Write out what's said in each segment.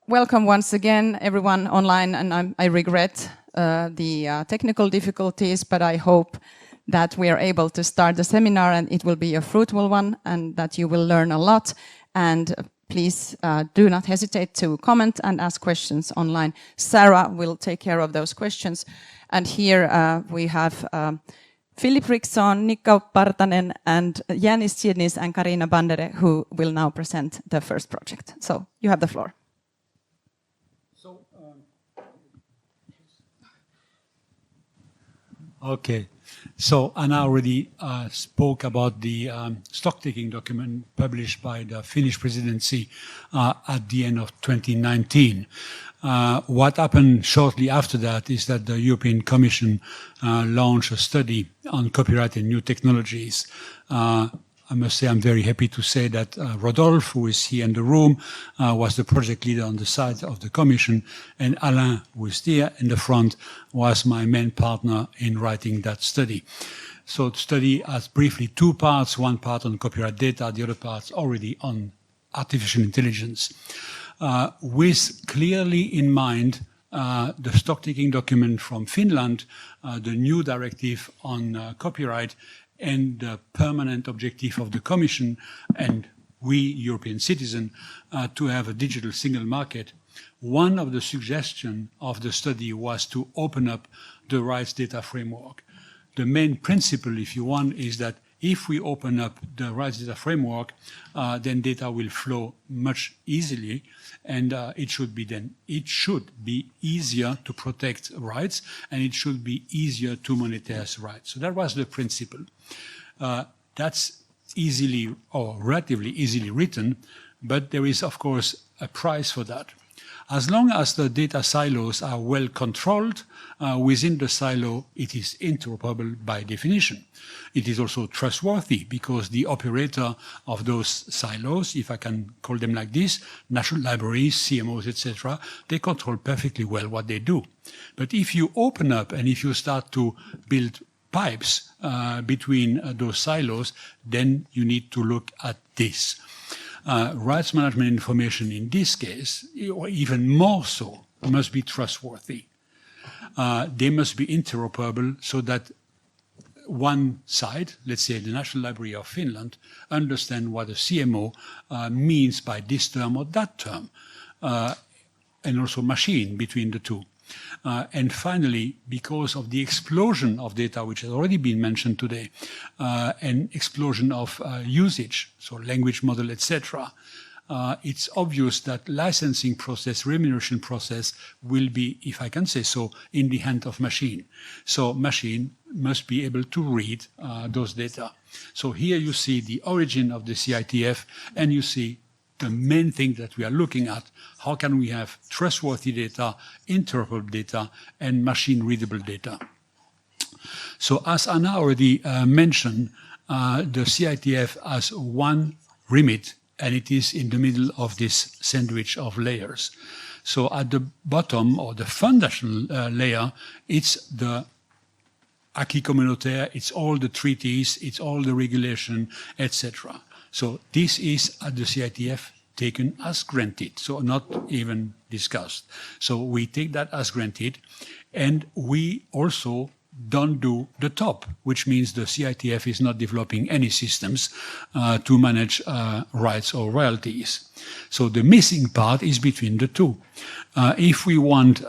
welcome once again, everyone online, and I regret the technical difficulties, but I hope that we are able to start the seminar and it will be a fruitful one and that you will learn a lot. And please do not hesitate to comment and ask questions online. Sarah will take care of those questions. And here we have Philippe, Rixhon, Niko, Partanen, and Yanis Chidnis and Karīna Bandere, who will now present the first project. So you have the floor. Okay, so Anna already spoke about the stock-taking document published by the Finnish presidency at the end of 2019. What happened shortly after that is that the European Commission launched a study on copyright and new technologies. I must say I'm very happy to say that Rodolphe, who is here in the room, was the project leader on the side of the Commission, and Alain, who is there in the front, was my main partner in writing that study. So the study has briefly two parts, one part on copyright data, the other part already on artificial intelligence, with clearly in mind the stock-taking document from Finland, the new directive on copyright, and the permanent objective of the Commission and we European citizens to have a digital single market. One of the suggestions of the study was to open up the rights data framework. The main principle, if you want, is that if we open up the rights data framework, then data will flow much easily, and it should be easier to protect rights, and it should be easier to monetize rights. So that was the principle. That's easily or relatively easily written, but there is, of course, a price for that. As long as the data silos are well controlled, within the silo, it is interoperable by definition. It is also trustworthy because the operator of those silos, if I can call them like this, national libraries, CMOs, etc., they control perfectly well what they do. But if you open up and if you start to build pipes between those silos, then you need to look at this. Rights management information in this case, or even more so, must be trustworthy. They must be interoperable so that one side, let's say the National Library of Finland, understand what a CMO means by this term or that term, and also machine between the two. And finally, because of the explosion of data, which has already been mentioned today, and explosion of usage, so language model, etc., it's obvious that licensing process, remuneration process will be, if I can say so, in the hand of machine. So machine must be able to read those data. So here you see the origin of the CITF, and you see the main thing that we are looking at, how can we have trustworthy data, interoperable data, and machine-readable data. So as Anna already mentioned, the CITF has one remit, and it is in the middle of this sandwich of layers. So at the bottom, or the foundational layer, it's the acquis communautaire, it's all the treaties, it's all the regulation, etc. So this is at the CITF taken as granted, so not even discussed. So we take that as granted, and we also don't do the top, which means the CITF is not developing any systems to manage rights or royalties. So the missing part is between the two. If we want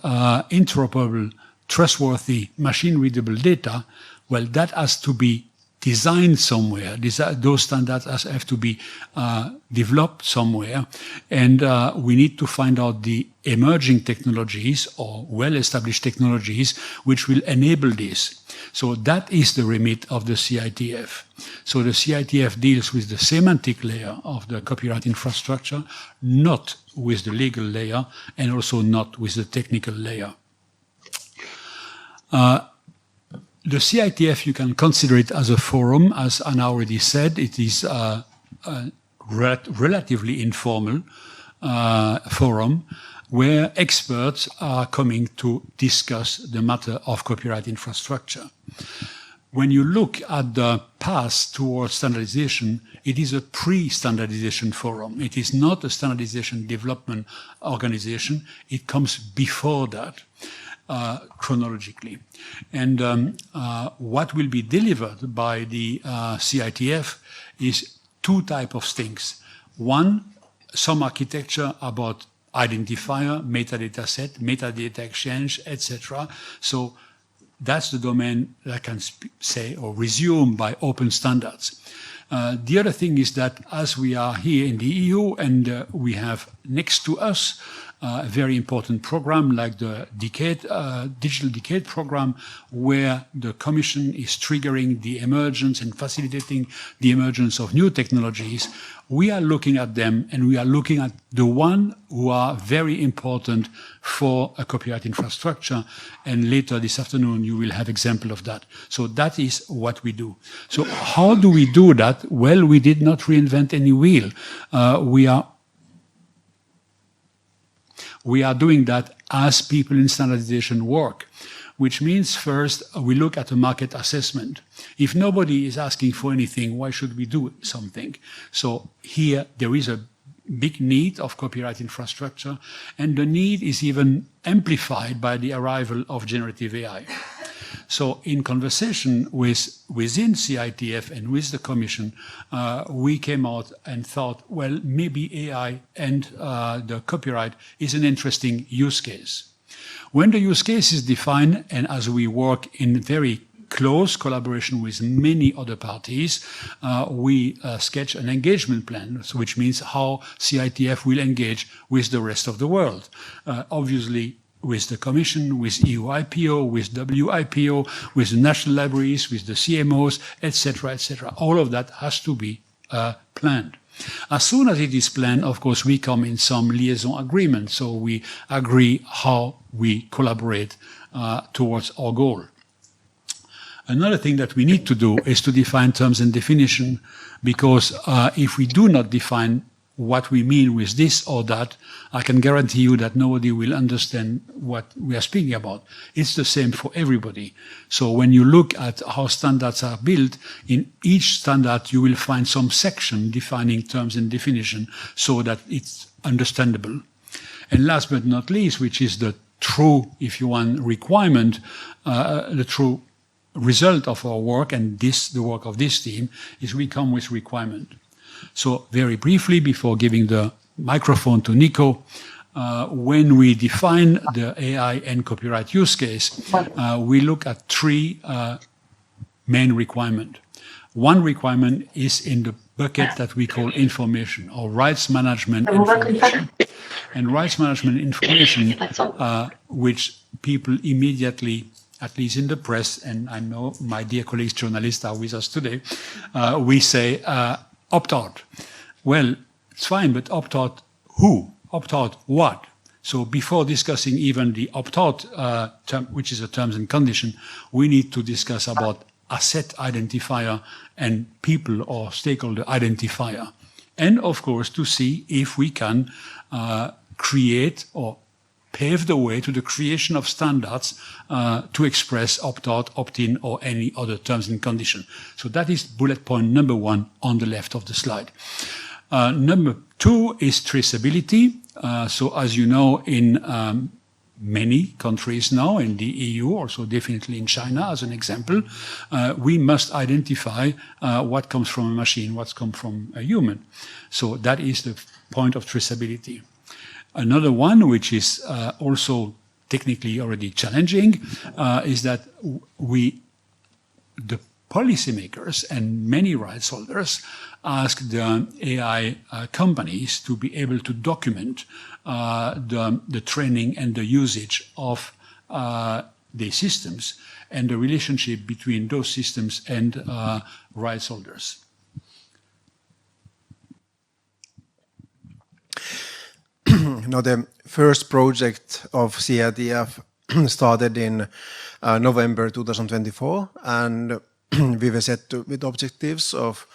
interoperable, trustworthy, machine-readable data, well, that has to be designed somewhere. Those standards have to be developed somewhere, and we need to find out the emerging technologies or well-established technologies which will enable this. So that is the remit of the CITF. So the CITF deals with the semantic layer of the copyright infrastructure, not with the legal layer, and also not with the technical layer. The CITF, you can consider it as a forum. As Anna already said, it is a relatively informal forum where experts are coming to discuss the matter of copyright infrastructure. when you look at the path towards standardization, it is a pre-standardization forum. It is not a standardization development organization. It comes before that, chronologically. And what will be delivered by the CITF is two types of things. One, some architecture about identifier, metadata set, metadata exchange, etc. So that's the domain that I can say or resume by open standards. The other thing is that as we are here in the EU and we have next to us a very important program like the Digital Decade program, where the Commission is triggering the emergence and facilitating the emergence of new technologies, we are looking at them and we are looking at the one who are very important for a copyright infrastructure. And later this afternoon, you will have example of that. So that is what we do. So how do we do that? Well, we did not reinvent any wheel. We are doing that as people in standardization work, which means first we look at a market assessment. If nobody is asking for anything, why should we do something? So here there is a big need of copyright infrastructure, and the need is even amplified by the arrival of generative AI. So in conversation within CITF and with the Commission, we came out and thought, well, maybe AI and the copyright is an interesting use case. When the use case is defined, and as we work in very close collaboration with many other parties, we sketch an engagement plan, which means how CITF will engage with the rest of the world. Obviously, with the Commission, with EU IPO, with WIPO, with the national libraries, with the CMOs, etc., etc. All of that has to be planned. As soon as it is planned, of course, we come in some liaison agreement, so we agree how we collaborate towards our goal. Another thing that we need to do is to define terms and definition, because if we do not define what we mean with this or that, I can guarantee you that nobody will understand what we are speaking about. It's the same for everybody. So when you look at how standards are built, in each standard you will find some section defining terms and definition so that it's understandable. And last but not least, which is the true, if you want, requirement, the true result of our work, and the work of this team, is we come with requirement. So very briefly, before giving the microphone to Niko, when we define the AI and copyright use case, we look at three main requirements. One requirement is in the bucket that we call information, or rights management information. And rights management information, which people immediately, at least in the press, and I know my dear colleagues journalists are with us today, we say, opt-out. Well, it's fine, but opt-out who? Opt-out what? So before discussing even the opt-out term, which is a terms and condition, we need to discuss about asset identifier and people or stakeholder identifier. And of course, to see if we can create or pave the way to the creation of standards to express opt-out, opt-in, or any other terms and conditions. So that is bullet point number one on the left of the slide. Number two is traceability. So as you know, in many countries now, in the EU, also definitely in China as an example, we must identify what comes from a machine, what's come from a human. So that is the point of traceability. Another one, which is also technically already challenging, is that the policymakers and many rights holders ask the AI companies to be able to document the training and the usage of their systems and the relationship between those systems and rights holders. Now, the first project of CITF started in November 2024, and we were set with objectives of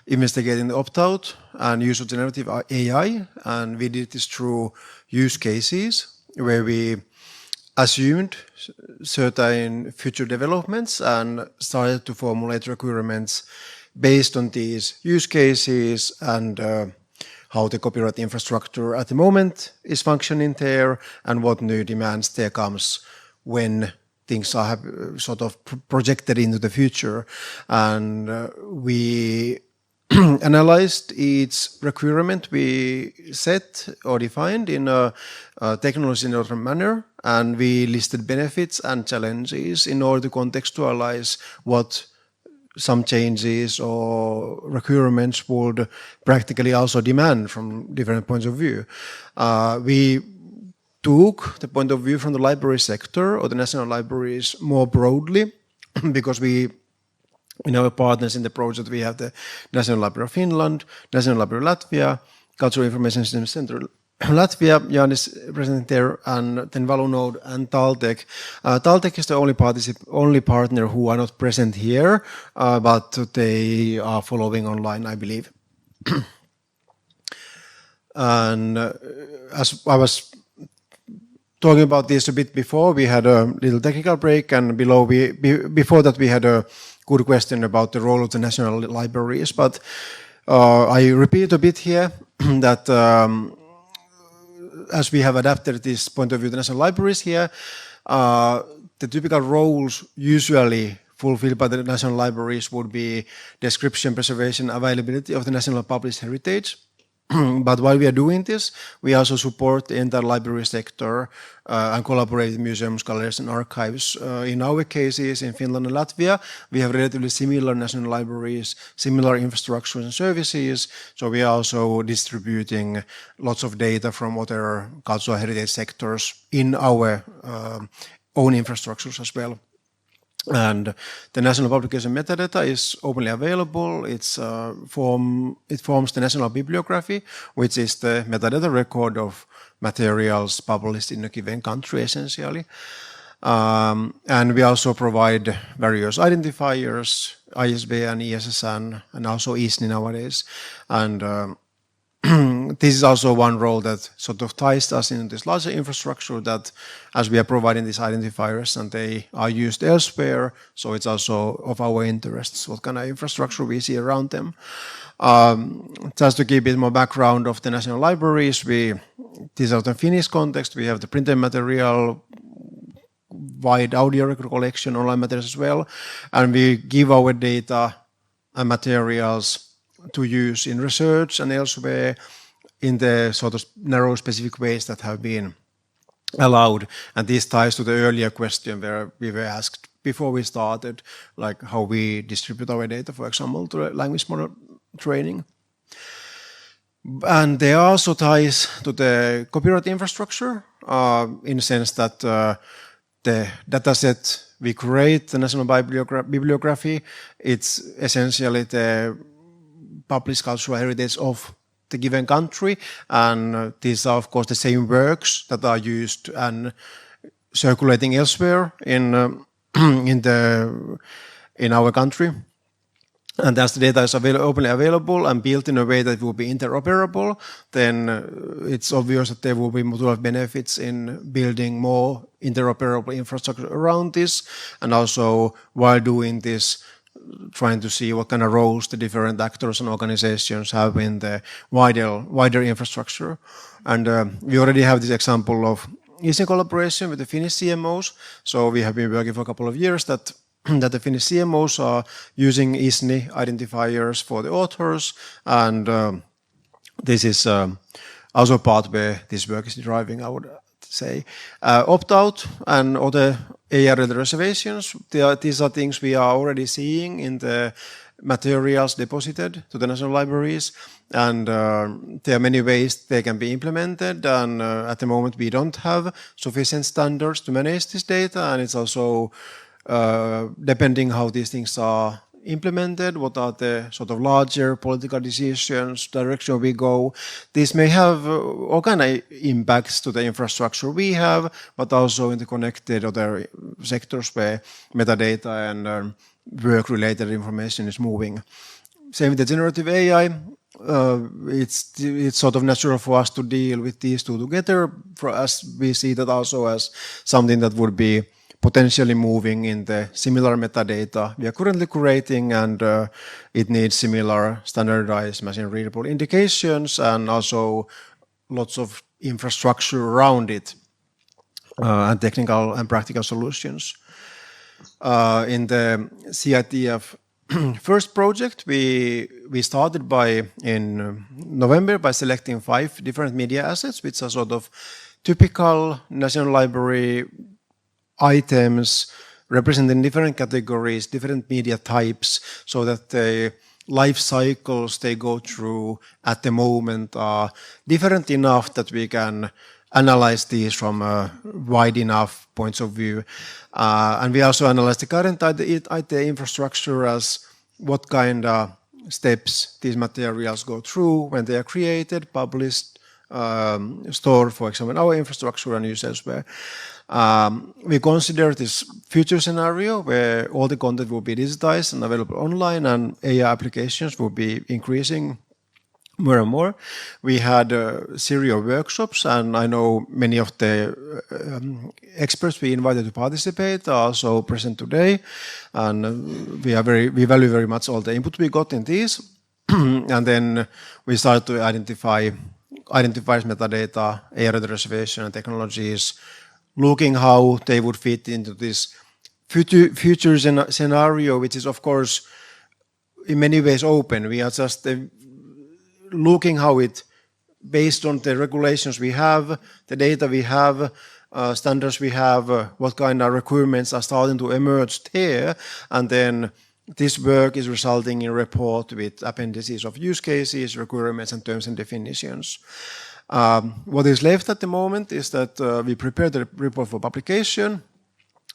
investigating the opt-out and use of generative AI, and we did this through use cases where we assumed certain future developments and started to formulate requirements based on these use cases and how the copyright infrastructure at the moment is functioning there and what new demands there comes when things are sort of projected into the future. And we analyzed each requirement we set or defined in a technology-neutral manner, and we listed benefits and challenges in order to contextualize what some changes or requirements would practically also demand from different points of view. We took the point of view from the library sector or the national libraries more broadly because in our partners in the project, we have the National Library of Finland, National Library of Latvia, Cultural Information System Center Latvia, Jan is present there, and then Valunode and Taltech. Taltech is the only partner who are not present here, but they are following online, I believe. And as I was talking about this a bit before, we had a little technical break, and before that we had a good question about the role of the national libraries. But I repeat a bit here that as we have adapted this point of view, the national libraries here, the typical roles usually fulfilled by the national libraries would be description, preservation, availability of the national published heritage. But while we are doing this, we also support the entire library sector and collaborate with museums, galleries, and archives. In our cases, in Finland and Latvia, we have relatively similar national libraries, similar infrastructure and services. So we are also distributing lots of data from other cultural heritage sectors in our own infrastructures as well. And the national publication metadata is openly available. It forms the national bibliography, which is the metadata record of materials published in a given country, essentially. And we also provide various identifiers, ISBN, ESSN, and also ISNI nowadays. And this is also one role that sort of ties us into this larger infrastructure, that as we are providing these identifiers and they are used elsewhere, so it's also of our interests what kind of infrastructure we see around them. Just to give a bit more background of the national libraries, this is the Finnish context. We have the printed material, wide audio record collection, online materials as well, and we give our data and materials to use in research and elsewhere in the sort of narrow specific ways that have been allowed. And this ties to the earlier question where we were asked before we started, like how we distribute our data, for example, to language model training. And there are also ties to the copyright infrastructure in the sense that the dataset we create, the national bibliography, it's essentially the published cultural heritage of the given country, and these are of course the same works that are used and circulating elsewhere in our country. And as the data is openly available and built in a way that will be interoperable, then it's obvious that there will be multiple benefits in building more interoperable infrastructure around this, and also while doing this, trying to see what kind of roles the different actors and organizations have in the wider infrastructure. And we already have this example of ISNI collaboration with the Finnish CMOs. So we have been working for a couple of years that the Finnish CMOs are using ISNI identifiers for the authors, and this is also part where this work is driving, I would say. Opt-out and other AI-related reservations, these are things we are already seeing in the materials deposited to the national libraries, and there are many ways they can be implemented, and at the moment we don't have sufficient standards to manage this data, and it's also depending how these things are implemented, what are the sort of larger political decisions, direction we go. This may have all kind of impacts to the infrastructure we have, but also in the connected other sectors where metadata and work-related information is moving. Same with the generative AI it's sort of natural for us to deal with these two together. For us, we see that also as something that would be potentially moving in the similar metadata we are currently curating, and it needs similar standardized machine-readable indications and also lots of infrastructure around it and technical and practical solutions. In the CITF First project, we started in November by selecting 5 different media assets, which are sort of typical National Library items representing different categories, different media types, so that the life cycles they go through at the moment are different enough that we can analyze these from wide enough points of view. And we also analyze the current IT infrastructure as what kind of steps these materials go through when they are created, published, stored, for example, in our infrastructure and used elsewhere. We consider this future scenario where all the content will be digitized and available online, and AI applications will be increasing more and more. We had a series of workshops, and I know many of the experts we invited to participate are also present today, and we value very much all the input we got in these. And then we started to identify metadata, area reservation, and technologies, looking how they would fit into this future scenario, which is of course in many ways open. We are just looking how it, based on the regulations we have, the data we have, standards we have, what kind of requirements are starting to emerge there, and then this work is resulting in a report with appendices of use cases, requirements, and terms and definitions. What is left at the moment is that we prepared the report for publication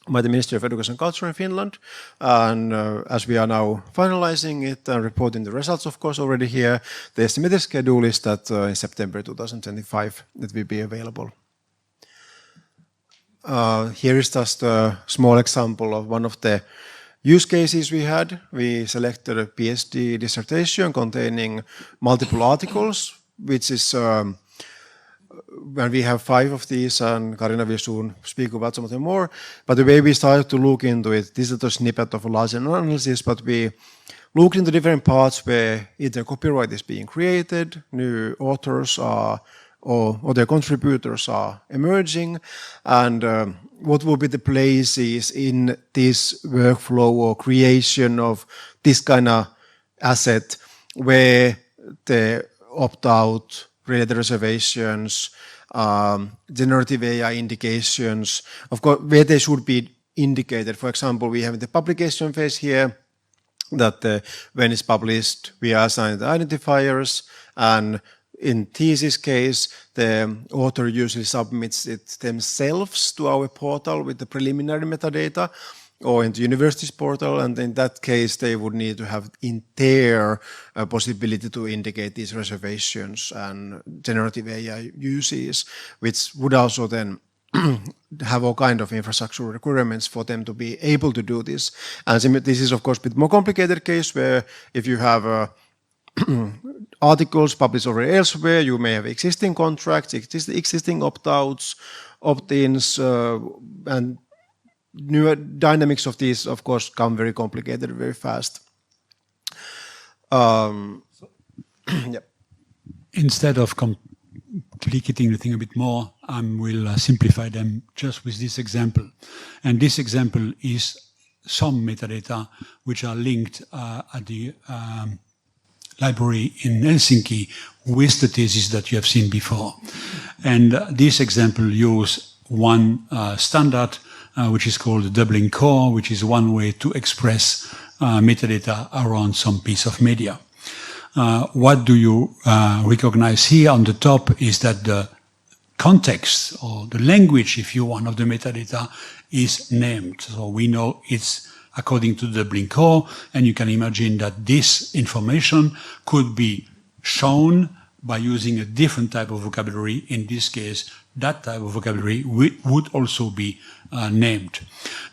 by the Ministry of Education and Culture in Finland, and as we are now finalizing it and reporting the results, of course, already here, the estimated schedule is that in September 2025 it will be available. Here is just a small example of one of the use cases we had. We selected a PhD dissertation containing multiple articles, which is when we have 5 of these, and Karīna will soon speak about some of them more. But the way we started to look into it, this is a snippet of a larger analysis, but we looked into different parts where either copyright is being created, new authors are, or their contributors are emerging, and what will be the places in this workflow or creation of this kind of asset where the opt-out, related reservations, generative AI indications, of course, where they should be indicated. For example, we have the publication phase here, that when it's published, we assign the identifiers, and in thesis case, the author usually submits it themselves to our portal with the preliminary metadata, or in the university's portal, and in that case, they would need to have in their possibility to indicate these reservations and generative AI uses, which would also then have all kind of infrastructure requirements for them to be able to do this. And this is, of course, a bit more complicated case where if you have articles published already elsewhere, you may have existing contracts, existing opt-outs, opt-ins, and new dynamics of these, of course, come very complicated very fast. Yeah. Instead of complicating the thing a bit more, I will simplify them just with this example. And this example is some metadata which are linked at the library in Helsinki with the thesis that you have seen before. And this example uses one standard which is called the doubling core, which is one way to express metadata around some piece of media. What do you recognize here on the top is that the context, or the language, if you want, of the metadata is named. So we know it's according to the doubling core, and you can imagine that this information could be shown by using a different type of vocabulary, in this case, that type of vocabulary would also be named.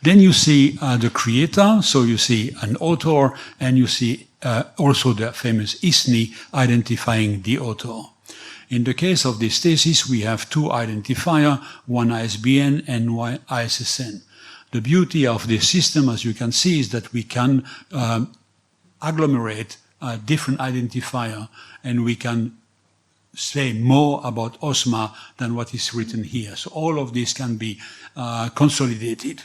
Then you see the creator, so you see an author, and you see also the famous ISNI identifying the author. In the case of this thesis, we have two identifiers, one ISBN and one ISSN. The beauty of this system, as you can see, is that we can agglomerate different identifiers, and we can say more about OSMA than what is written here. So all of this can be consolidated.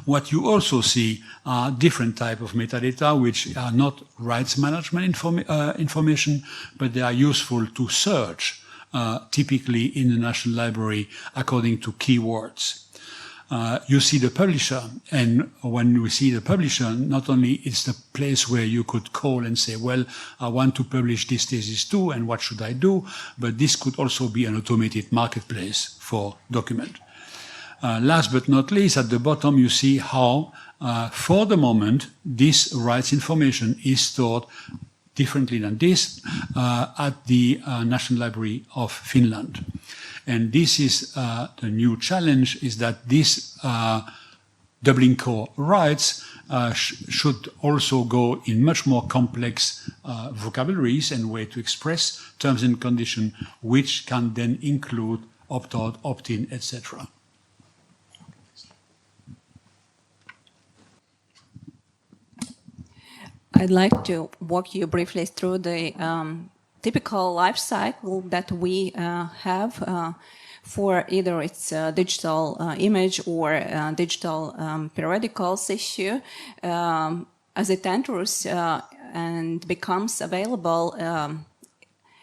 What you also see are different types of metadata, which are not rights management information, but they are useful to search, typically in the National Library, according to keywords. You see the publisher, and when we see the publisher, not only it's the place where you could call and say, well, I want to publish this thesis too, and what should I do? But this could also be an automated marketplace for document. Last but not least, at the bottom, you see how, for the moment, this rights information is stored differently than this at the National Library of Finland. And this is the new challenge, is that this Dublin Core rights should also go in much more complex vocabularies and way to express terms and conditions, which can then include opt-out, opt-in, etc. I'd like to walk you briefly through the typical life cycle that we have for either its digital image or digital periodicals issue as it enters and becomes available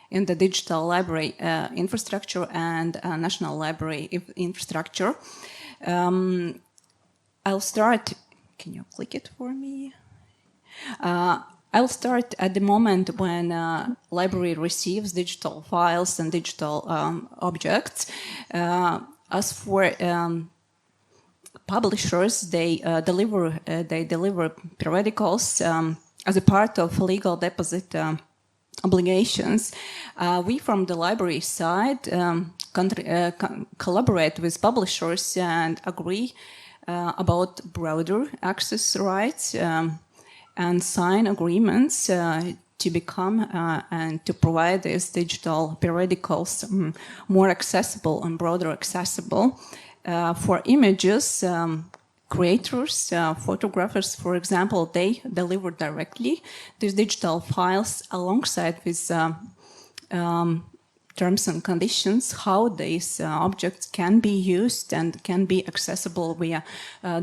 in the digital library infrastructure and national library infrastructure. I'll start, can you click it for me? I'll start at the moment when library receives digital files and digital objects. As for publishers, they deliver periodicals as a part of legal deposit obligations. We from the library side collaborate with publishers and agree about broader access rights and sign agreements to become and to provide these digital periodicals more accessible and broader accessible. For images, creators, photographers, for example, they deliver directly these digital files alongside with terms and conditions, how these objects can be used and can be accessible via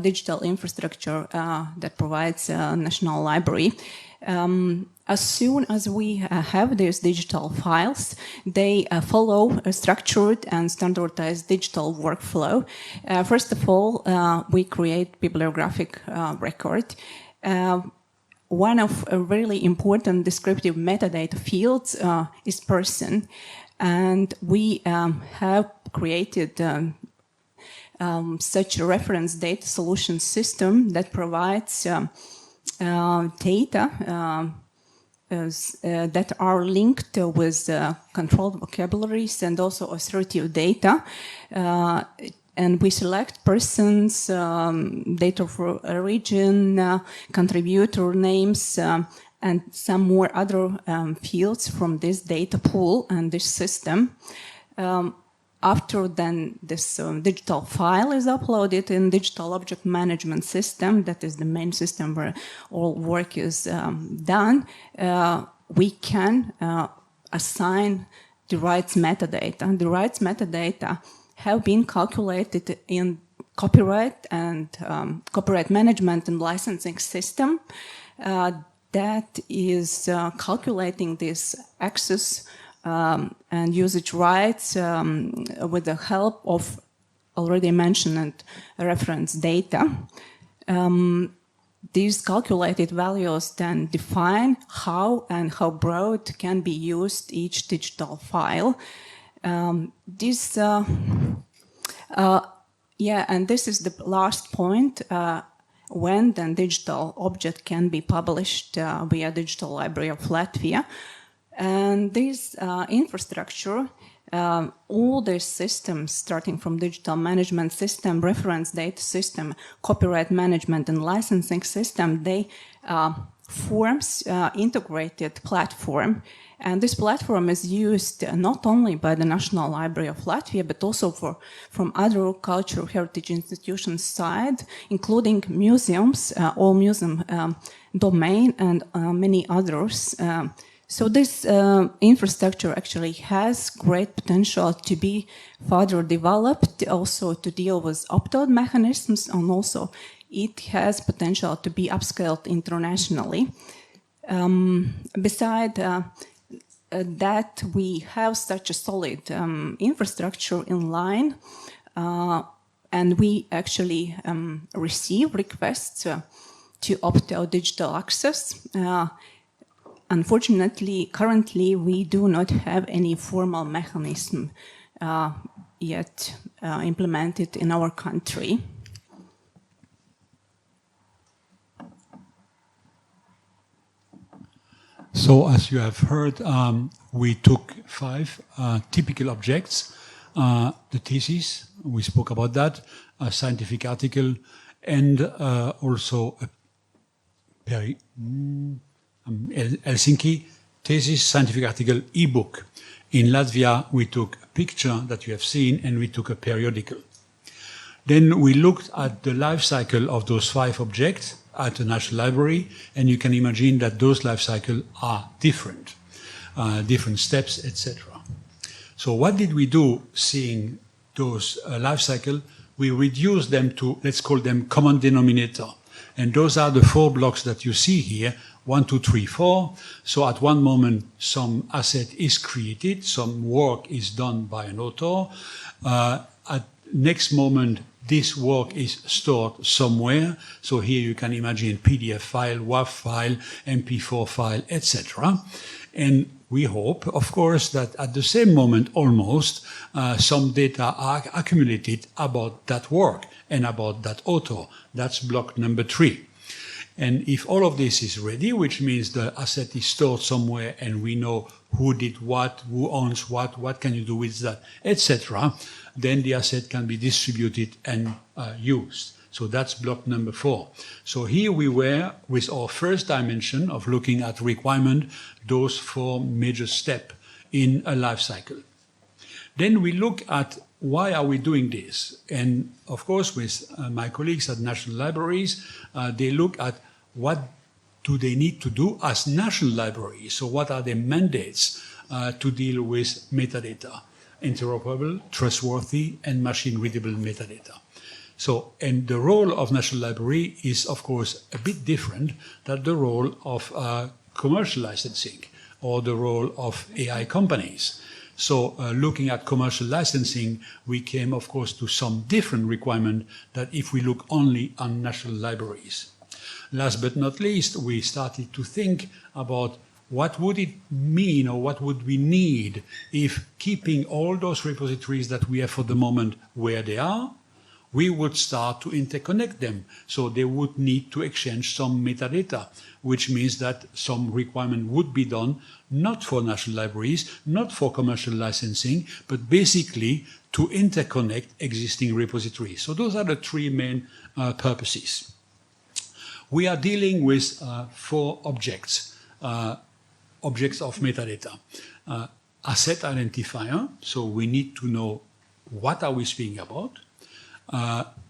digital infrastructure that provides National Library. As soon as we have these digital files, they follow a structured and standardized digital workflow. First of all, we create bibliographic record. One of a really important descriptive metadata fields is person. And we have created such a reference data solution system that provides data that are linked with controlled vocabularies and also assertive data. And we select persons, date of origin, contributor names, and some more other fields from this data pool and this system. After then this digital file is uploaded in digital object management system, that is the main system where all work is done, we can assign the rights metadata. The rights metadata have been calculated in copyright and copyright management and licensing system that is calculating this access and usage rights with the help of already mentioned reference data. These calculated values then define how and how broad can be used each digital file. And this is the last point. When then digital object can be published via Digital Library of Latvia. And this infrastructure all these systems, starting from digital management system, reference data system, copyright management and licensing system, they forms integrated platform. And this platform is used not only by the National Library of Latvia, but also from other cultural heritage institutions side, including museums, all museum domain and many others. So this infrastructure actually has great potential to be further developed, also to deal with opt-out mechanisms, and also it has potential to be upscaled internationally. Beside that, we have such a solid infrastructure in line, and we actually receive requests to opt-out digital access. Unfortunately, currently, we do not have any formal mechanism yet implemented in our country. So, as you have heard, we took 5 typical objects. The thesis, we spoke about that, a scientific article, and also a Helsinki thesis, scientific article, e-book. In Latvia, we took a picture that you have seen, and we took a periodical. Then we looked at the life cycle of those 5 objects at the National Library, and you can imagine that those life cycles are different, different steps, etc. So what did we do seeing those life cycles? We reduced them to, let's call them common denominator. And those are the 4 blocks that you see here, 1, 2, 3, 4. So at one moment, some asset is created, some work is done by an author. At next moment, this work is stored somewhere. So here you can imagine PDF file, WAV file, MP4 file, etc. And we hope, of course, that at the same moment, almost, some data are accumulated about that work and about that author. That's block number 3. And if all of this is ready, which means the asset is stored somewhere and we know who did what, who owns what can you do with that, etc., then the asset can be distributed and used. So that's block number 4. So here we were with our first dimension of looking at requirement, those 4 major steps in a life cycle. Then we look at why are we doing this? And of course, with my colleagues at national libraries, they look at what do they need to do as national libraries. So what are their mandates to deal with metadata? Interoperable, trustworthy, and machine-readable metadata. So, and the role of National Library is, of course, a bit different than the role of commercial licensing or the role of AI companies. So, looking at commercial licensing, we came, of course, to some different requirement that if we look only on national libraries. Last but not least, we started to think about what would it mean or what would we need if keeping all those repositories that we have for the moment where they are, we would start to interconnect them. So they would need to exchange some metadata, which means that some requirement would be done, not for national libraries, not for commercial licensing, but basically to interconnect existing repositories. So those are the 3 main purposes. We are dealing with 4 objects. Objects of metadata. Asset identifier, so we need to know what are we speaking about.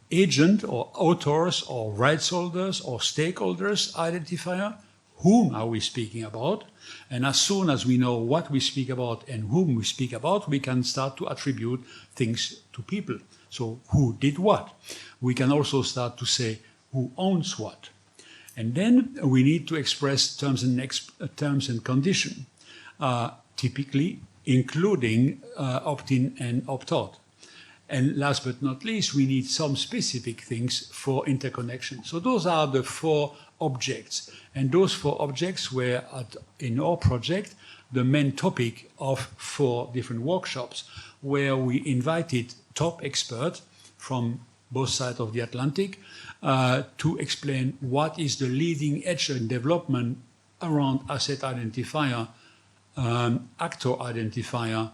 Agent or authors or rights holders or stakeholders identifier, whom are we speaking about? And as soon as we know what we speak about and whom we speak about, we can start to attribute things to people. So who did what? We can also start to say who owns what. And then we need to express terms and conditions, typically including opt-in and opt-out. And last but not least, we need some specific things for interconnection. So those are the 4 objects. And those 4 objects were, in our project, the main topic of 4 different workshops, where we invited top experts from both sides of the Atlantic to explain what is the leading edge in development around asset identifier, actor identifier,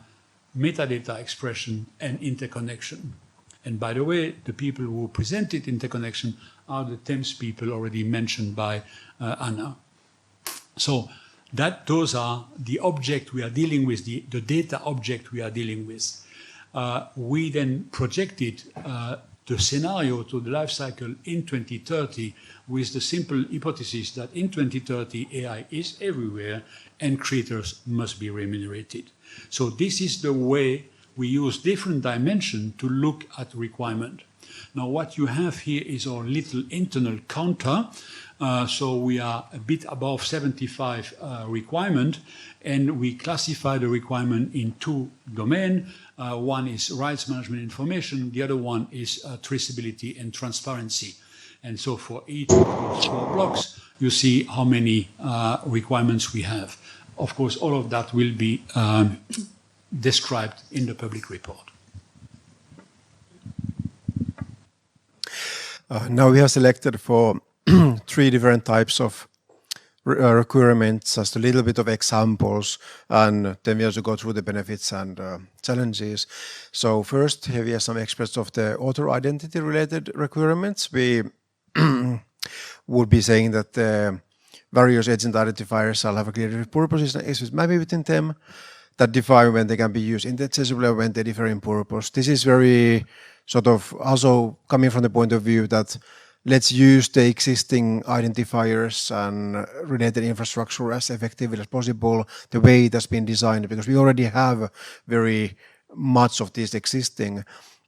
metadata expression, and interconnection. And by the way, the people who presented interconnection are the TEMS people already mentioned by Anna. So those are the object we are dealing with, the data object we are dealing with. We then projected the scenario to the life cycle in 2030 with the simple hypothesis that in 2030 AI is everywhere and creators must be remunerated. So this is the way we use different dimensions to look at requirement. Now what you have here is our little internal counter. So we are a bit above 75 requirement, and we classify the requirement in two domains. One is rights management information, the other one is traceability and transparency. And so for each of those 4 blocks, you see how many requirements we have. Of course, all of that will be described in the public report. Now we have selected for 3 different types of requirements, just a little bit of examples, and then we also go through the benefits and challenges. So first, here we have some experts of the author identity related requirements. We would be saying that the various agent identifiers shall have a clear purpose and explicit mapping within them that define when they can be used interchangeably or when they differ in purpose. This is very sort of also coming from the point of view that let's use the existing identifiers and related infrastructure as effectively as possible, the way it has been designed, because we already have very much of this existing.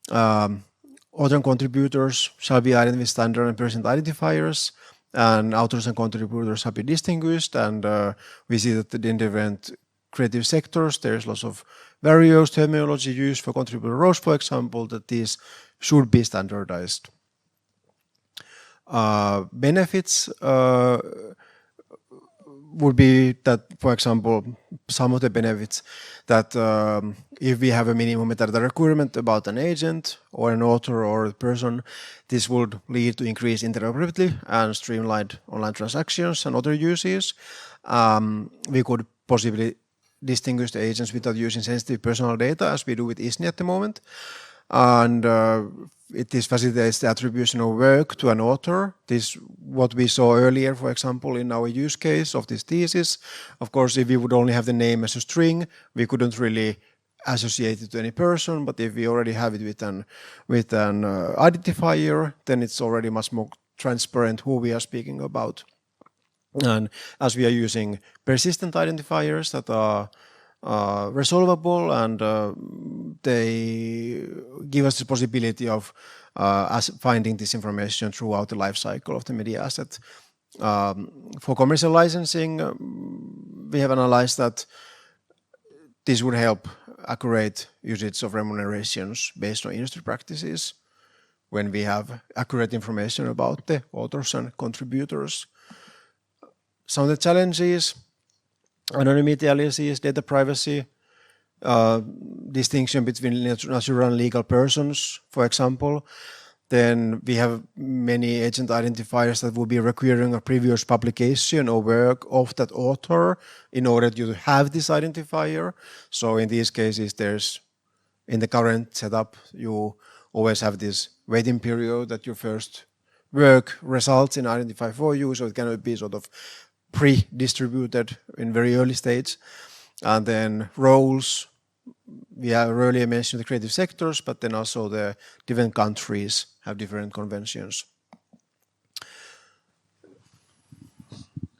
Author and contributors shall be identified with standard and present identifiers, and authors and contributors shall be distinguished, and we see that in different creative sectors there's lots of various terminology used for contributor roles, for example, that these should be standardized. Benefits would be that, for example, some of the benefits that if we have a minimum metadata requirement about an agent or an author or a person, this would lead to increased interoperability and streamlined online transactions and other uses. We could possibly distinguish the agents without using sensitive personal data, as we do with ISNI at the moment. And it facilitates the attribution of work to an author. This what we saw earlier, for example, in our use case of this thesis. Of course, if we would only have the name as a string, we couldn't really associate it to any person. But if we already have it with an identifier, then it's already much more transparent who we are speaking about. And as we are using persistent identifiers that are resolvable, and they give us the possibility of us finding this information throughout the life cycle of the media asset. For commercial licensing, we have analyzed that this would help accurate usage of remunerations based on industry practices when we have accurate information about the authors and contributors. Some of the challenges: anonymity, aliases, data privacy, distinction between natural and legal persons, for example. Then we have many agent identifiers that will be requiring a previous publication or work of that author in order to have this identifier. So in these cases, in the current setup, you always have this waiting period that your first work results in identify for you, so it cannot be sort of pre-distributed in very early stage. And then roles, we have earlier mentioned the creative sectors, but then also the different countries have different conventions.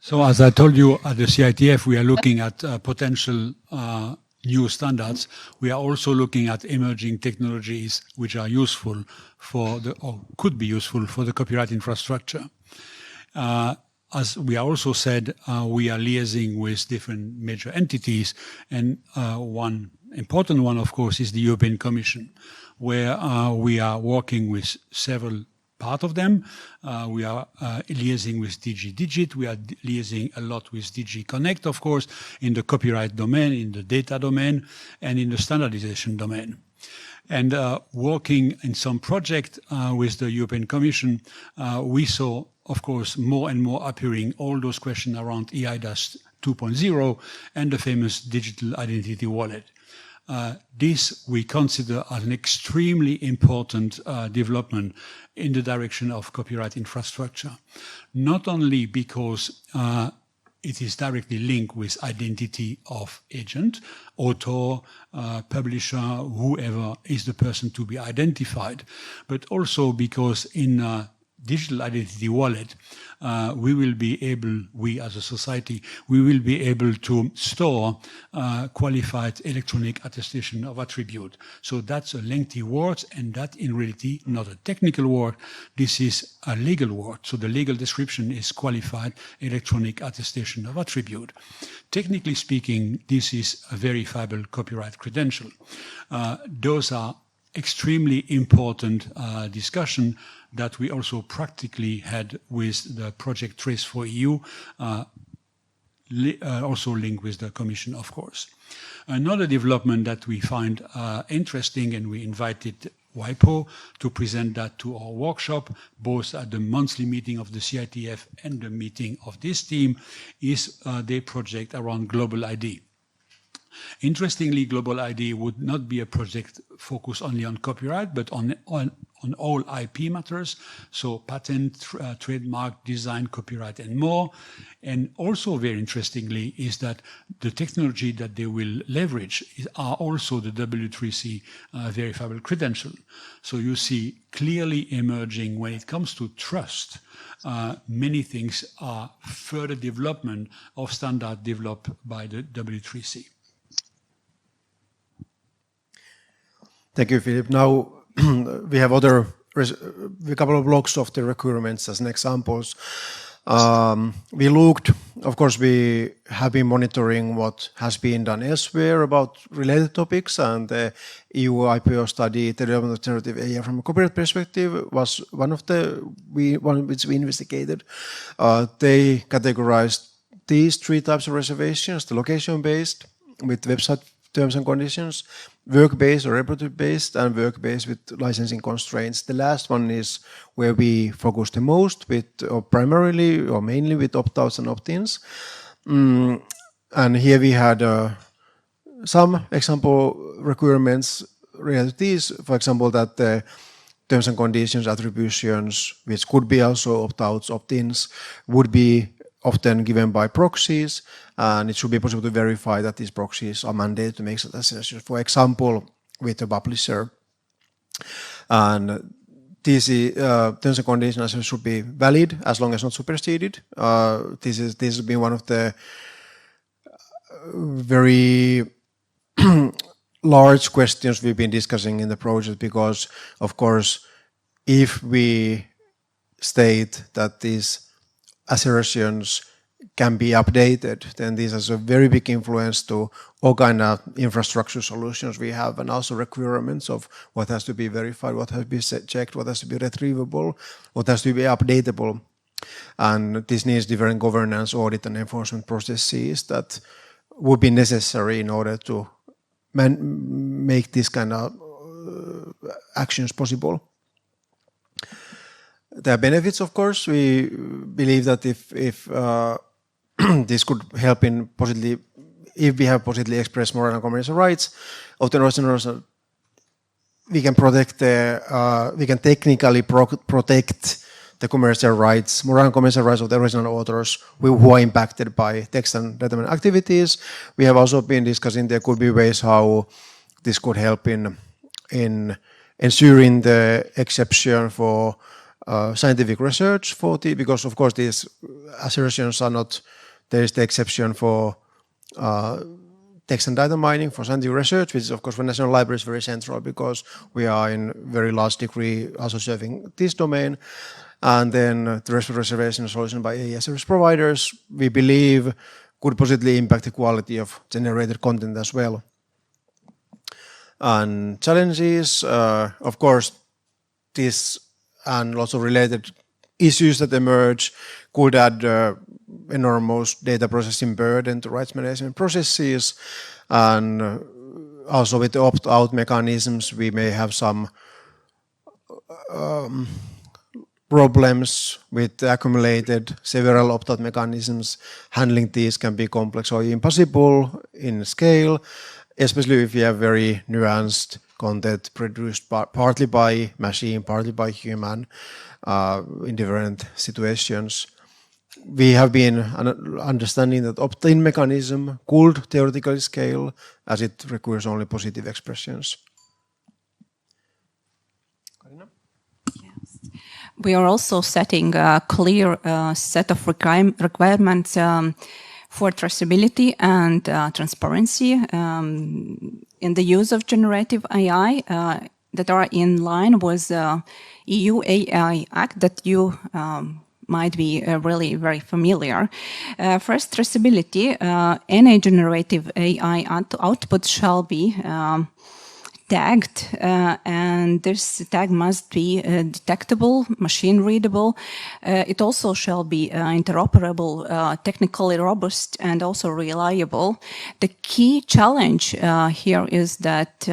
So as I told you, at the CITF, we are looking at potential new standards. We are also looking at emerging technologies which are useful or could be useful for the copyright infrastructure. As we also said, we are liaising with different major entities, and one important one, of course, is the European Commission, where we are working with several part of them. We are liaising with DG Digit. We are liaising a lot with DG Connect, of course, in the copyright domain, in the data domain, and in the standardization domain. And working in some project with the European Commission, we saw, of course, more and more appearing all those questions around EIDAS 2.0 and the famous digital identity wallet. This we consider as an extremely important development in the direction of copyright infrastructure, not only because it is directly linked with identity of agent, author, publisher, whoever is the person to be identified, but also because in digital identity wallet, we as a society, we will be able to store qualified electronic attestation of attribute. So that's a lengthy word, and that in reality not a technical word. This is a legal word. So the legal description is qualified electronic attestation of attribute. Technically speaking, this is a verifiable copyright credential. Those are extremely important discussion that we also practically had with the project Trace4EU, also linked with the Commission, of course. Another development that we find interesting, and we invited WIPO to present that to our workshop, both at the monthly meeting of the CITF and the meeting of this team, is their project around Global ID. Interestingly, Global ID would not be a project focused only on copyright, but on all IP matters, so patent, trademark, design, copyright, and more. And also very interestingly is that the technology that they will leverage are also the W3C verifiable credential. So you see clearly emerging when it comes to trust, many things are further development of standard developed by the W3C. Thank you, Philippe. Now we have a couple of blocks of the requirements as an examples. We looked, of course, we have been monitoring what has been done elsewhere about related topics, and the EU IPO study, the development of generative AI from a copyright perspective, was one which we investigated. They categorized these three types of reservations: the location-based with website terms and conditions, work-based or repetitive-based, and work-based with licensing constraints. The last one is where we focus the most with, or primarily or mainly with opt-outs and opt-ins. And here we had some example requirements related to these, for example, that the terms and conditions attributions, which could be also opt-outs, opt-ins, would be often given by proxies, and it should be possible to verify that these proxies are mandated to make such assertions, for example, with a publisher. And these terms and conditions should be valid as long as not superseded. This has been one of the very large questions we've been discussing in the project, because, of course, if we state that these assertions can be updated, then this has a very big influence to all kind of infrastructure solutions we have, and also requirements of what has to be verified, what has to be checked, what has to be retrievable, what has to be updatable. And this needs different governance, audit, and enforcement processes that would be necessary in order to make this kind of actions possible. There are benefits, of course. We believe that if this could help in positively, if we have positively expressed moral and commercial rights of the originals, we can protect we can technically protect the commercial rights, moral and commercial rights of the original authors who are impacted by text and determined activities. We have also been discussing there could be ways how this could help in ensuring the exception for scientific research because of course these assertions are not, there is the exception for text and data mining for scientific research, which is of course for National Library is very central because we are in very large degree also serving this domain. And then the rest of reservation solution by AI service providers, we believe could positively impact the quality of generated content as well. And challenges, of course, this and lots of related issues that emerge could add enormous data processing burden to rights management processes. And also with the opt-out mechanisms, we may have some problems with accumulated several opt-out mechanisms. Handling these can be complex or impossible in scale. especially if you have very nuanced content produced partly by machine, partly by human, in different situations. We have been understanding that opt-in mechanism could theoretically scale as it requires only positive expressions. Karīna? Yes. We are also setting a clear set of requirements for traceability and transparency in the use of generative AI that are in line with the EU AI Act that you might be really very familiar. First, traceability. Any generative AI output shall be tagged, and this tag must be detectable, machine readable. It also shall be interoperable, technically robust, and also reliable. The key challenge here is that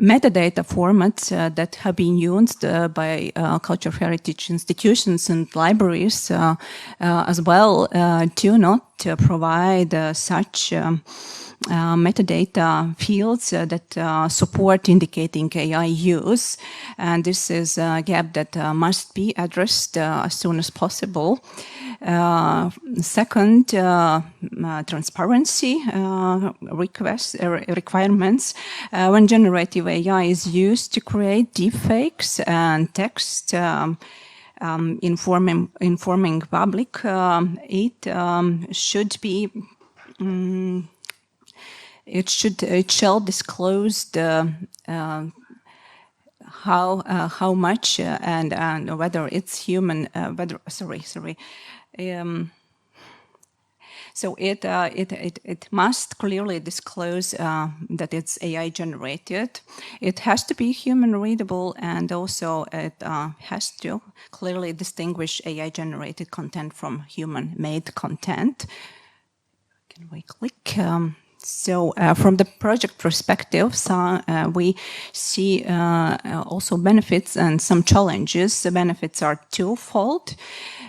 metadata formats that have been used by cultural heritage institutions and libraries as well do not provide such metadata fields that support indicating AI use. And this is a gap that must be addressed as soon as possible. Second, transparency requirements. When generative AI is used to create deepfakes and text informing public, it should be it shall disclose the how much and whether it's human so it must clearly disclose that it's AI generated. It has to be human readable, and also it has to clearly distinguish AI generated content from human made content. Can we click? So from the project perspective, we see also benefits and some challenges. The benefits are twofold.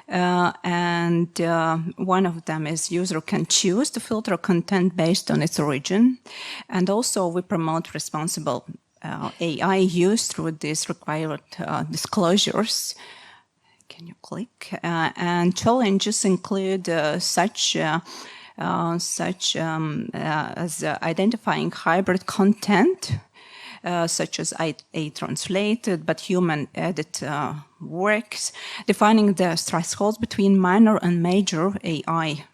And one of them is user can choose to filter content based on its origin. And also we promote responsible AI use through these required disclosures. Can you click? And challenges include such as identifying hybrid content, such as a translated but human edit works, defining the thresholds between minor and major AI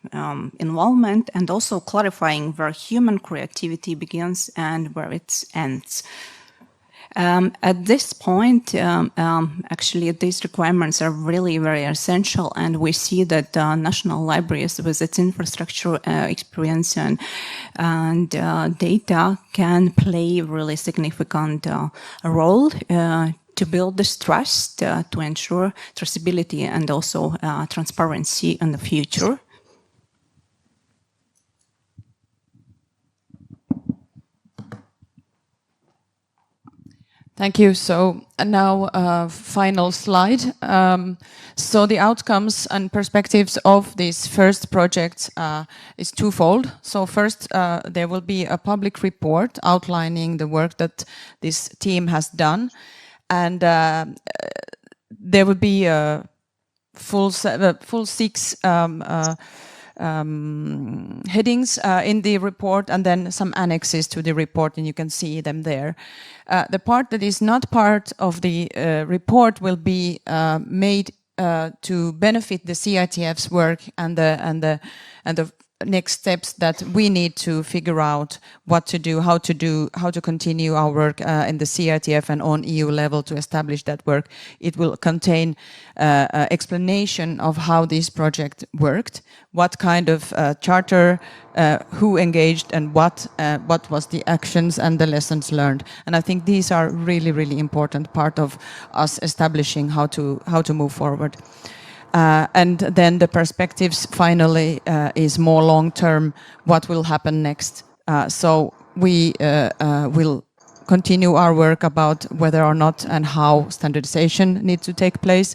involvement, and also clarifying where human creativity begins and where it ends. At this point, actually, these requirements are really very essential, and we see that national libraries with its infrastructure experience and data can play a really significant role to build this trust, to ensure traceability and also transparency in the future. Thank you. So now final slide. So the outcomes and perspectives of this first project is twofold. So first, there will be a public report outlining the work that this team has done. And there will be a full 6 headings in the report, and then some annexes to the report, and you can see them there. The part that is not part of the report will be made to benefit the CITF's work and the next steps that we need to figure out what to do, how to continue our work in the CITF and on EU level to establish that work. It will contain explanation of how this project worked, what kind of charter, who engaged, and what was the actions and the lessons learned. And I think these are really, really important part of us establishing how to move forward. And then the perspectives finally is more long-term, what will happen next. So we will continue our work about whether or not and how standardization needs to take place.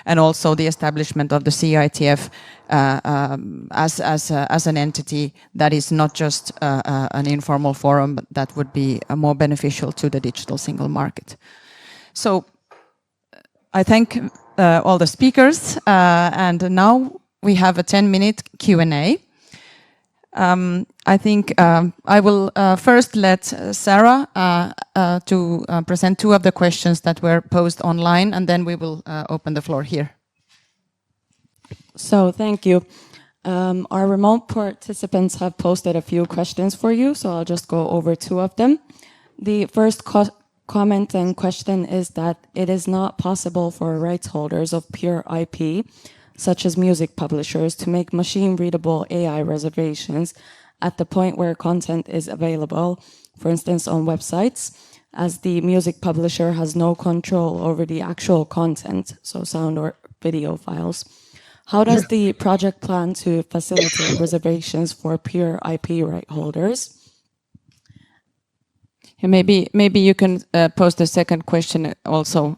and also the establishment of the CITF as an entity that is not just an informal forum, but that would be more beneficial to the digital single market. So I thank all the speakers, and now we have a 10-minute Q&A. I think I will first let Sarah to present two of the questions that were posed online, and then we will open the floor here. So thank you. Our remote participants have posted a few questions for you, so I'll just go over two of them. The first comment and question is that it is not possible for rights holders of pure IP, such as music publishers, to make machine-readable AI reservations at the point where content is available, for instance, on websites, as the music publisher has no control over the actual content, so sound or video files. How does the project plan to facilitate reservations for pure IP right holders? Maybe you can pose the second question also.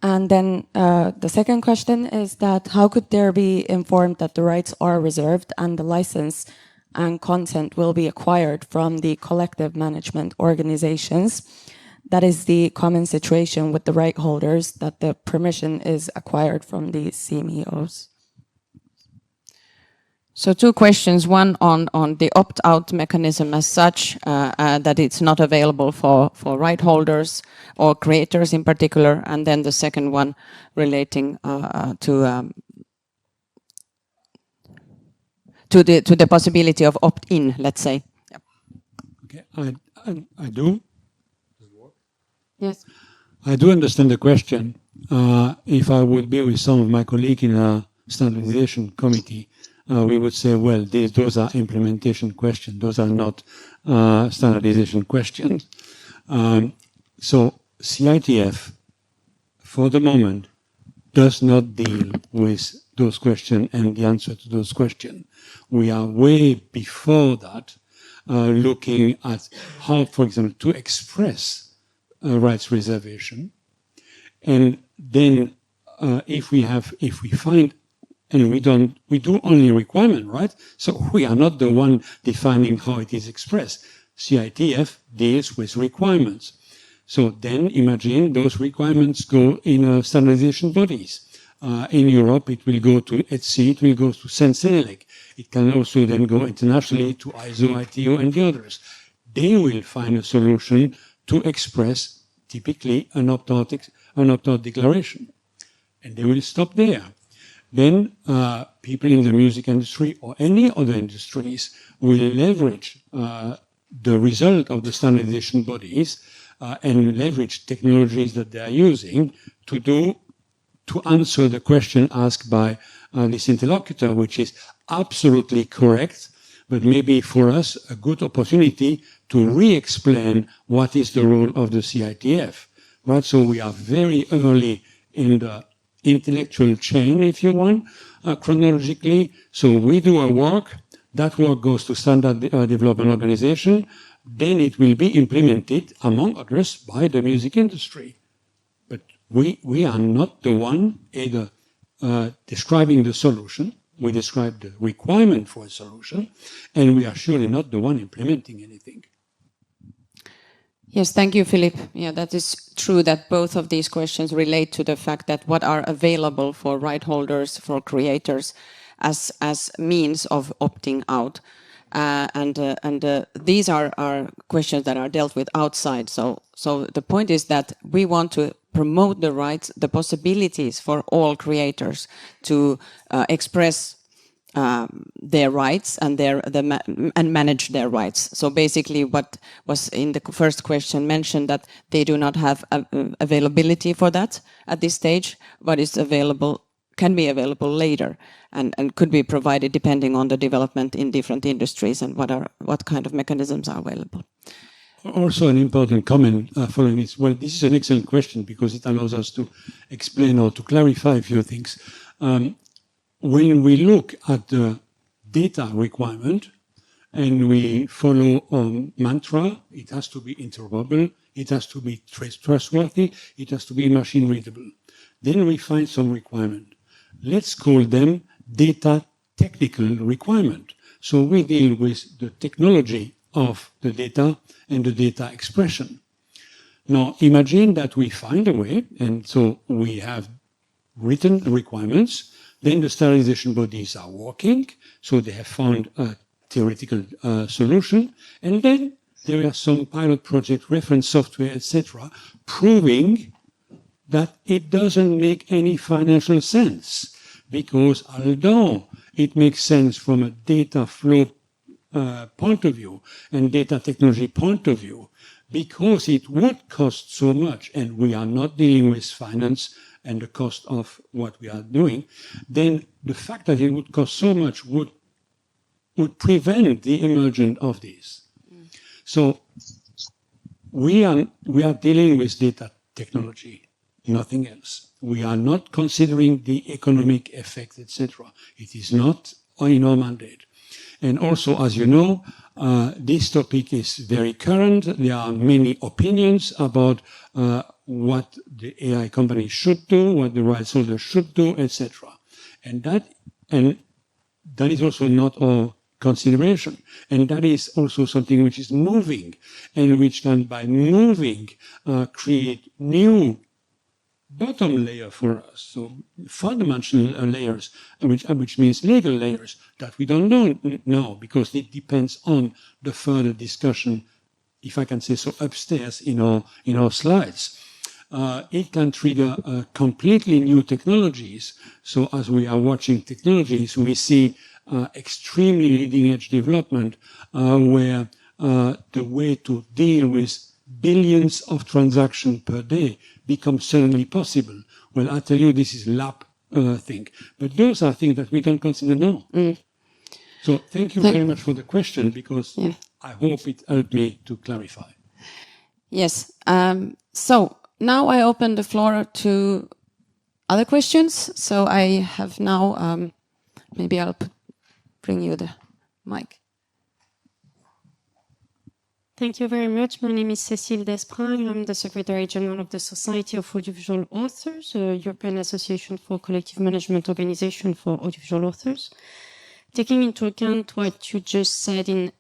And then the second question is that how could there be informed that the rights are reserved and the license and content will be acquired from the collective management organizations? That is the common situation with the right holders, that the permission is acquired from the CMEOs. So two questions, one on the opt-out mechanism as such, that it's not available for right holders or creators in particular, and then the second one relating to the possibility of opt-in, let's say. Yep. Okay, I do. Yes. I do understand the question. If I would be with some of my colleagues in a standardization committee, we would say, well, those are implementation questions. Those are not standardization questions. So CITF, for the moment, does not deal with those questions and the answer to those questions. We are way before that, looking at how, for example, to express rights reservation. And then if we find, and we do only requirement, right? So we are not the one defining how it is expressed. CITF deals with requirements. So then imagine those requirements go in standardization bodies. In Europe, it will go to ETSI, it will go to Sensenelec. It can also then go internationally to ISO, ITO, and the others. They will find a solution to express typically an opt-out declaration. And they will stop there. Then people in the music industry or any other industries will leverage the result of the standardization bodies and leverage technologies that they are using to answer the question asked by this interlocutor, which is absolutely correct, but maybe for us a good opportunity to re-explain what is the role of the CITF. Right? So we are very early in the intellectual chain, if you want, chronologically. So we do our work. That work goes to standard development organization. Then it will be implemented, among others, by the music industry. But we are not the one either describing the solution. We describe the requirement for a solution, and we are surely not the one implementing anything. Yes, thank you, Philippe. Yeah, that is true that both of these questions relate to the fact that what are available for right holders, for creators, as means of opting out. These are questions that are dealt with outside. So the point is that we want to promote the rights, the possibilities for all creators to express their rights and and manage their rights. So basically, what was in the first question mentioned, that they do not have availability for that at this stage. What is available can be available later, and could be provided depending on the development in different industries and what kind of mechanisms are available. Also, an important comment following this. Well, this is an excellent question because it allows us to explain or to clarify a few things. When we look at the data requirement and we follow mantra, it has to be interoperable, it has to be trustworthy, it has to be machine readable. Then we find some requirement. Let's call them data technical requirement. So we deal with the technology of the data and the data expression. Now, imagine that we find a way, and so we have written requirements, then the standardization bodies are working, so they have found a theoretical solution, and then there are some pilot project, reference software, etc., proving that it doesn't make any financial sense, because although it makes sense from a data flow point of view and data technology point of view, because it would cost so much, and we are not dealing with finance and the cost of what we are doing, then the fact that it would cost so much would prevent the emergence of this. So we are dealing with data technology, nothing else. We are not considering the economic effect, etc. It is not in our mandate. And also, as you know, this topic is very current. There are many opinions about what the AI company should do, what the rights holder should do, etc. And that is also not our consideration. And that is also something which is moving, and which can, by moving, create new bottom layer for us, so fundamental layers, which means legal layers that we don't know now, because it depends on the further discussion, if I can say so, upstairs in our slides. It can trigger completely new technologies. So as we are watching technologies, we see extremely leading-edge development where the way to deal with billions of transactions per day becomes suddenly possible. Well, I tell you, this is lab thing. But those are things that we don't consider now. So thank you very much for the question, because I hope it helped me to clarify. Yes. So now I open the floor to other questions. So I have now, maybe I'll bring you the mic. Thank you very much. My name is Cécile Desprats. I'm the Secretary General of the Society of Audiovisual Authors, a European Association for Collective Management Organization for Audiovisual Authors. Taking into account what you just said in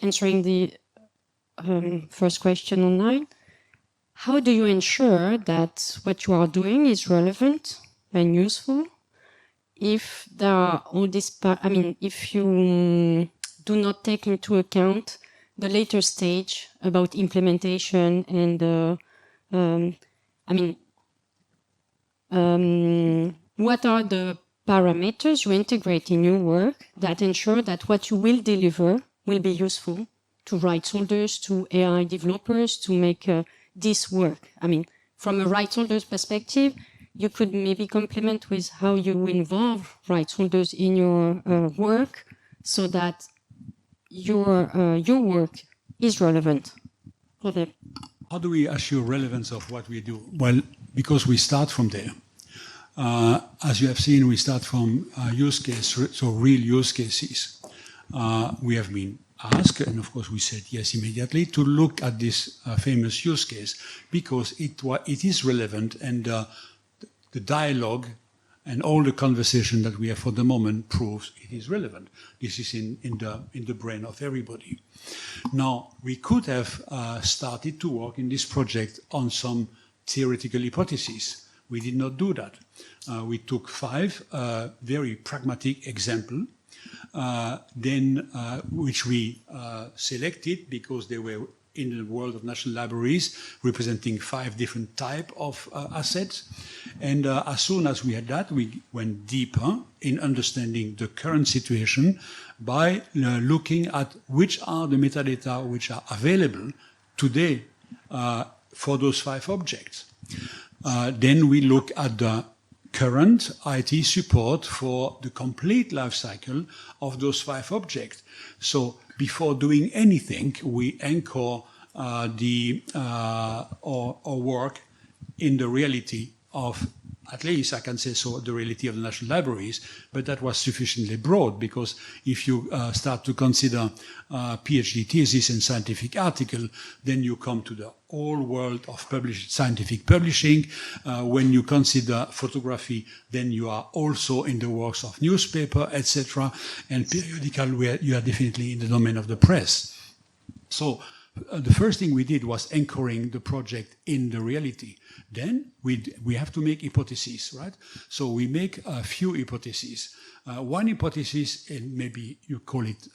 answering the first question online, how do you ensure that what you are doing is relevant and useful if there are all this, if you do not take into account the later stage about implementation and, what are the parameters you integrate in your work that ensure that what you will deliver will be useful to rights holders, to AI developers, to make this work? I mean, from a rights holder's perspective, you could maybe complement with how you involve rights holders in your work so that your work is relevant for them. How do we assure relevance of what we do? Well, because we start from there. As you have seen, we start from use case, so real use cases. We have been asked, and of course we said yes immediately, to look at this famous use case, because it is relevant, and the dialogue and all the conversation that we have for the moment proves it is relevant. This is in the brain of everybody. Now, we could have started to work in this project on some theoretical hypotheses. We did not do that. We took 5 very pragmatic examples, which we selected because they were in the world of national libraries, representing 5 different types of assets. And as soon as we had that, we went deeper in understanding the current situation by looking at which are the metadata which are available today for those 5 objects. Then we look at the current IT support for the complete life cycle of those 5 objects. So before doing anything, we anchor our work in the reality of at least I can say so, the reality of the national libraries, but that was sufficiently broad, because if you start to consider PhD thesis and scientific article, then you come to the whole world of published scientific publishing. When you consider photography, then you are also in the works of newspaper, etc. And periodical, where you are definitely in the domain of the press. So the first thing we did was anchoring the project in the reality. Then we have to make hypotheses, right? So we make a few hypotheses. One hypothesis, and maybe you call it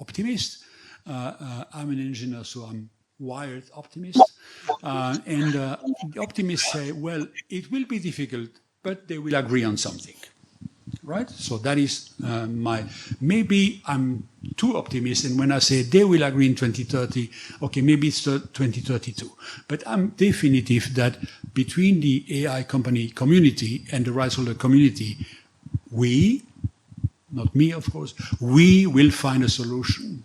optimist. I'm an engineer, so I'm wired optimist. And the optimists say, well, it will be difficult, but they will agree on something. Right? So that is maybe I'm too optimistic, and when I say they will agree in 2030, okay, maybe it's 2032. But I'm definitive that between the AI company community and the rights holder community, we, not me of course, we will find a solution.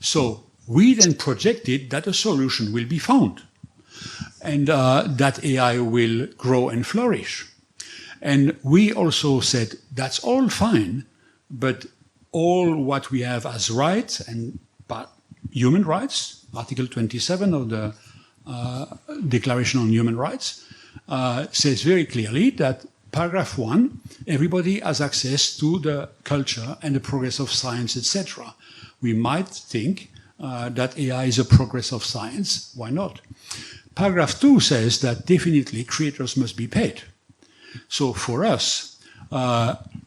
So we then projected that a solution will be found, and that AI will grow and flourish. And we also said, that's all fine, but all what we have as rights and human rights, Article 27 of the Declaration on Human Rights, says very clearly that paragraph 1, everybody has access to the culture and the progress of science, etc. We might think that AI is a progress of science. Why not? Paragraph 2 says that definitely creators must be paid. So for us,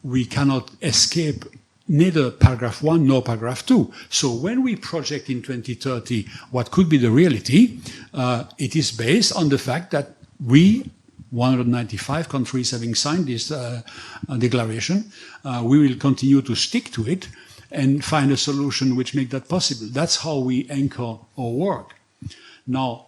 we cannot escape neither paragraph 1 nor paragraph 2. So when we project in 2030 what could be the reality, it is based on the fact that we, 195 countries having signed this declaration, we will continue to stick to it and find a solution which makes that possible. That's how we anchor our work. Now,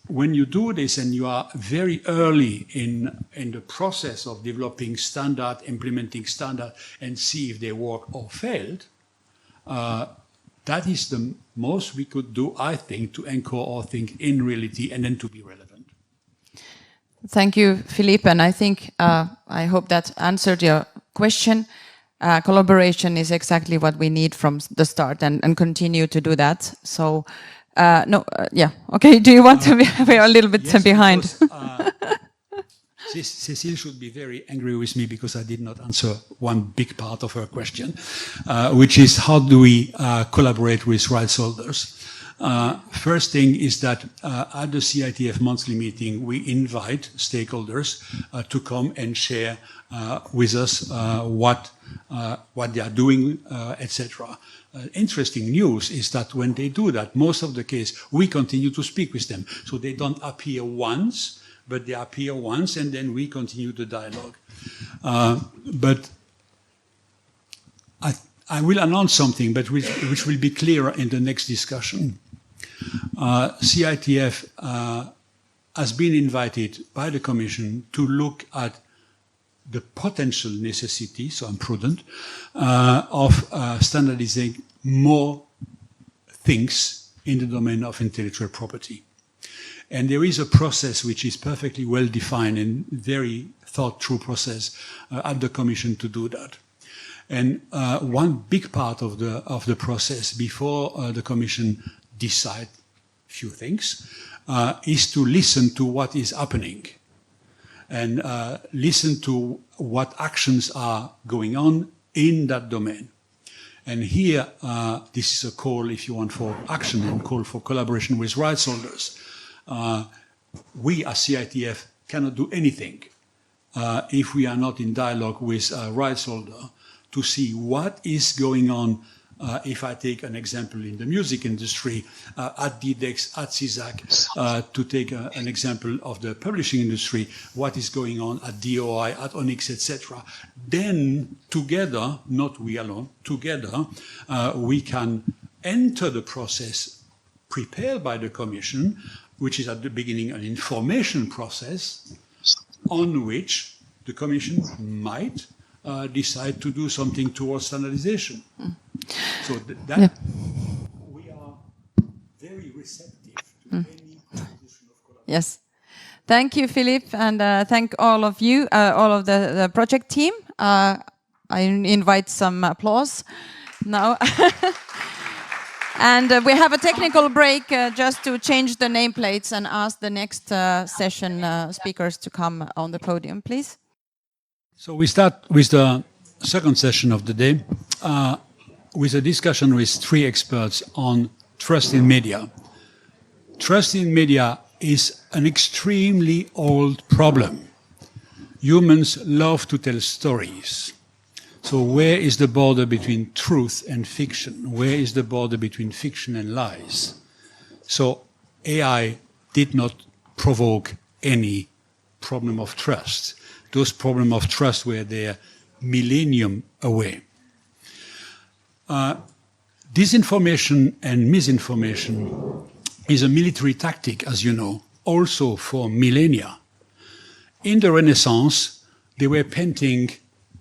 when you do this and you are very early in the process of developing standard, implementing standard, and see if they work or failed, that is the most we could do, I think, to anchor our thing in reality and then to be relevant. Thank you, Philippe, and I think, I hope that answered your question. Collaboration is exactly what we need from the start, and continue to do that. So. Yeah. Okay. Do you want to be? We are a little bit behind. Cécile should be very angry with me because I did not answer one big part of her question, which is how do we collaborate with rights holders? First thing is that at the CITF monthly meeting, we invite stakeholders to come and share with us what they are doing, etc. Interesting news is that when they do that, most of the case, we continue to speak with them. So they don't appear once, but they appear once, and then we continue the dialogue. But I will announce something, but which will be clearer in the next discussion. CITF has been invited by the Commission to look at the potential necessity, so I'm prudent, of standardizing more things in the domain of intellectual property. And there is a process which is perfectly well defined and very thought through process at the Commission to do that. And one big part of the process before the Commission decide few things is to listen to what is happening and listen to what actions are going on in that domain. And here, this is a call, if you want, for action and call for collaboration with rights holders. We as CITF cannot do anything if we are not in dialogue with a rights holder to see what is going on. If I take an example in the music industry, at DDEX, at GESAC, to take an example of the publishing industry, what is going on at DOI, at Onyx, etc. Then together, not we alone, together, we can enter the process prepared by the Commission, which is at the beginning an information process on which the Commission might decide to do something towards standardization. So we are very receptive to any proposition of collaboration. Yes. Thank you, Philippe, and thank all of you, all of the project team. I invite some applause now. And we have a technical break just to change the nameplates and ask the next session speakers to come on the podium, please. So we start with the second session of the day with a discussion with 3 experts on trust in media. Trust in media is an extremely old problem. Humans love to tell stories. So where is the border between truth and fiction? Where is the border between fiction and lies? So AI did not provoke any problem of trust. Those problems of trust were there millennium away. Disinformation and misinformation is a military tactic, as you know, also for millennia. In the Renaissance, they were painting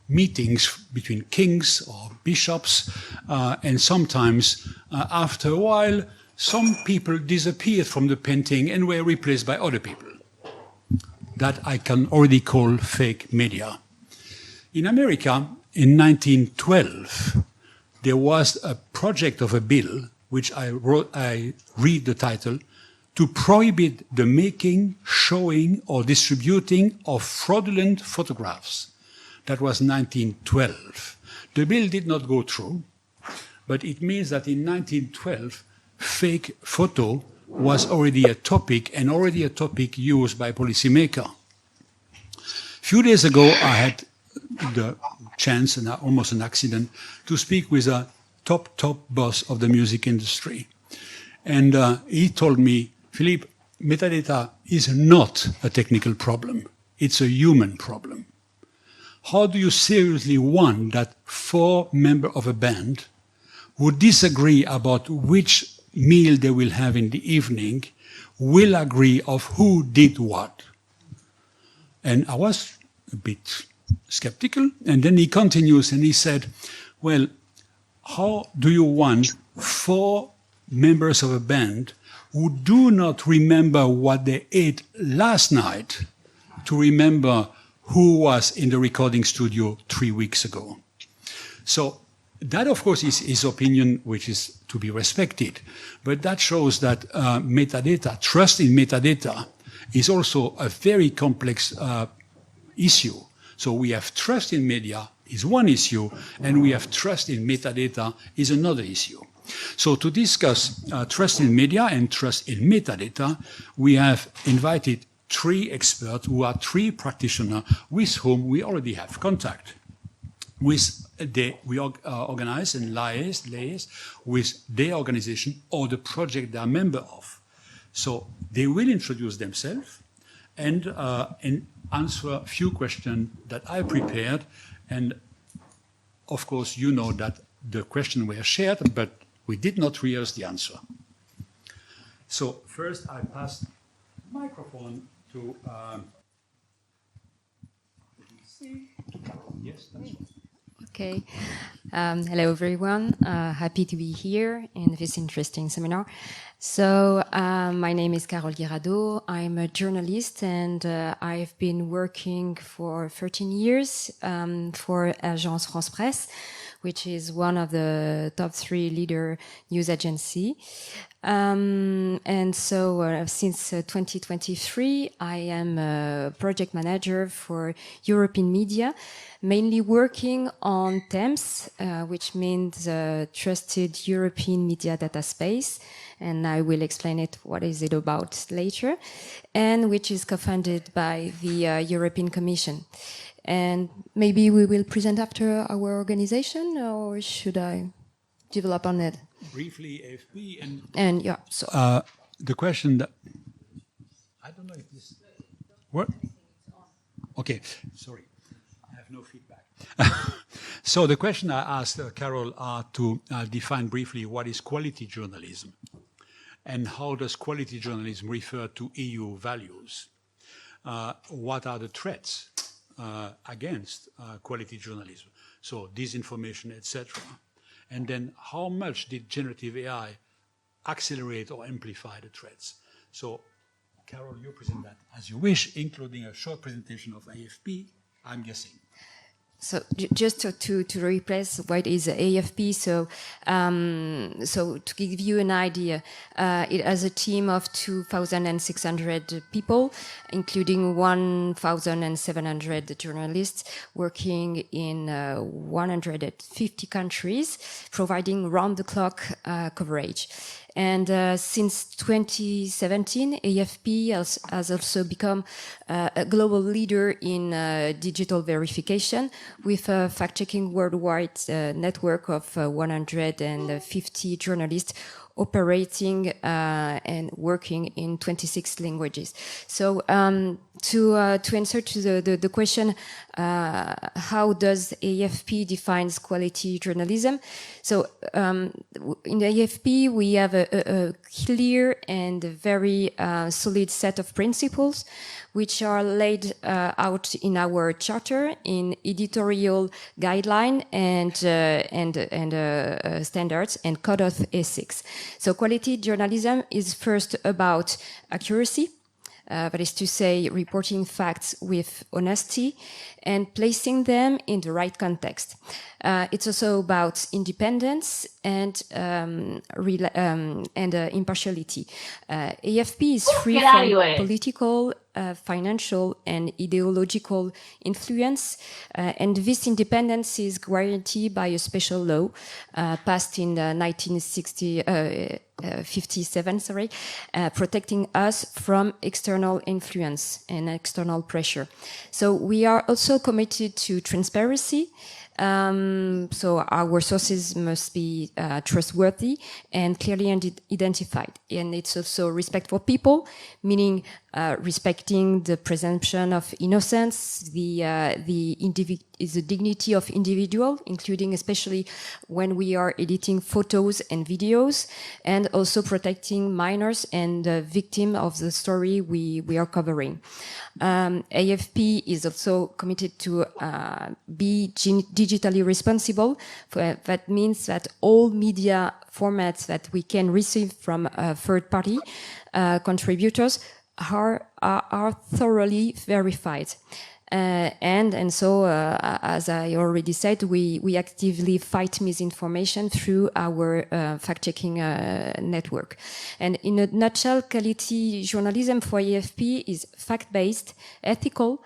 meetings between kings or bishops, and sometimes, after a while, some people disappeared from the painting and were replaced by other people. That I can already call fake media. In America, in 1912, there was a project of a bill, which I read the title, to prohibit the making, showing, or distributing of fraudulent photographs. That was 1912. The bill did not go through, but it means that in 1912, fake photo was already a topic, and already a topic used by policymakers. A few days ago, I had the chance, and almost an accident, to speak with a top boss of the music industry. And he told me, Philippe, metadata is not a technical problem. It's a human problem. How do you seriously want that 4 members of a band who disagree about which meal they will have in the evening will agree of who did what? And I was a bit skeptical. And then he continues and he said, well, how do you want 4 members of a band who do not remember what they ate last night to remember who was in the recording studio 3 weeks ago? So that, of course, is his opinion, which is to be respected. But that shows that metadata, trust in metadata, is also a very complex issue. So we have trust in media is one issue, and we have trust in metadata is another issue. So to discuss trust in media and trust in metadata, we have invited 3 experts who are 3 practitioners with whom we already have contact. We organize and liaise with their organization or the project they are member of. So they will introduce themselves and answer a few questions that I prepared. And of course, you know that the questions were shared, but we did not rehearse the answer. So first, I pass the microphone to. Yes, that's right. Okay. Hello, everyone. Happy to be here in this interesting seminar. So my name is Carole Guirado. I'm a journalist, and I've been working for 13 years for Agence France Presse, which is one of the top 3 leader news agency. And so since 2023, I am a project manager for European media, mainly working on TEMS, which means Trusted European Media Data Space, and I will explain it, what is it about later, and which is co-funded by the European Commission. And maybe we will present after our organization, or should I develop on it? Briefly, AFP and yeah. So the question that I don't know if this what? Okay, sorry, I have no feedback. So the question I asked Carole are to define briefly what is quality journalism, and how does quality journalism refer to EU values? What are the threats against quality journalism? So disinformation, etc. And then how much did generative AI accelerate or amplify the threats? So Carole, you present that as you wish, including a short presentation of AFP, I'm guessing. So just to replace what is AFP, so to give you an idea, it has a team of 2,600 people, including 1,700 journalists working in 150 countries, providing round-the-clock coverage. And since 2017, AFP has also become a global leader in digital verification with a fact-checking worldwide network of 150 journalists operating and working in 26 languages. So to answer to the question, how does AFP defines quality journalism? So in AFP, we have a clear and very solid set of principles which are laid out in our charter, in editorial guideline and standards and code of ethics. So quality journalism is first about accuracy, that is to say, reporting facts with honesty and placing them in the right context. It's also about independence and impartiality. AFP is free from political, financial, and ideological influence, and this independence is guaranteed by a special law passed in 1957, protecting us from external influence and external pressure. So we are also committed to transparency. So our sources must be trustworthy and clearly identified. And it's also respect for people, meaning respecting the presumption of innocence, the dignity of individual, including especially when we are editing photos and videos, and also protecting minors and the victim of the story we are covering. AFP is also committed to be digitally responsible. That means that all media formats that we can receive from third-party contributors are thoroughly verified. And so, as I already said, we actively fight misinformation through our fact-checking network. And in a nutshell, quality journalism for AFP is fact-based, ethical,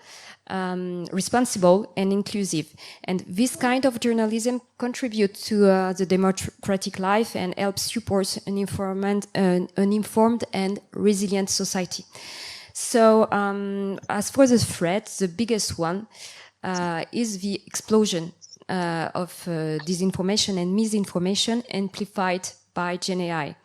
responsible, and inclusive. And this kind of journalism contributes to the democratic life and helps support an informed and resilient society. So as for the threat, the biggest one is the explosion of disinformation and misinformation amplified by Gen AI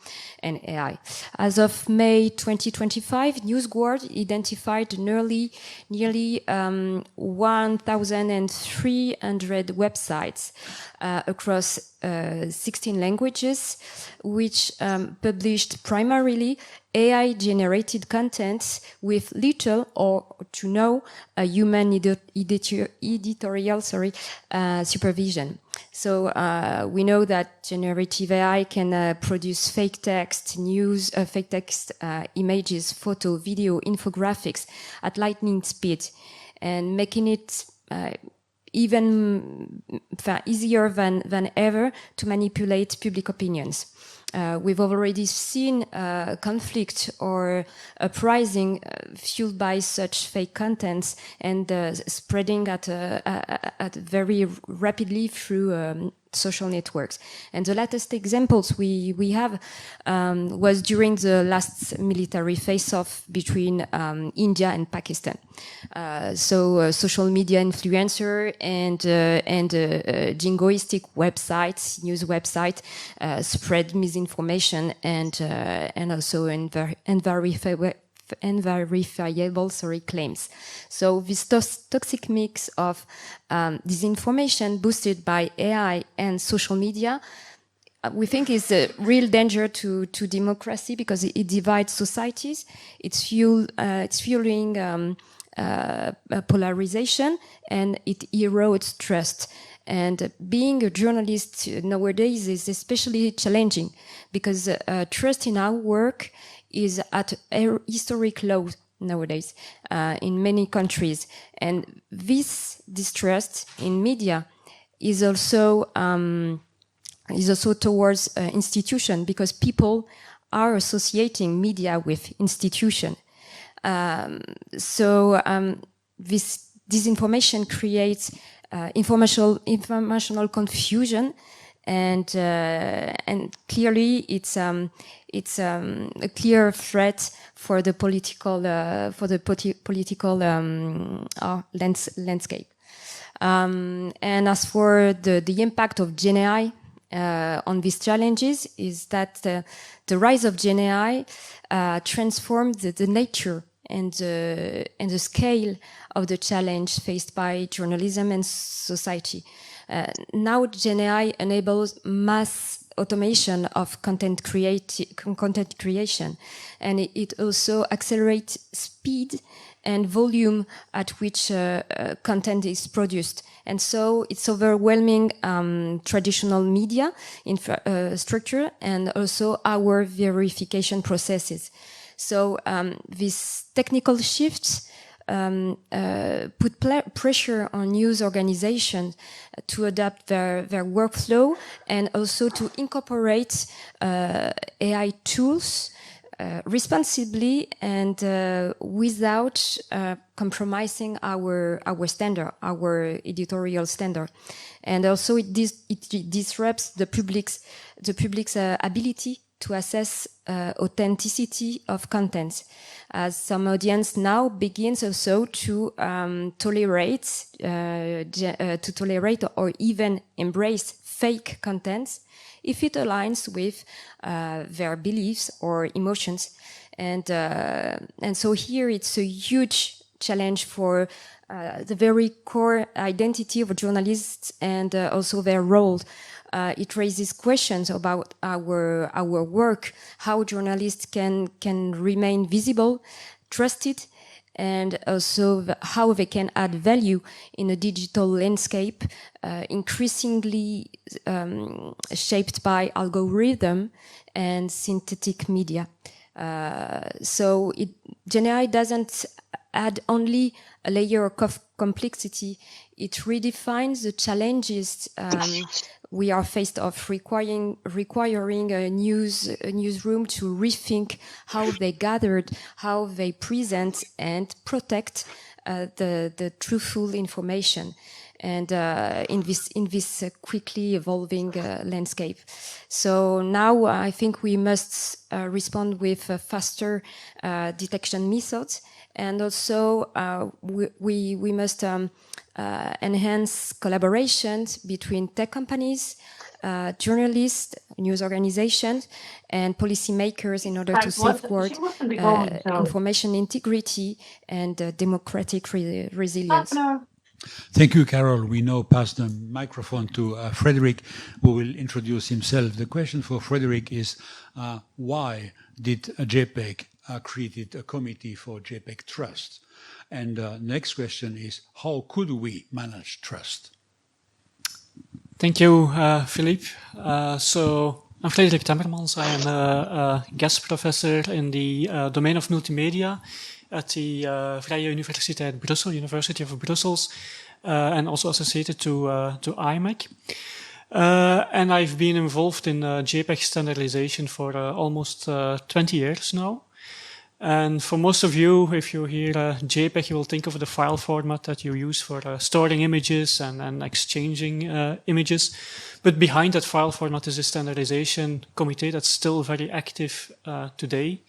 and AI. As of May 2025, NewsGuard identified nearly 1,300 websites across 16 languages, which published primarily AI-generated content with little or to no human editorial supervision. So we know that generative AI can produce fake text, news, fake text, images, photo, video, infographics at lightning speed, and making it even easier than ever to manipulate public opinions. We've already seen conflict or uprising fueled by such fake contents and spreading at very rapidly through social networks. And the latest examples we have was during the last military face-off between India and Pakistan. So social media influencer and jingoistic websites, news website, spread misinformation and also unverifiable claims. So this toxic mix of disinformation boosted by AI and social media, we think is a real danger to democracy because it divides societies. It's fueling polarization and it erodes trust. And being a journalist nowadays is especially challenging because trust in our work is at a historic low nowadays in many countries. And this distrust in media is also towards institution, because people are associating media with institution. This disinformation creates informational confusion, and clearly it's a clear threat for the political landscape. And as for the impact of GenAI on these challenges, is that the rise of GenAI transformed the nature and the scale of the challenge faced by journalism and society. Now GenAI enables mass automation of content creation, and it also accelerates speed and volume at which content is produced. And so it's overwhelming traditional media structure and also our verification processes. So these technical shifts put pressure on news organizations to adapt their workflow and also to incorporate AI tools responsibly and without compromising our standard, our editorial standard. And also it disrupts the public's ability to assess authenticity of content, as some audience now begins also to tolerate or even embrace fake content if it aligns with their beliefs or emotions. And so here it's a huge challenge for the very core identity of journalists and also their role. It raises questions about our work, how journalists can remain visible, trusted, and also how they can add value in a digital landscape increasingly shaped by algorithm and synthetic media. So GenAI doesn't add only a layer of complexity, it redefines the challenges we are faced of, requiring a newsroom to rethink how they gathered, how they present and protect the truthful information, and in this quickly evolving landscape. So now I think we must respond with faster detection methods, and also we must enhance collaborations between tech companies, journalists, news organizations, and policymakers in order to safeguard information integrity and democratic resilience. Thank you, Carole. We now pass the microphone to Frederik, who will introduce himself. The question for Frederik is, why did JPEG create a committee for JPEG Trust? And the next question is, how could we manage trust? Thank you, Philippe. So I'm Frederik Temmermans. I am a guest professor in the domain of multimedia at the Vrije Universiteit Brussel, University of Brussels, and also associated to IMEC. And I've been involved in JPEG standardization for almost 20 years now. And for most of you, if you hear JPEG, you will think of the file format that you use for storing images and exchanging images. But behind that file format is a standardization committee that's still very active today.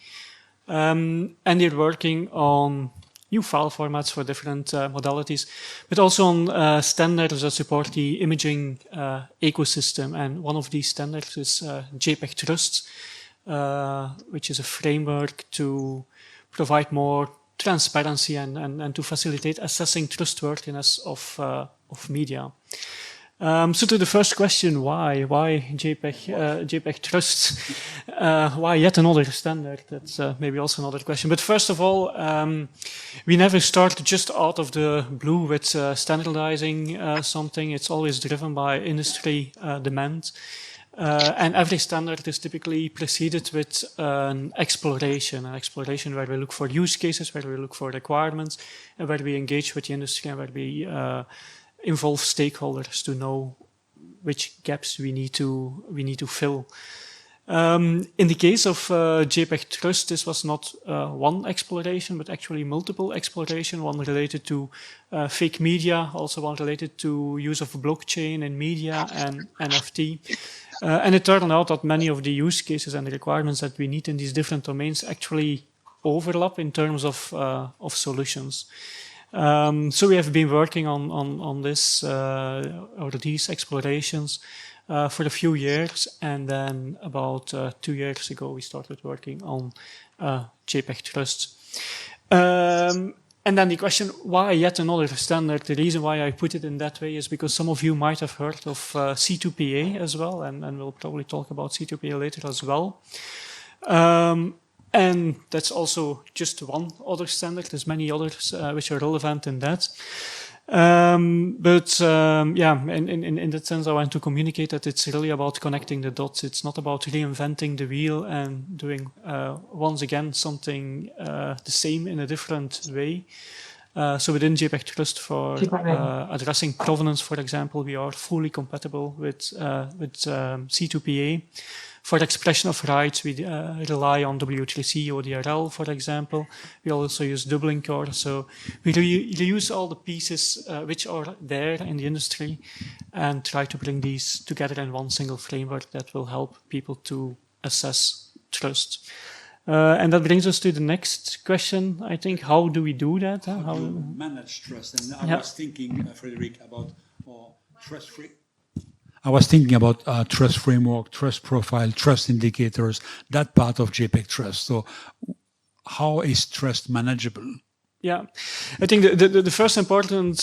And they're working on new file formats for different modalities, but also on standards that support the imaging ecosystem. And one of these standards is JPEG Trust, which is a framework to provide more transparency and to facilitate assessing trustworthiness of media. So to the first question, why JPEG Trust? Why yet another standard? That's maybe also another question. But first of all, we never start just out of the blue with standardizing something. It's always driven by industry demand. And every standard is typically preceded with an exploration where we look for use cases, where we look for requirements, and where we engage with the industry and where we involve stakeholders to know which gaps we need to fill. In the case of JPEG Trust, this was not one exploration, but actually multiple exploration, one related to fake media, also one related to use of blockchain in media and NFT. And it turned out that many of the use cases and the requirements that we need in these different domains actually overlap in terms of solutions. So we have been working on this or these explorations for a few years, and then about 2 years ago we started working on JPEG Trust. And then the question, why yet another standard? The reason why I put it in that way is because some of you might have heard of C2PA as well, and we'll probably talk about C2PA later as well. And that's also just one other standard. There's many others which are relevant in that. Yeah, in that sense, I want to communicate that it's really about connecting the dots. It's not about reinventing the wheel and doing once again something the same in a different way. So within JPEG Trust for addressing provenance, for example, we are fully compatible with C2PA. For expression of rights, we rely on W3C ODRL, for example. We also use doubling core. So we reuse all the pieces which are there in the industry and try to bring these together in one single framework that will help people to assess trust. And that brings us to the next question, I think. How do we do that? How do you manage trust? And I was thinking, Frederik, about trust-free. I was thinking about trust framework, trust profile, trust indicators, that part of JPEG Trust. So how is trust manageable? Yeah, I think the first important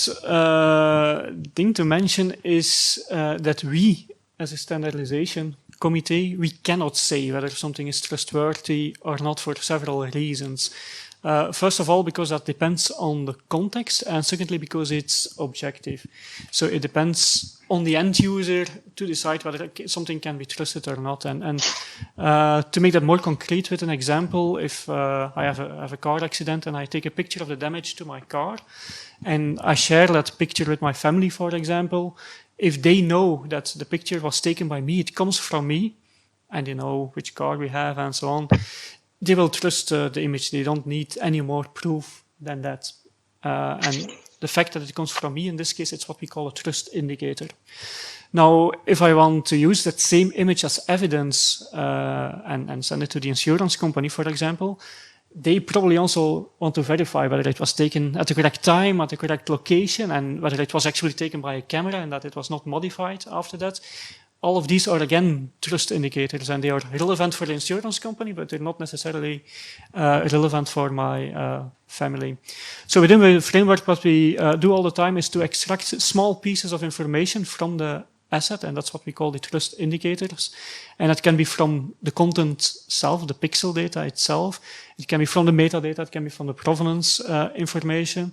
thing to mention is that we, as a standardization committee, we cannot say whether something is trustworthy or not for several reasons. First of all, because that depends on the context, and secondly, because it's objective. So it depends on the end user to decide whether something can be trusted or not. And to make that more concrete with an example, if I have a car accident and I take a picture of the damage to my car, and I share that picture with my family, for example, if they know that the picture was taken by me, it comes from me, and they know which car we have and so on, they will trust the image. They don't need any more proof than that. And the fact that it comes from me, in this case, it's what we call a trust indicator. Now, if I want to use that same image as evidence and send it to the insurance company, for example, they probably also want to verify whether it was taken at the correct time, at the correct location, and whether it was actually taken by a camera and that it was not modified after that. All of these are, again, trust indicators, and they are relevant for the insurance company, but they're not necessarily relevant for my family. So within the framework, what we do all the time is to extract small pieces of information from the asset, and that's what we call the trust indicators. And that can be from the content itself, the pixel data itself. It can be from the metadata, it can be from the provenance information.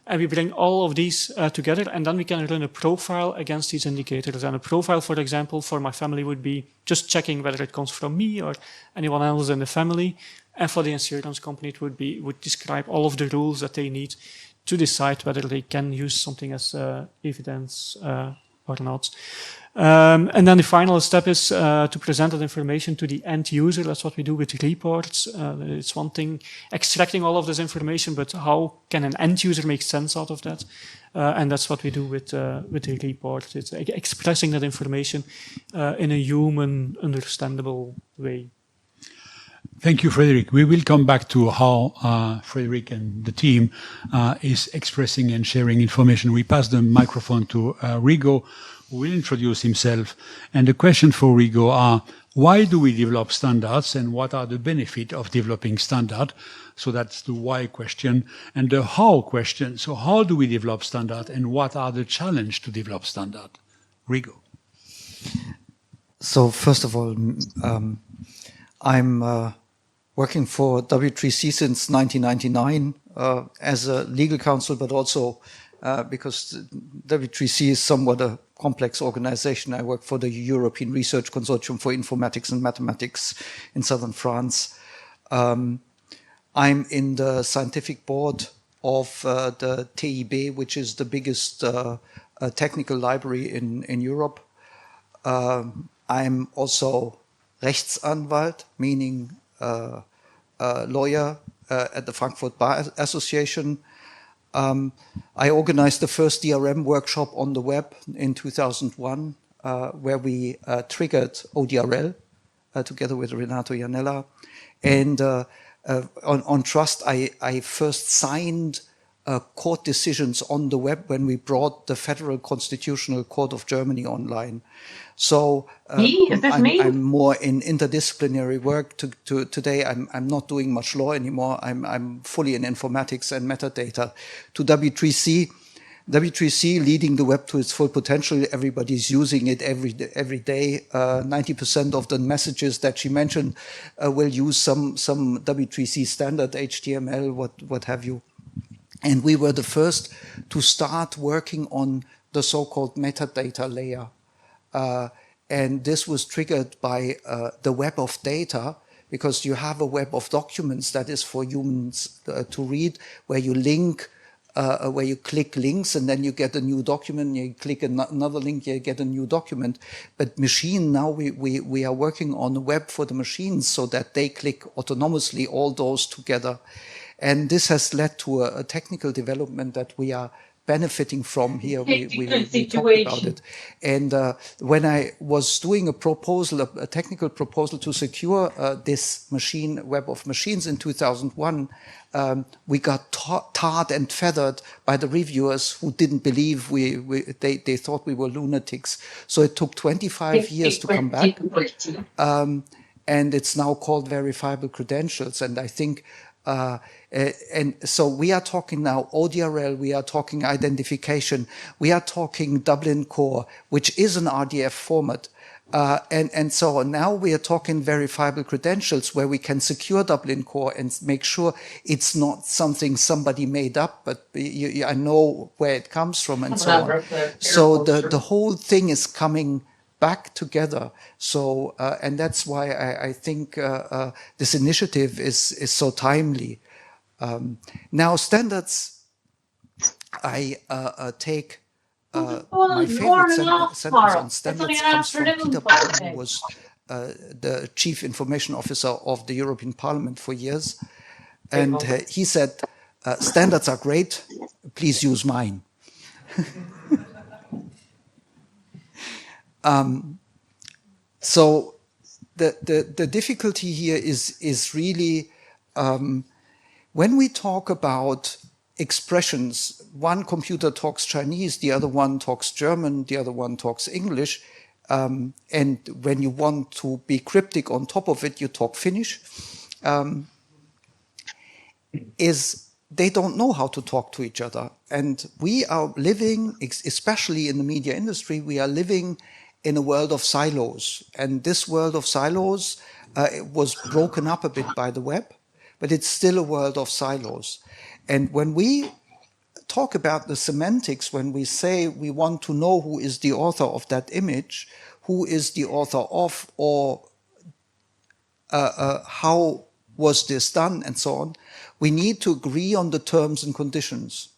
And we bring all of these together, and then we can run a profile against these indicators. And a profile, for example, for my family would be just checking whether it comes from me or anyone else in the family. And for the insurance company, it would describe all of the rules that they need to decide whether they can use something as evidence or not. And then the final step is to present that information to the end user. That's what we do with reports. It's one thing extracting all of this information, but how can an end user make sense out of that? And that's what we do with the report. It's expressing that information in a human, understandable way. Thank you, Frederik. We will come back to how Frederik and the team is expressing and sharing information. We pass the microphone to Rigo, who will introduce himself. And the question for Rigo are, why do we develop standards and what are the benefits of developing standard? So that's the why question. And the how question, so how do we develop standard and what are the challenges to develop standard? Rigo. So first of all, I'm working for W3C since 1999 as a legal counsel, but also because W3C is somewhat a complex organization. I work for the European Research Consortium for Informatics and Mathematics in southern France. I'm in the scientific board of the TIB, which is the biggest technical library in Europe. I'm also Rechtsanwalt, meaning lawyer at the Frankfurt Bar Association. I organized the first DRM workshop on the web in 2001, where we triggered ODRL together with Renato Janella. And on trust, I first signed court decisions on the web when we brought the Federal Constitutional Court of Germany online. So I'm more in interdisciplinary work. Today, I'm not doing much law anymore. I'm fully in informatics and metadata. To W3C, W3C leading the web to its full potential. Everybody's using it every day. 90% of the messages that she mentioned will use some W3C standard, HTML, what have you. And we were the first to start working on the so-called metadata layer. And this was triggered by the web of data, because you have a web of documents that is for humans to read, where you link, where you click links and then you get a new document, you click another link, you get a new document. But machine, now we are working on a web for the machines so that they click autonomously all those together. And this has led to a technical development that we are benefiting from here. We talked about it. And when I was doing a proposal, a technical proposal to secure this web of machines in 2001, we got tarred and feathered by the reviewers who didn't believe they thought we were lunatics. So it took 25 years to come back. And it's now called verifiable credentials. And I think and so we are talking now ODRL, we are talking identification, we are talking Dublin Core, which is an RDF format. And so now we are talking verifiable credentials where we can secure Dublin Core and make sure it's not something somebody made up, but I know where it comes from and so on. So the whole thing is coming back together. So, and that's why I think this initiative is so timely. Now, standards, I take my favorite sentence on standards comes from Peter Brown, who was the Chief Information Officer of the European Parliament for years. And he said, standards are great, please use mine. So the difficulty here is really when we talk about expressions, one computer talks Chinese, the other one talks German, the other one talks English, and when you want to be cryptic on top of it, you talk Finnish, they don't know how to talk to each other. And we are living, especially in the media industry, we are living in a world of silos. And this world of silos was broken up a bit by the web, but it's still a world of silos. And when we talk about the semantics, when we say we want to know who is the author of that image, who is the author of, or how was this done, and so on, we need to agree on the terms and conditions.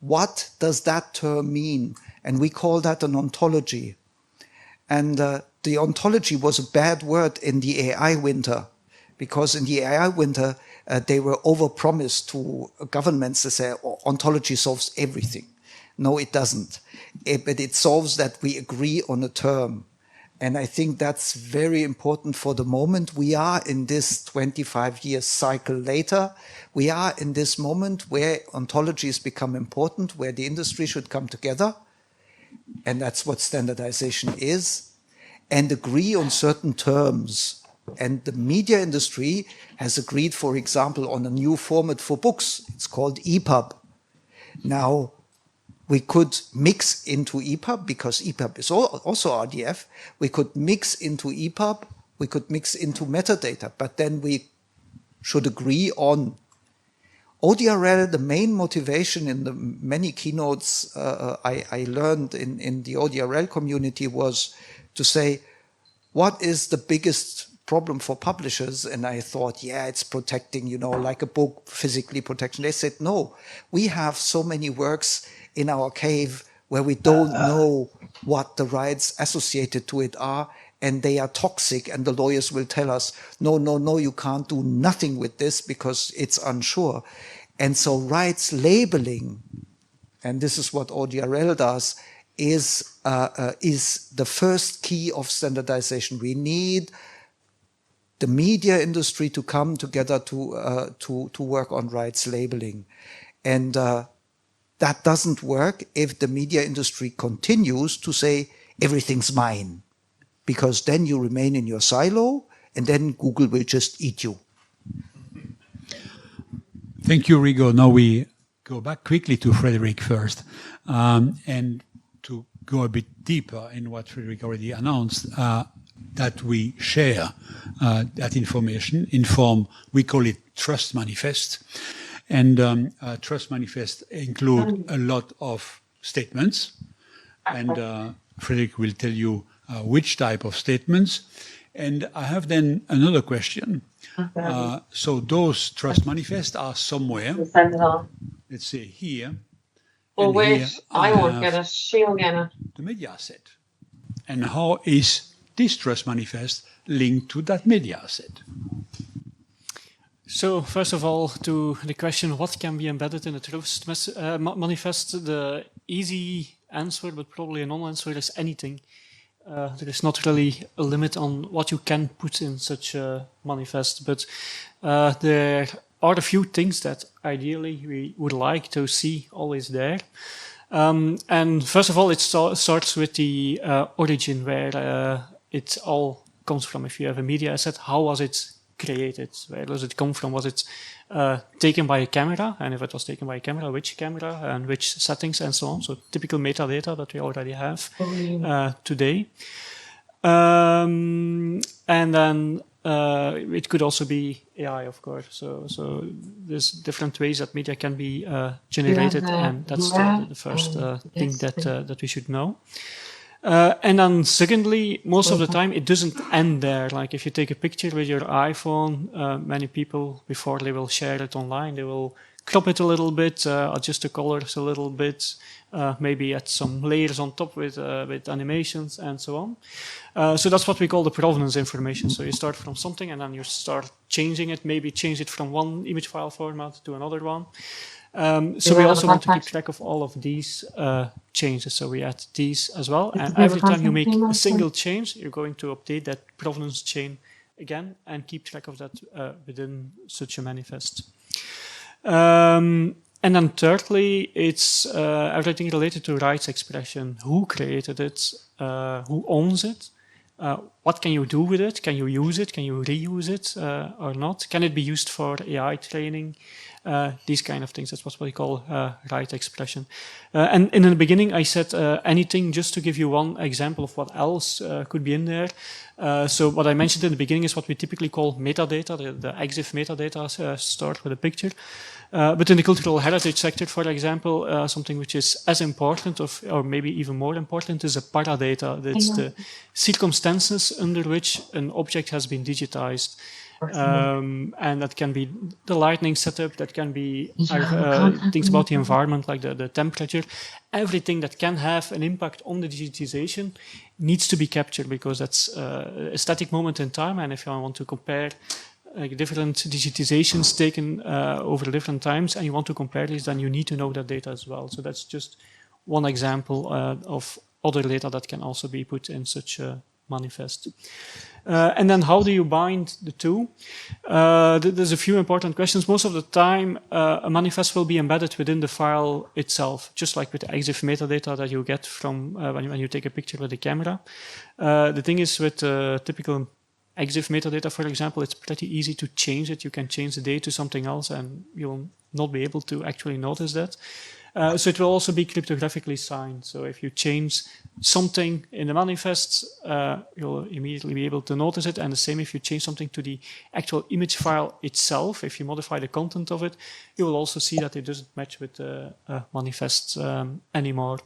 What does that term mean? And we call that an ontology. And the ontology was a bad word in the AI winter, because in the AI winter, they were overpromised to governments to say, oh, ontology solves everything. No, it doesn't. But it solves that we agree on a term. And I think that's very important for the moment. We are in this 25-year cycle later. We are in this moment where ontologies become important, where the industry should come together. And that's what standardization is, and agree on certain terms. And the media industry has agreed, for example, on a new format for books. It's called EPUB. Now, We could mix into EPUB, because EPUB is also RDF. We could mix into EPUB, we could mix into metadata, but then we should agree on ODRL. The main motivation in the many keynotes I learned in the ODRL community was to say, what is the biggest problem for publishers? And I thought, yeah, it's protecting, you know, like a book, physically protection. They said, no, we have so many works in our cave where we don't know what the rights associated to it are, and they are toxic, and the lawyers will tell us, no, no, no, you can't do nothing with this because it's unsure. And so rights labeling, and this is what ODRL does, is the first key of standardization. We need the media industry to come together to work on rights labeling. And that doesn't work if the media industry continues to say, everything's mine, because then you remain in your silo, and then Google will just eat you. Thank you, Rigo. Now we go back quickly to Frederik first, and to go a bit deeper in what Frederik already announced, that we share that information in form, we call it Trust Manifest. And Trust Manifest include a lot of statements, and Frederik will tell you which type of statements. And I have then another question. So those Trust Manifests are somewhere, let's say here, Oh, and wait, here I won't have get it. She'll get it. the media asset. And how is this Trust Manifest linked to that media asset? So first of all, to the question, what can be embedded in a Trust Manifest, the easy answer, but probably a non-answer, is anything. There is not really a limit on what you can put in such a manifest, but there are a few things that ideally we would like to see always there. And first of all, it starts with the origin, where it all comes from. If you have a media asset, how was it created? Where does it come from? Was it taken by a camera? And if it was taken by a camera, which camera and which settings and so on? So typical metadata that we already have today. And then it could also be AI, of course. So there's different ways that media can be generated, and that's the first thing that we should know. And then secondly, most of the time it doesn't end there. Like if you take a picture with your iPhone, many people, before they will share it online, they will crop it a little bit, adjust the colors a little bit, maybe add some layers on top with animations and so on. So that's what we call the provenance information. So you start from something and then you start changing it, maybe change it from one image file format to another one. So we also want to keep track of all of these changes. So we add these as well. And every time you make a single change, you're going to update that provenance chain again and keep track of that within such a manifest. And then thirdly, it's everything related to rights expression. Who created it? Who owns it? What can you do with it? Can you use it? Can you reuse it or not? Can it be used for AI training? These kind of things. That's what we call right expression. And in the beginning, I said anything just to give you one example of what else could be in there. So what I mentioned in the beginning is what we typically call metadata. The EXIF metadata start with a picture. But in the cultural heritage sector, for example, something which is as important or maybe even more important is a paradata. That's the circumstances under which an object has been digitized. And that can be the lighting setup, that can be things about the environment, like the temperature. Everything that can have an impact on the digitization needs to be captured, because that's a static moment in time. And if you want to compare different digitizations taken over different times, and you want to compare these, then you need to know that data as well. So that's just one example of other data that can also be put in such a manifest. And then how do you bind the two? There's a few important questions. Most of the time, a manifest will be embedded within the file itself, just like with the EXIF metadata that you get from when you take a picture with the camera. The thing is, with typical EXIF metadata, for example, it's pretty easy to change it. You can change the date to something else, and you'll not be able to actually notice that. So it will also be cryptographically signed. So if you change something in the manifest, you'll immediately be able to notice it. And the same if you change something to the actual image file itself, if you modify the content of it, you will also see that it doesn't match with the manifest anymore.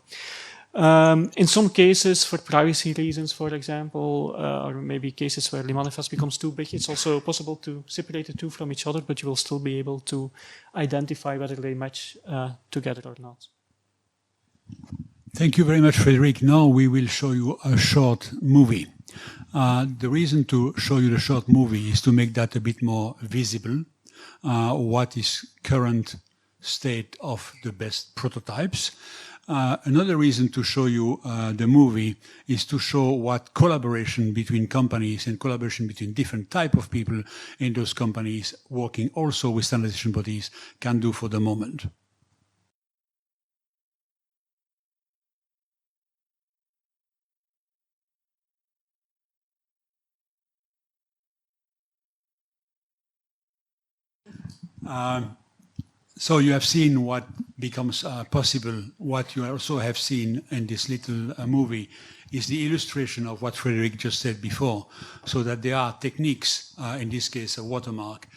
In some cases, for privacy reasons, for example, or maybe cases where the manifest becomes too big, it's also possible to separate the two from each other, but you will still be able to identify whether they match together or not. Thank you very much, Frederik. Now we will show you a short movie. The reason to show you the short movie is to make that a bit more visible. What is current state of the best prototypes. Another reason to show you the movie is to show what collaboration between companies and collaboration between different type of people in those companies working also with standardization bodies can do for the moment. So you have seen what becomes possible. What you also have seen in this little movie is the illustration of what Frederik just said before, so that there are techniques, in this case a watermark,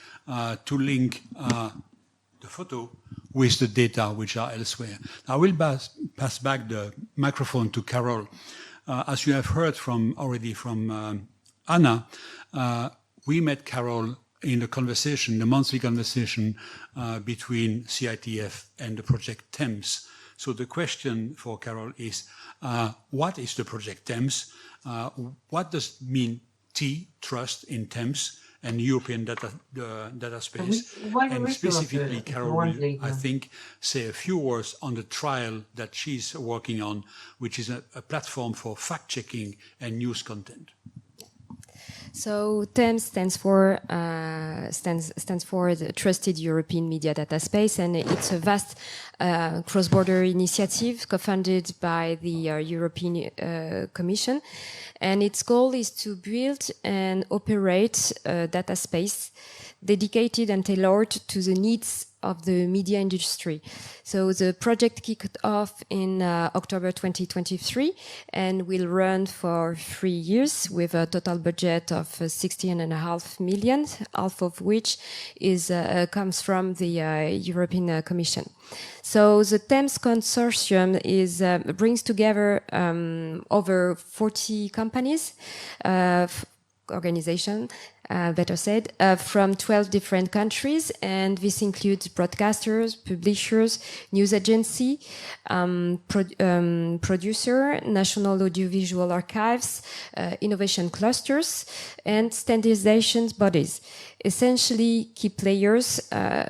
to link the photo with the data which are elsewhere. I will pass back the microphone to Carole. As you have heard already from Anna, we met Carole in the conversation, the monthly conversation between CITF and the project TEMS. So the question for Carole is, what is the project TEMS? What does it mean T, trust, in TEMS and European data space? And specifically, Carole will, I think, say a few words on the trial that she's working on, which is a platform for fact-checking and news content. So TEMS stands for the Trusted European Media Data Space, and it's a vast cross-border initiative co-funded by the European Commission, and its goal is to build and operate a data space dedicated and tailored to the needs of the media industry. So the project kicked off in October 2023 and will run for 3 years with a total budget of 16.5 million, half of which is comes from the European Commission. So the TEMS consortium brings together over 40 companies, organization, better said, from 12 different countries, and this includes broadcasters, publishers, news agency, producer, national audiovisual archives, innovation clusters, and standardization bodies. Essentially key players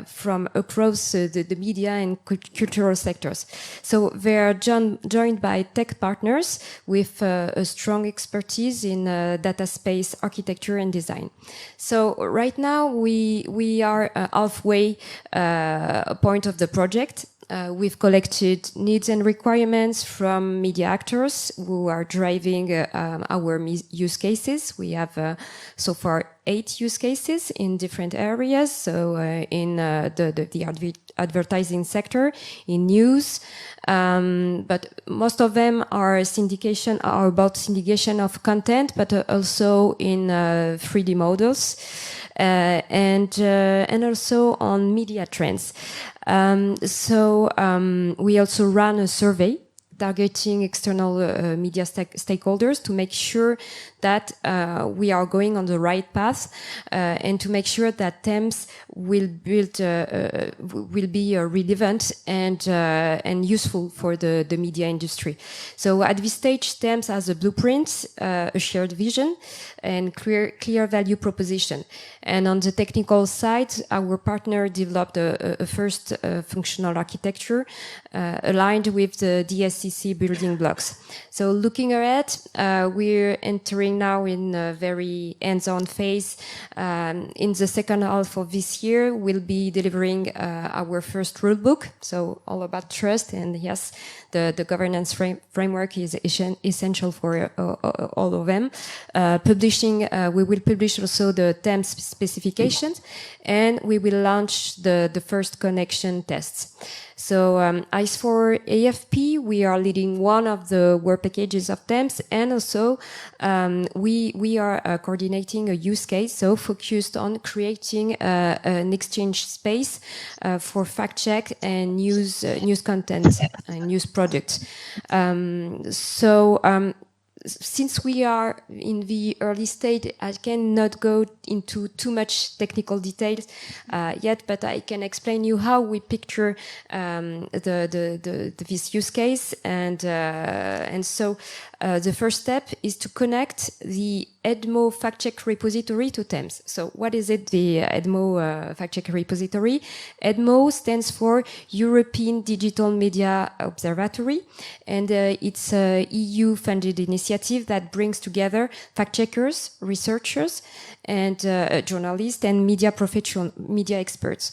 from across the media and cultural sectors. So they are joined by tech partners with a strong expertise in data space architecture and design. So right now we are halfway point of the project. We've collected needs and requirements from media actors who are driving our use cases. We have so far 8 use cases in different areas. So in the advertising sector, in news, but most of them are about syndication of content, but also in 3D models. And also on media trends. We also ran a survey targeting external media stakeholders to make sure that we are going on the right path and to make sure that TEMS will be relevant and useful for the media industry. So at this stage, TEMS has a blueprint, a shared vision, and clear value proposition. And on the technical side, our partner developed a first functional architecture aligned with the DSCC building blocks. So looking ahead, we're entering now in a very hands-on phase. In the second half of this year, we'll be delivering our first rulebook, so all about trust. And yes, the governance framework is essential for all of them. We will publish also the TEMS specifications, and we will launch the first connection tests. So as for AFP, we are leading one of the work packages of TEMS, and also we are coordinating a use case, so focused on creating an exchange space for fact check and news content and news products. Since we are in the early stage, I cannot go into too much technical details yet, but I can explain you how we picture this use case, and so the first step is to connect the EDMO fact check repository to TEMS. So what is it, the EDMO fact check repository? EDMO stands for European Digital Media Observatory, and it's a EU-funded initiative that brings together fact checkers, researchers, and journalists and media experts,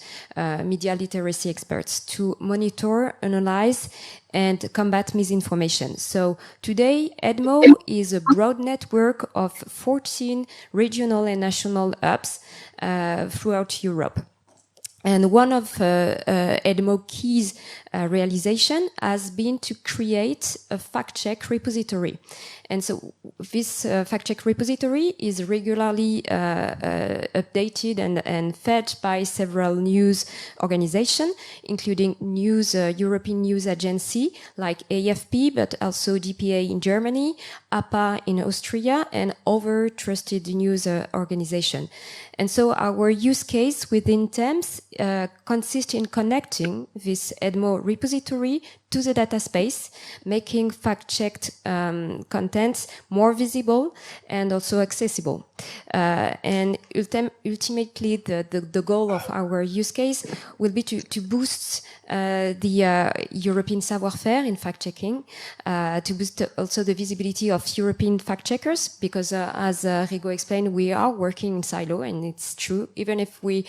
media literacy experts, to monitor, analyze, and combat misinformation. So today, EDMO is a broad network of 14 regional and national hubs throughout Europe. And one of EDMO Key's realization has been to create a fact-check repository. And so this fact-check repository is regularly updated and fed by several news organizations, including European News Agency like AFP, but also DPA in Germany, APA in Austria, and other trusted news organizations. And so our use case within TEMS consists in connecting this EDMO repository to the data space, making fact-checked contents more visible and also accessible. And ultimately, the goal of our use case will be to boost the European savoir-faire in fact-checking, to boost also the visibility of European fact-checkers, because as Rigo explained, we are working in silo, and it's true. Even if we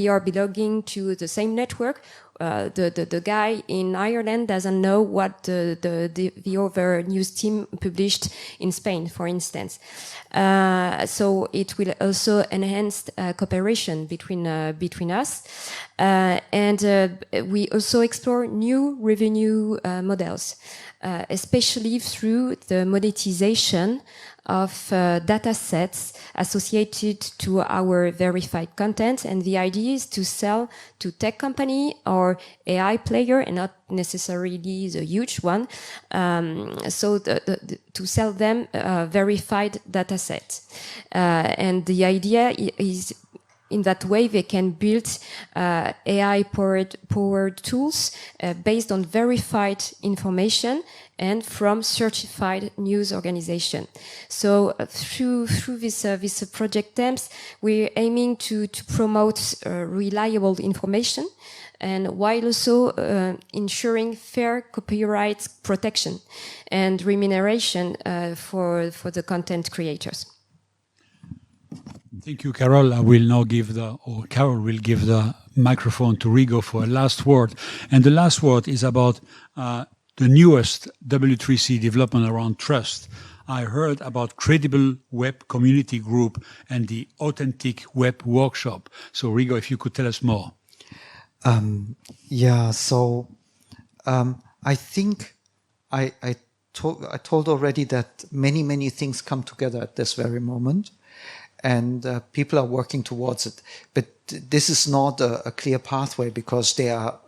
are belonging to the same network, the guy in Ireland doesn't know what the other news team published in Spain, for instance. So it will also enhance cooperation between us. And we also explore new revenue models, especially through the monetization of data sets associated to our verified content. And the idea is to sell to tech company or AI player, and not necessarily the huge one, to sell them verified data sets. And the idea is, in that way, they can build AI-powered tools based on verified information and from certified news organization. So through this project TEMS, we're aiming to promote reliable information, and while also ensuring fair copyright protection and remuneration for the content creators. Thank you, Carole. I will now Carole will give the microphone to Rigo for a last word. And the last word is about the newest W3C development around trust. I heard about Credible Web Community Group and the Authentic Web Workshop. So Rigo, if you could tell us more. I think I told already that many things come together at this very moment, and people are working towards it. But this is not a clear pathway, because there are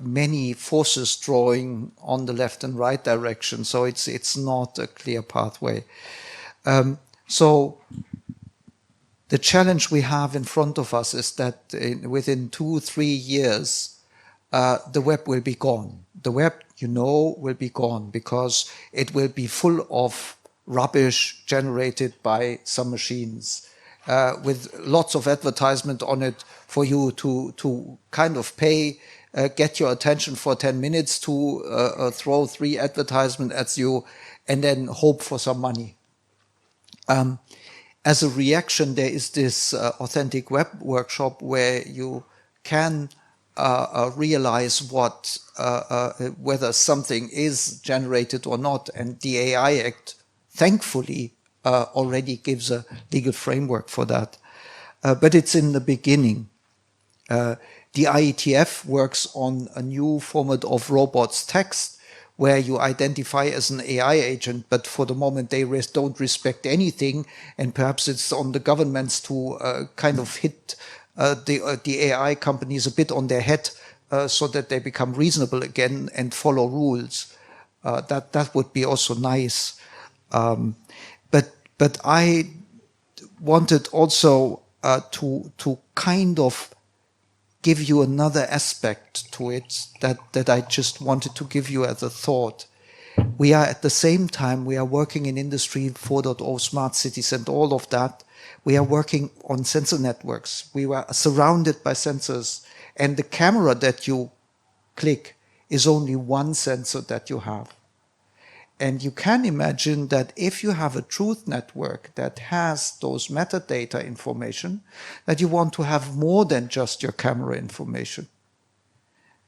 many forces drawing on the left and right direction. So it's not a clear pathway. So the challenge we have in front of us is that within 2-3 years, the web will be gone. The web, will be gone, because it will be full of rubbish generated by some machines, with lots of advertisement on it for you to kind of pay, get your attention for 10 minutes to throw 3 advertisements at you, and then hope for some money. As a reaction, there is this Authentic Web Workshop where you can realize whether something is generated or not, and the AI Act, thankfully, already gives a legal framework for that. But it's in the beginning. The The IETF works on a new format of robots text where you identify as an AI agent, but for the moment they don't respect anything, and perhaps it's on the governments to kind of hit the AI companies a bit on their head so that they become reasonable again and follow rules. That would be also nice. But I wanted also to kind of give you another aspect to it that I just wanted to give you as a thought. We are at the same time, we are working in Industry 4.0, smart cities and all of that. We are working on sensor networks. We were surrounded by sensors, and the camera that you click is only one sensor that you have. And you can imagine that if you have a truth network that has those metadata information, that you want to have more than just your camera information.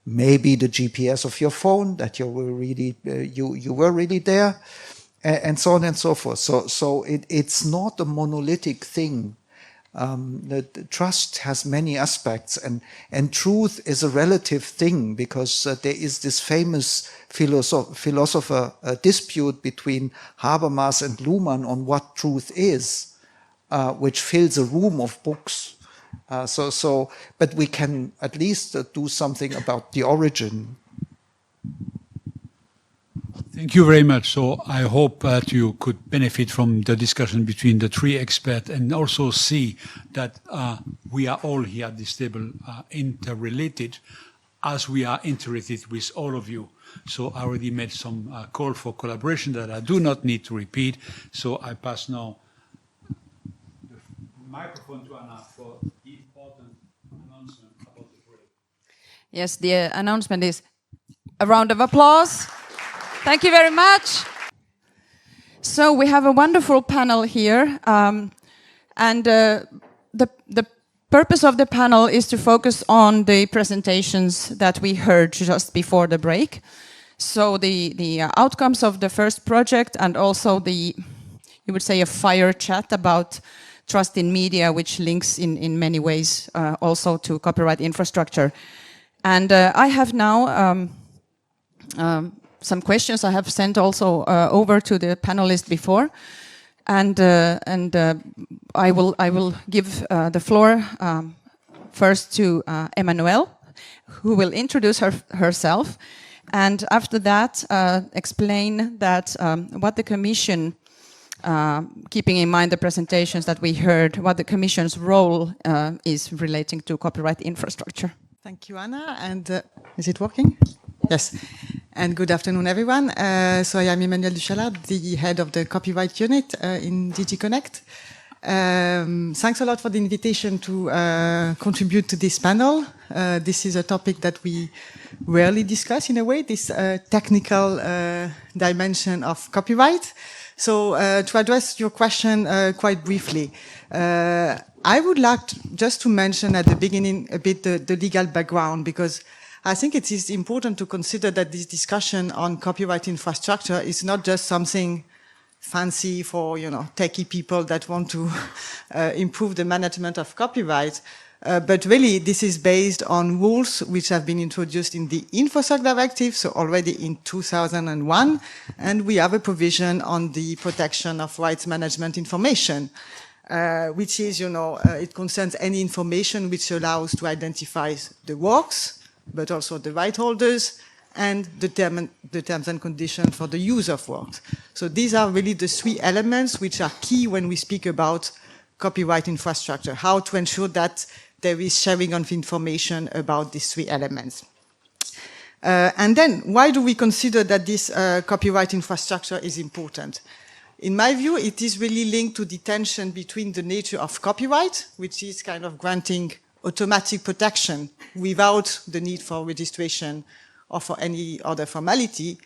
Maybe the GPS of your phone, that you were really there, and so on and so forth. So it's not a monolithic thing. The trust has many aspects, and truth is a relative thing, because there is this famous philosopher dispute between Habermas and Luhmann on what truth is, which fills a room of books. But we can at least do something about the origin. Thank you very much. So I hope that you could benefit from the discussion between the three experts, and also see that we are all here at this table interrelated, as we are interrelated with all of you. So I already made some call for collaboration that I do not need to repeat. So I pass now the microphone to Anna for the important announcement about the break. Yes, the announcement is a round of applause. Thank you very much. So we have a wonderful panel here, and the purpose of the panel is to focus on the presentations that we heard just before the break. So the outcomes of the first project, and also you would say, a fire chat about trust in media, which links in many ways also to copyright infrastructure. And I have now some questions I have sent also over to the panelists before, and I will give the floor first to Emmanuelle, who will introduce herself, and after that explain that what the Commission, keeping in mind the presentations that we heard, what the Commission's role is relating to copyright infrastructure. Thank you, Anna. And is it working? Yes. And good afternoon, everyone. So I am Emmanuelle Duchalard, the head of the copyright unit in DG Connect. Thanks a lot for the invitation to contribute to this panel. This is a topic that we rarely discuss, in a way, this technical dimension of copyright. So to address your question quite briefly, I would like just to mention at the beginning a bit the legal background, because I think it is important to consider that this discussion on copyright infrastructure is not just something fancy for, techie people that want to improve the management of copyright, but really this is based on rules which have been introduced in the InfoSoc directive, so already in 2001, and we have a provision on the protection of rights management information, which is, it concerns any information which allows to identify the works, but also the right holders, and the terms and conditions for the use of works. So these are really the three elements which are key when we speak about copyright infrastructure, how to ensure that there is sharing of information about these three elements. And then, why do we consider that this copyright infrastructure is important? In my view, it is really linked to the tension between the nature of copyright, which is kind of granting automatic protection without the need for registration or for any other formality,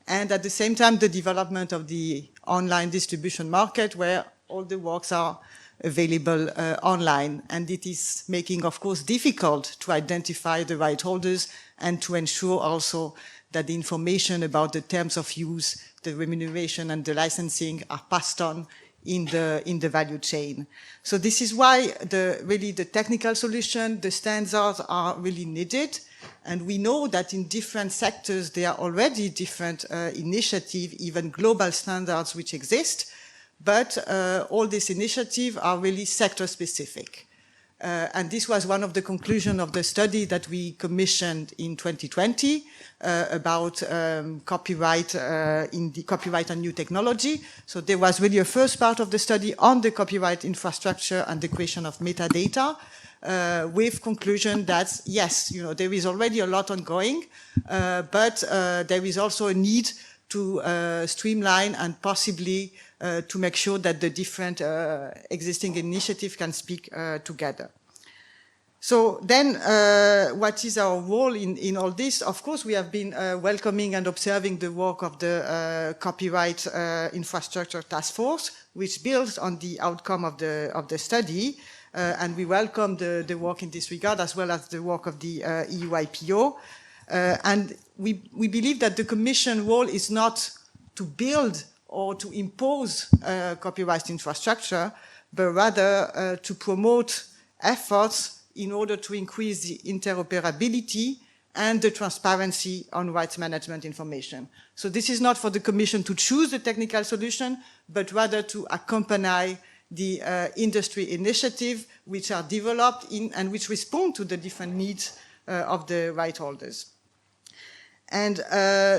and at the same time the development of the online distribution market where all the works are available online, and it is making, of course, difficult to identify the right holders and to ensure also that the information about the terms of use, the remuneration and the licensing are passed on in the value chain. So this is why really the technical solution, the standards are really needed. And we know that in different sectors, there are already different initiatives, even global standards which exist. But all these initiatives are really sector specific. And this was one of the conclusions of the study that we commissioned in 2020 about copyright in the copyright and new technology. So there was really a first part of the study on the copyright infrastructure and the creation of metadata, with conclusion that yes, there is already a lot ongoing, but there is also a need to streamline and possibly to make sure that the different existing initiatives can speak together. So then what is our role in all this? Of course, we have been welcoming and observing the work of the Copyright Infrastructure Task Force, which builds on the outcome of the study. And we welcome the work in this regard, as well as the work of the EU IPO. And we believe that the Commission role is not to build or to impose copyright infrastructure, but rather to promote efforts in order to increase the interoperability and the transparency on rights management information. So this is not for the Commission to choose the technical solution, but rather to accompany the industry initiative which are developed and which respond to the different needs of the right holders. And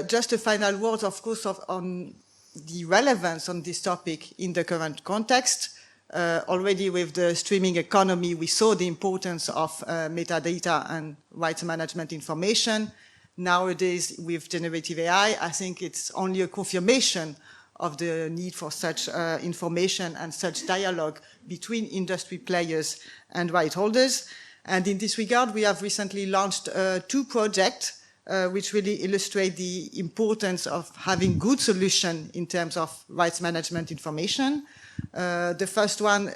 just a final word, of course, on the relevance on this topic in the current context. Already with the streaming economy, we saw the importance of metadata and rights management information. Nowadays, with generative AI, I think it's only a confirmation of the need for such information and such dialogue between industry players and right holders. And in this regard, we have recently launched 2 projects which really illustrate the importance of having good solution in terms of rights management information. The first one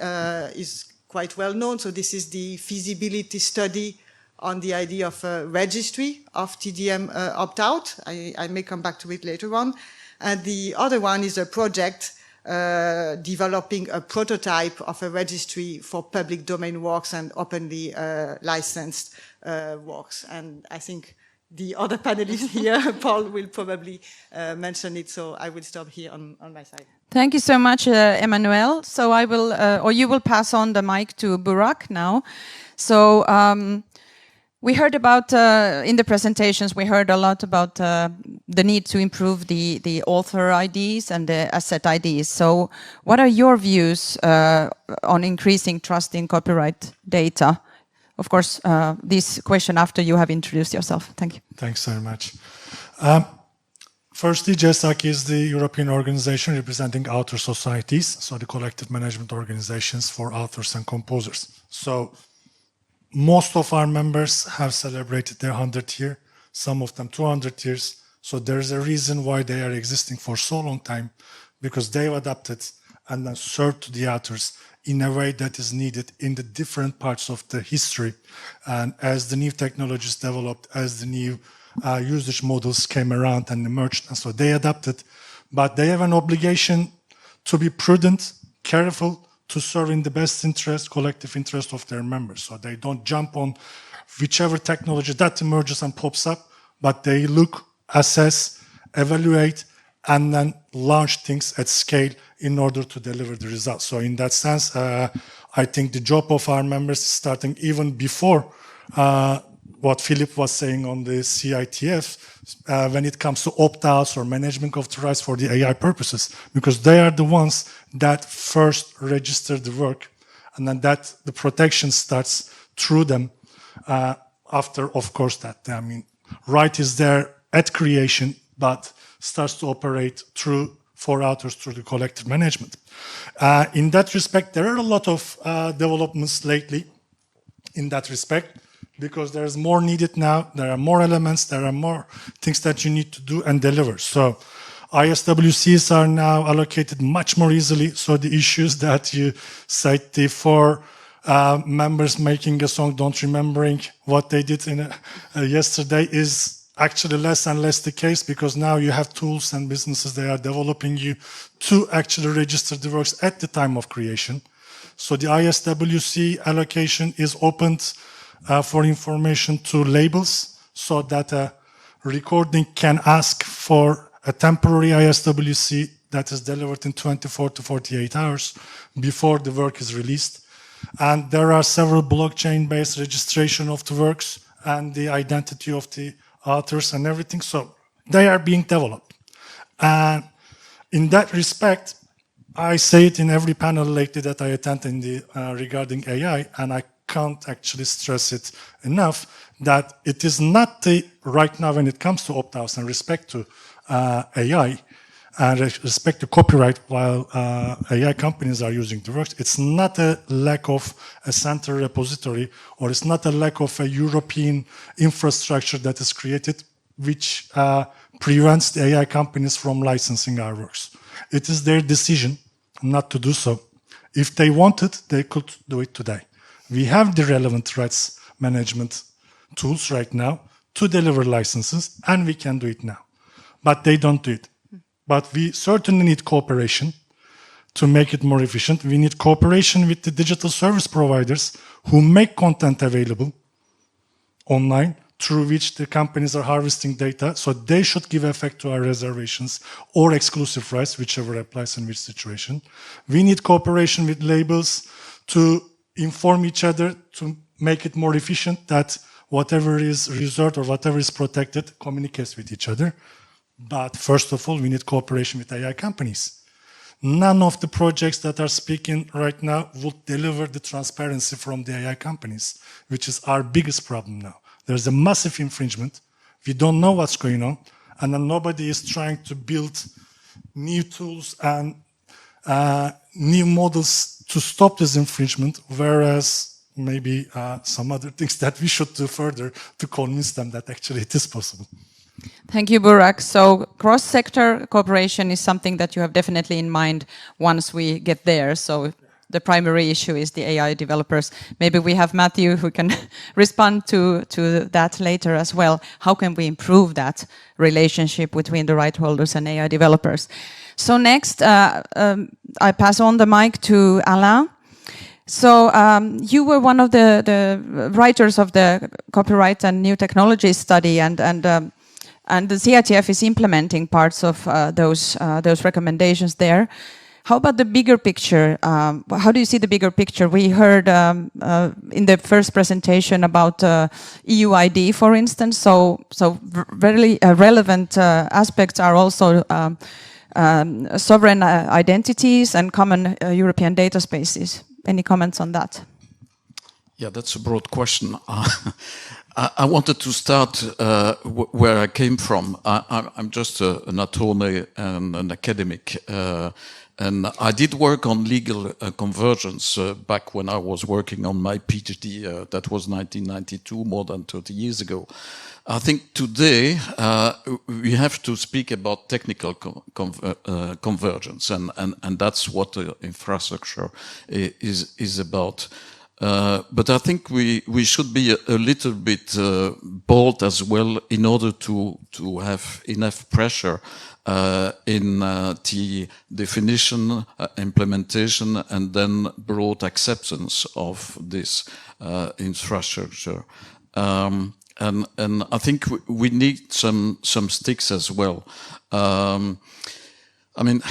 is quite well known. So this is the feasibility study on the idea of a registry of TDM opt-out. I may come back to it later on. And the other one is a project developing a prototype of a registry for public domain works and openly licensed works. And I think the other panelists here, Paul, will probably mention it, so I will stop here on my side. Thank you so much, Emmanuel. So I will, or you will pass on the mic to Burak now. So we heard about, in the presentations, we heard a lot about the need to improve the author IDs and the asset IDs. So what are your views on increasing trust in copyright data? Of course, this question after you have introduced yourself. Thank you. Thanks very much. Firstly, GESAC is the European organization representing author societies, so the collective management organizations for authors and composers. So most of our members have celebrated their 100th year, some of them 200 years. So there's a reason why they are existing for so long time, because they've adapted and then served to the authors in a way that is needed in the different parts of the history. And as the new technologies developed, as the new usage models came around and emerged, and so they adapted, but they have an obligation to be prudent, careful, to serve in the best interest, collective interest of their members. So they don't jump on whichever technology that emerges and pops up, but they look, assess, evaluate, and then launch things at scale in order to deliver the results. So in that sense, I think the job of our members is starting even before what Philippe was saying on the CITF, when it comes to opt-outs or management of the rights for the AI purposes, because they are the ones that first register the work, and then that the protection starts through them after, of course, that, I mean, right is there at creation, but starts to operate through for authors through the collective management. In that respect, there are a lot of developments lately in that respect, because there is more needed now, there are more elements, there are more things that you need to do and deliver. So ISWCs are now allocated much more easily, so the issues that you cite, the 4 members making a song, don't remembering what they did in yesterday, is actually less and less the case, because now you have tools and businesses, they are developing you to actually register the works at the time of creation. So the ISWC allocation is opened for information to labels, so that a recording can ask for a temporary ISWC that is delivered in 24 to 48 hours before the work is released. And there are several blockchain-based registration of the works and the identity of the authors and everything. So they are being developed. And in that respect, I say it in every panel lately that I attend in the, regarding AI, and I can't actually stress it enough, that it is not the, right now when it comes to opt-outs and respect to AI, and respect to copyright while AI companies are using the works, it's not a lack of a central repository, or it's not a lack of a European infrastructure that is created which prevents the AI companies from licensing our works. It is their decision not to do so. If they wanted, they could do it today. We have the relevant rights management tools right now to deliver licenses, and we can do it now. But they don't do it. But we certainly need cooperation to make it more efficient. We need cooperation with the digital service providers who make content available online, through which the companies are harvesting data. So they should give effect to our reservations or exclusive rights, whichever applies in which situation. We need cooperation with labels to inform each other, to make it more efficient, that whatever is reserved or whatever is protected communicates with each other. But first of all, we need cooperation with AI companies. None of the projects that are speaking right now would deliver the transparency from the AI companies, which is our biggest problem now. There's a massive infringement. We don't know what's going on, and then nobody is trying to build new tools and new models to stop this infringement, whereas maybe some other things that we should do further to convince them that actually it is possible. Thank you, Burak. So cross-sector cooperation is something that you have definitely in mind once we get there. So the primary issue is the AI developers. Maybe we have Matthew who can respond to that later as well. How can we improve that relationship between the right holders and AI developers? So next, I pass on the mic to Alain. So you were one of the writers of the copyright and new technologies study, and the CITF is implementing parts of those recommendations there. How about the bigger picture? How do you see the bigger picture? We heard in the first presentation about EU ID, for instance. So very relevant aspects are also sovereign identities and common European data spaces. Any comments on that? Yeah, that's a broad question. I wanted to start where I came from. I'm just an attorney and an academic. And I did work on legal convergence back when I was working on my PhD. That was 1992, more than 30 years ago. I think today we have to speak about technical convergence, and that's what the infrastructure is about. But I think we should be a little bit bold as well in order to have enough pressure in the definition, implementation, and then broad acceptance of this infrastructure. And I think we need some sticks as well. I mean,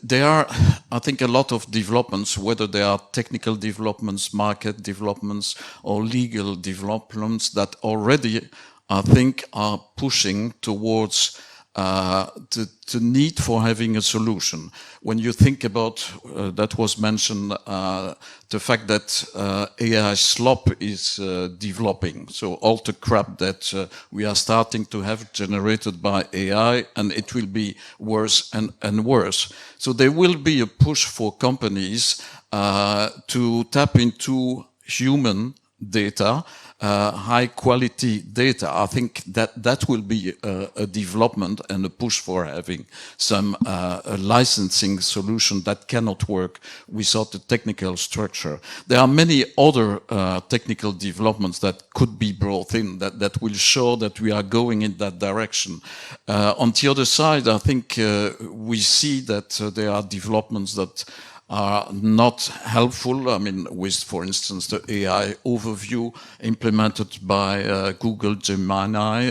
there are, I think, a lot of developments, whether they are technical developments, market developments, or legal developments that already, I think, are pushing towards the need for having a solution. When you think about, that was mentioned, the fact that AI slop is developing. So all the crap that we are starting to have generated by AI, and it will be worse and worse. So there will be a push for companies to tap into human data high quality data. I think that will be a development and a push for having some a licensing solution that cannot work without the technical structure. There are many other technical developments that could be brought in that will show that we are going in that direction. On the other side, I think we see that there are developments that are not helpful. I mean, with, for instance, the AI overview implemented by Google Gemini,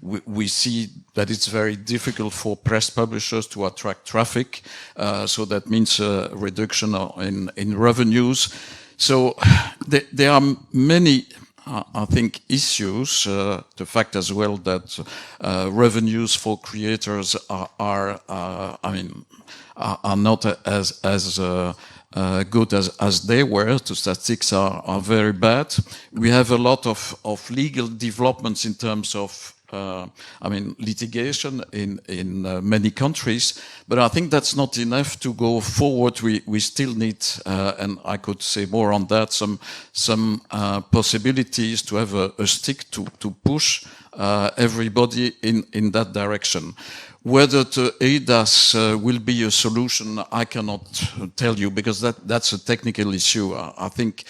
we see that it's very difficult for press publishers to attract traffic. So that means a reduction in revenues. So there are many, I think, issues. The fact as well that revenues for creators are not as good as they were. The statistics are very bad. We have a lot of legal developments in terms of litigation in many countries, but I think that's not enough to go forward. We still need, and I could say more on that, some possibilities to have a stick to push everybody in that direction. Whether the ADAS will be a solution, I cannot tell you, because that's a technical issue. I think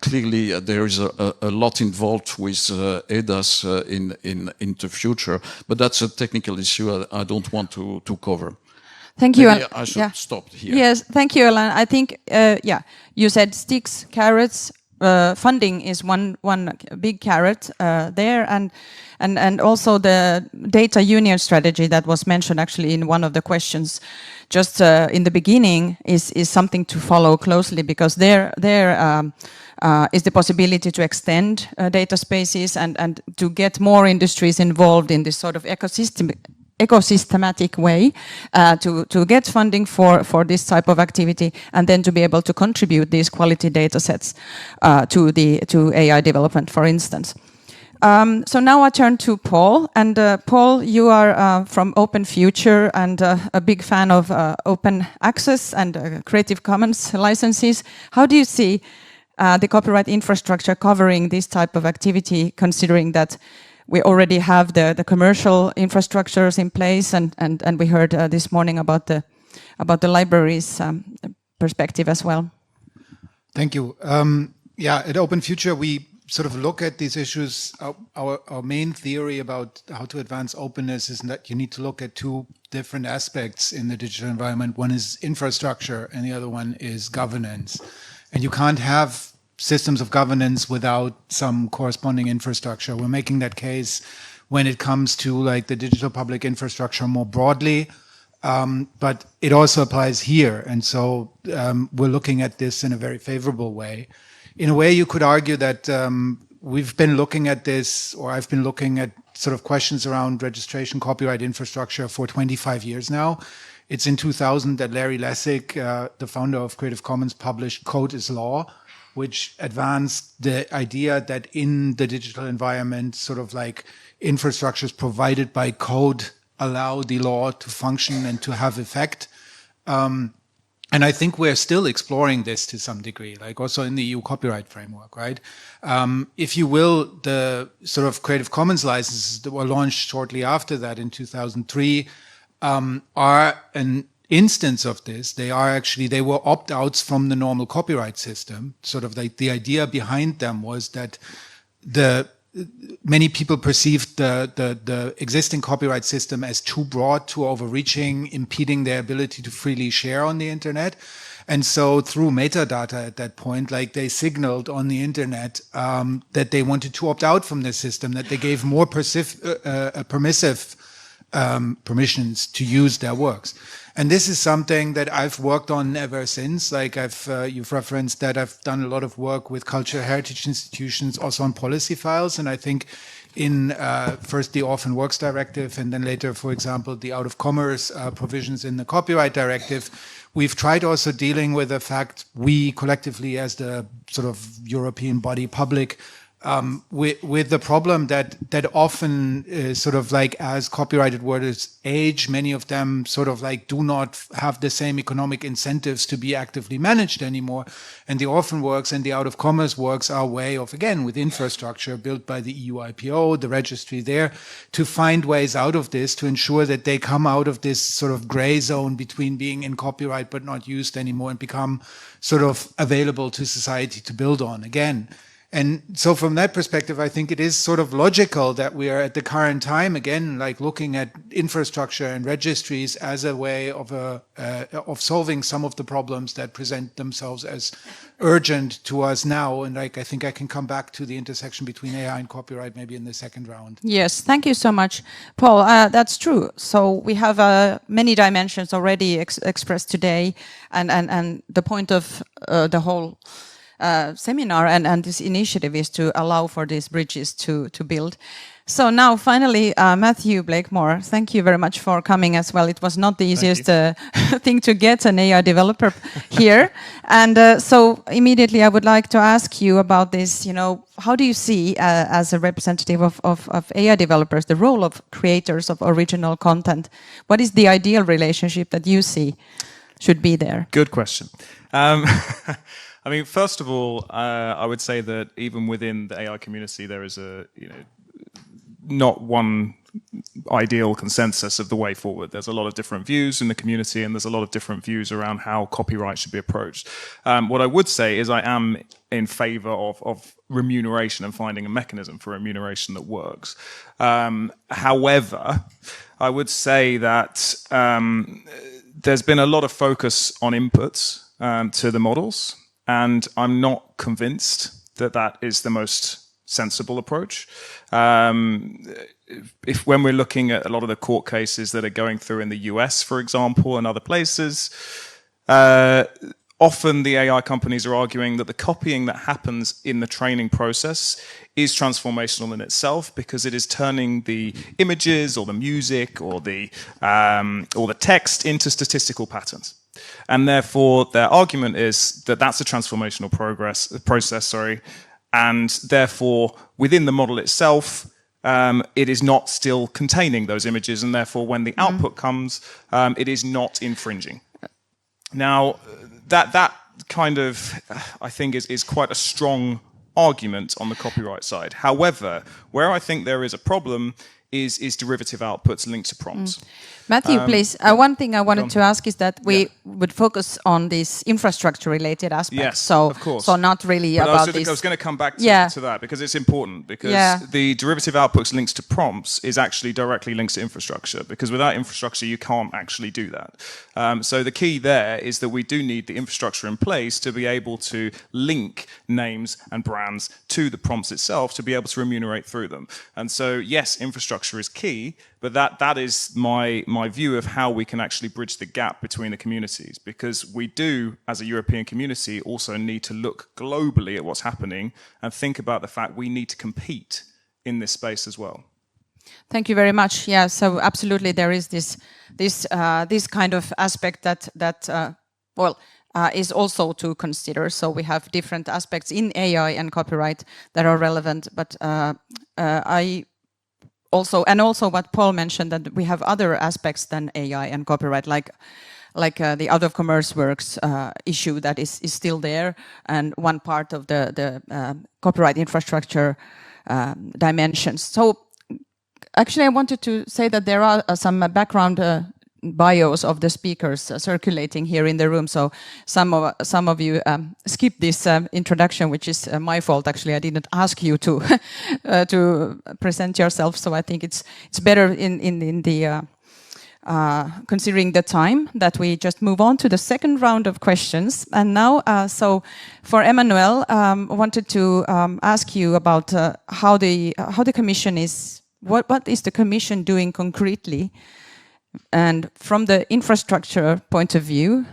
clearly there is a lot involved with ADAS in the future, but that's a technical issue I don't want to cover. Thank you. Maybe I should stop here. Yes, thank you, Alain. I think, you said sticks, carrots. Funding is one big carrot there, and also the data union strategy that was mentioned actually in one of the questions just in the beginning is something to follow closely, because there is the possibility to extend data spaces and to get more industries involved in this sort of ecosystematic way to get funding for this type of activity, and then to be able to contribute these quality data sets to AI development, for instance. So now I turn to Paul, and Paul, you are from Open Future and a big fan of open access and Creative Commons licenses. How do you see the copyright infrastructure covering this type of activity, considering that we already have the commercial infrastructures in place, and we heard this morning about the libraries perspective as well? Thank you. At Open Future, we sort of look at these issues. Our main theory about how to advance openness is that you need to look at two different aspects in the digital environment. One is infrastructure, and the other one is governance. And you can't have systems of governance without some corresponding infrastructure. We're making that case when it comes to like the digital public infrastructure more broadly, but it also applies here. And so we're looking at this in a very favorable way. In a way, you could argue that we've been looking at this, or I've been looking at sort of questions around registration copyright infrastructure for 25 years now. It's in 2000 that Larry Lessig, the founder of Creative Commons, published Code is Law, which advanced the idea that in the digital environment, sort of like infrastructures provided by code allow the law to function and to have effect. And I think we're still exploring this to some degree, like also in the EU copyright framework, right? If you will, the sort of Creative Commons licenses that were launched shortly after that in 2003 are an instance of this. They were opt-outs from the normal copyright system. Sort of like the idea behind them was that many people perceived the existing copyright system as too broad, too overreaching, impeding their ability to freely share on the internet. And so through metadata at that point, like they signaled on the internet that they wanted to opt out from the system, that they gave more permissive permissions to use their works. And this is something that I've worked on ever since. Like you've referenced that I've done a lot of work with cultural heritage institutions, also on policy files. And I think in first the Orphan Works Directive, and then later, for example, the out of commerce provisions in the Copyright Directive, we've tried also dealing with the fact we collectively as the sort of European body public with the problem that often sort of like as copyrighted works age, many of them sort of like do not have the same economic incentives to be actively managed anymore. And the orphan works and the out of commerce works are a way of, again, with infrastructure built by the EU IPO, the registry there, to find ways out of this, to ensure that they come out of this sort of gray zone between being in copyright but not used anymore and become sort of available to society to build on again. And so from that perspective, I think it is sort of logical that we are at the current time, again, like looking at infrastructure and registries as a way of solving some of the problems that present themselves as urgent to us now. And like, I think I can come back to the intersection between AI and copyright maybe in the second round. Yes, thank you so much, Paul. That's true. So we have many dimensions already expressed today, and the point of the whole seminar and this initiative is to allow for these bridges to build. So now finally, Matthew Blakemore, thank you very much for coming as well. It was not the easiest thing to get an AI developer here. And so immediately I would like to ask you about this, how do you see as a representative of AI developers, the role of creators of original content? What is the ideal relationship that you see should be there? Good question. I mean, first of all, I would say that even within the AI community, there is not one ideal consensus of the way forward. There's a lot of different views in the community, and there's a lot of different views around how copyright should be approached. What I would say is I am in favor of remuneration and finding a mechanism for remuneration that works. However, I would say that there's been a lot of focus on inputs to the models, and I'm not convinced that that is the most sensible approach. If when we're looking at a lot of the court cases that are going through in the US, for example, and other places, often the AI companies are arguing that the copying that happens in the training process is transformational in itself, because it is turning the images or the music or the text into statistical patterns. And therefore, their argument is that that's a transformational process, and therefore, within the model itself, it is not still containing those images, and therefore, when the output comes, it is not infringing. Now, that kind of, I think, is quite a strong argument on the copyright side. However, where I think there is a problem is derivative outputs linked to prompts. Matthew, please. One thing I wanted to ask is that we would focus on these infrastructure-related aspects. Yes, so, of course. So not really but about I was going to come back to that, because it's important, because the derivative outputs linked to prompts is actually directly linked to infrastructure, because without infrastructure, you can't actually do that. So the key there is that we do need the infrastructure in place to be able to link names and brands to the prompts itself to be able to remunerate through them. And so, yes, infrastructure is key, but that is my view of how we can actually bridge the gap between the communities, because we do, as a European community, also need to look globally at what's happening and think about the fact we need to compete in this space as well. Thank you very much. Yeah, so absolutely there is this kind of aspect that is also to consider. So we have different aspects in AI and copyright that are relevant, but also what Paul mentioned, that we have other aspects than AI and copyright, like the out of commerce works issue that is still there, and one part of the copyright infrastructure dimensions. So actually I wanted to say that there are some background bios of the speakers circulating here in the room. So some of you skipped this introduction, which is my fault. Actually, I didn't ask you to to present yourself. So I think it's better in the considering the time that we just move on to the second round of questions. And now, so for Emmanuel, wanted to ask you about how the Commission is. What is the Commission doing concretely, and from the infrastructure point of view,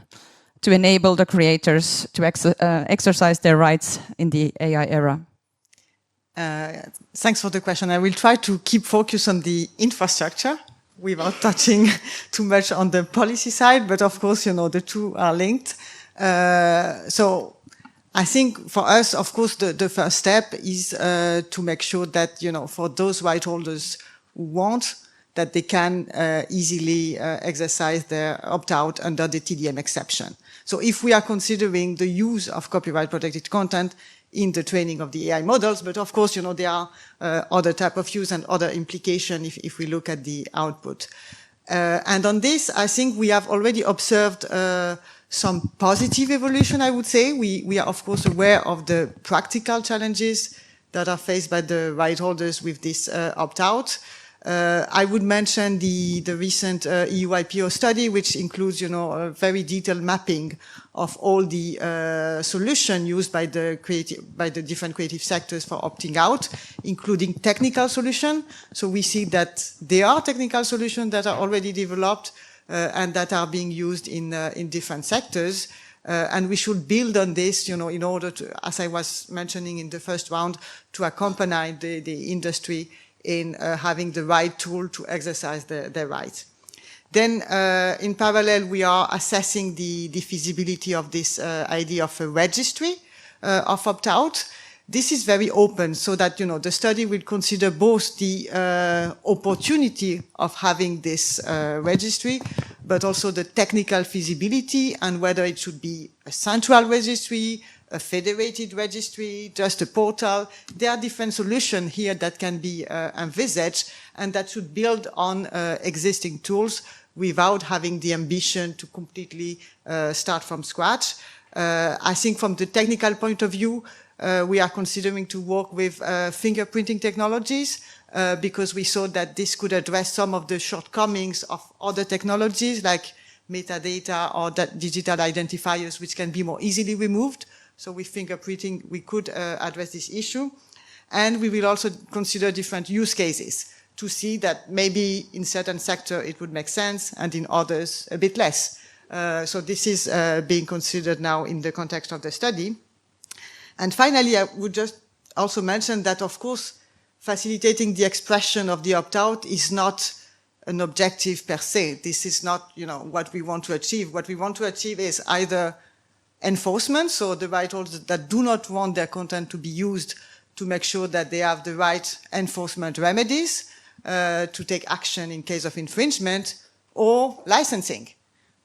to enable the creators to exercise their rights in the AI era? Thanks for the question. I will try to keep focus on the infrastructure without touching too much on the policy side, but of course, the two are linked. So I think for us, of course, the first step is to make sure that, for those right holders who want, that they can easily exercise their opt-out under the TDM exception. So if we are considering the use of copyright protected content in the training of the AI models, but of course, there are other type of use and other implication if we look at the output. And on this, I think we have already observed some positive evolution, I would say. We are, of course, aware of the practical challenges that are faced by the right holders with this opt-out. I would mention the recent EU IPO study, which includes, a very detailed mapping of all the solutions used by the different creative sectors for opting out, including technical solutions. So we see that there are technical solutions that are already developed and that are being used in different sectors. And we should build on this, in order to, as I was mentioning in the first round, to accompany the industry in having the right tool to exercise their rights. Then, in parallel, we are assessing the feasibility of this idea of a registry of opt-out. This is very open, so that, the study will consider both the opportunity of having this registry, but also the technical feasibility and whether it should be a central registry, a federated registry, just a portal. There are different solutions here that can be envisaged and that should build on existing tools without having the ambition to completely start from scratch. I think from the technical point of view, we are considering to work with fingerprinting technologies because we saw that this could address some of the shortcomings of other technologies like metadata or digital identifiers, which can be more easily removed. So with fingerprinting, we could address this issue. And we will also consider different use cases to see that maybe in certain sectors it would make sense and in others a bit less. So this is being considered now in the context of the study. And finally, I would just also mention that, of course, facilitating the expression of the opt-out is not an objective per se. This is not, what we want to achieve. What we want to achieve is either enforcement, so the right holders that do not want their content to be used to make sure that they have the right enforcement remedies to take action in case of infringement, or licensing.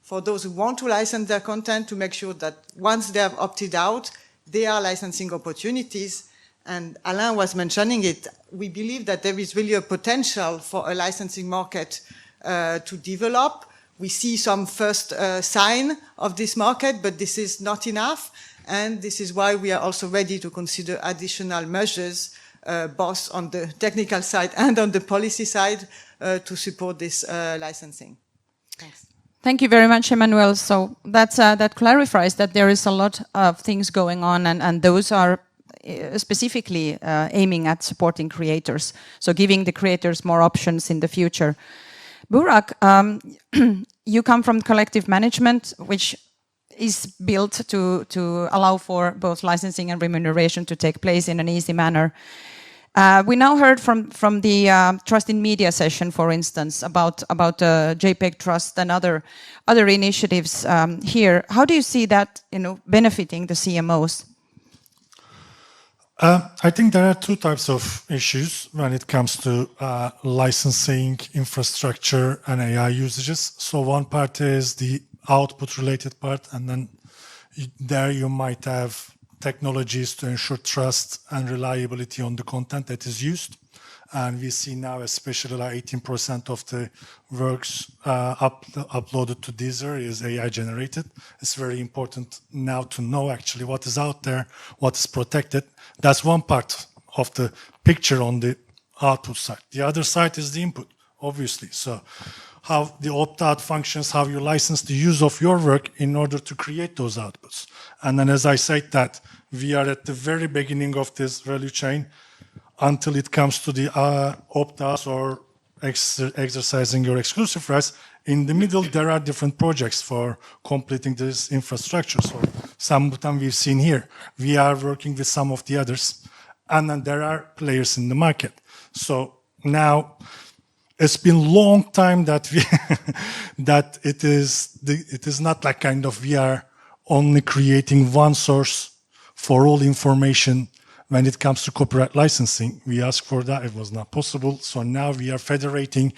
For those who want to license their content, to make sure that once they have opted out, there are licensing opportunities. And Alain was mentioning it. We believe that there is really a potential for a licensing market to develop. We see some first sign of this market, but this is not enough. And this is why we are also ready to consider additional measures, both on the technical side and on the policy side, to support this licensing. Thanks. Thank you very much, Emmanuel. So that clarifies that there is a lot of things going on, and those are specifically aiming at supporting creators, so giving the creators more options in the future. Burak, you come from collective management, which is built to allow for both licensing and remuneration to take place in an easy manner. We now heard from the Trust in Media session, for instance, about JPEG Trust and other initiatives here. How do you see that, benefiting the CMOs? I think there are two types of issues when it comes to licensing, infrastructure, and AI usages. So one part is the output-related part, and then there you might have technologies to ensure trust and reliability on the content that is used. And we see now, especially like 18% of the works uploaded to Deezer is AI generated. It's very important now to know actually what is out there, what is protected. That's one part of the picture on the output side. The other side is the input, obviously. So how the opt-out functions, how you license the use of your work in order to create those outputs. And then, as I said, that we are at the very beginning of this value chain until it comes to the opt-outs or exercising your exclusive rights. In the middle, there are different projects for completing this infrastructure. So some of them we've seen here. We are working with some of the others. And then there are players in the market. So now, it's been a long time that we that it is not like kind of we are only creating one source for all information when it comes to copyright licensing. We asked for that, it was not possible. So now we are federating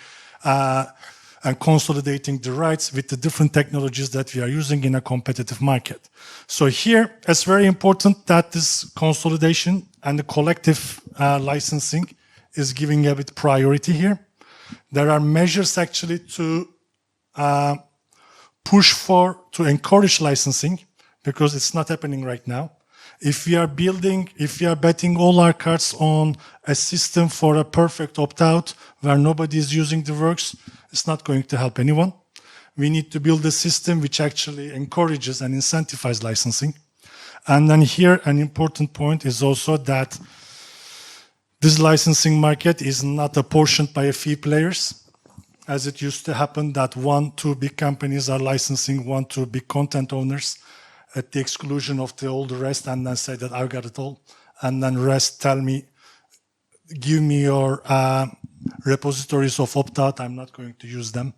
and consolidating the rights with the different technologies that we are using in a competitive market. So here, it's very important that this consolidation and the collective licensing is giving a bit priority here. There are measures actually to to encourage licensing, because it's not happening right now. If we are betting all our cards on a system for a perfect opt-out where nobody is using the works, it's not going to help anyone. We need to build a system which actually encourages and incentivizes licensing. And then here, an important point is also that this licensing market is not apportioned by a few players, as it used to happen that 1-2 big companies are licensing 1-2 big content owners at the exclusion of all the rest, and then say that I've got it all. And then rest tell me, give me your repositories of opt-out, I'm not going to use them.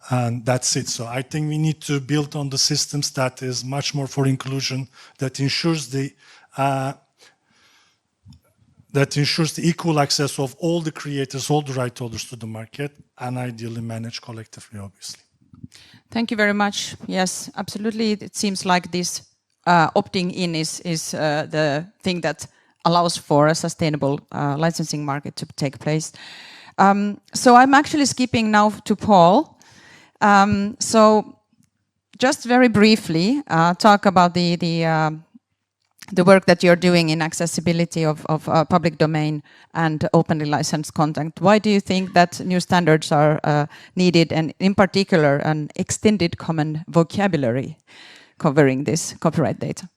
And that's it. So I think we need to build on the systems that is much more for inclusion, that ensures the equal access of all the creators, all the right holders to the market, and ideally managed collectively, obviously. Thank you very much. Yes, absolutely. It seems like this opting in is the thing that allows for a sustainable licensing market to take place. So I'm actually skipping now to Paul. So just very briefly, talk about the work that you're doing in accessibility of public domain and openly licensed content. Why do you think that new standards are needed, and in particular an extended common vocabulary covering this copyright data?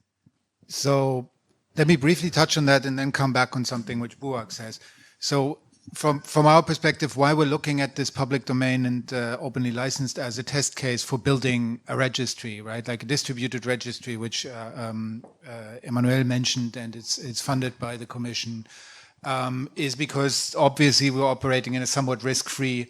So let me briefly touch on that and then come back on something which Burak says. So from our perspective, why we're looking at this public domain and openly licensed as a test case for building a registry, right? Like a distributed registry, which Emmanuel mentioned, and it's funded by the Commission, is because obviously we're operating in a somewhat risk-free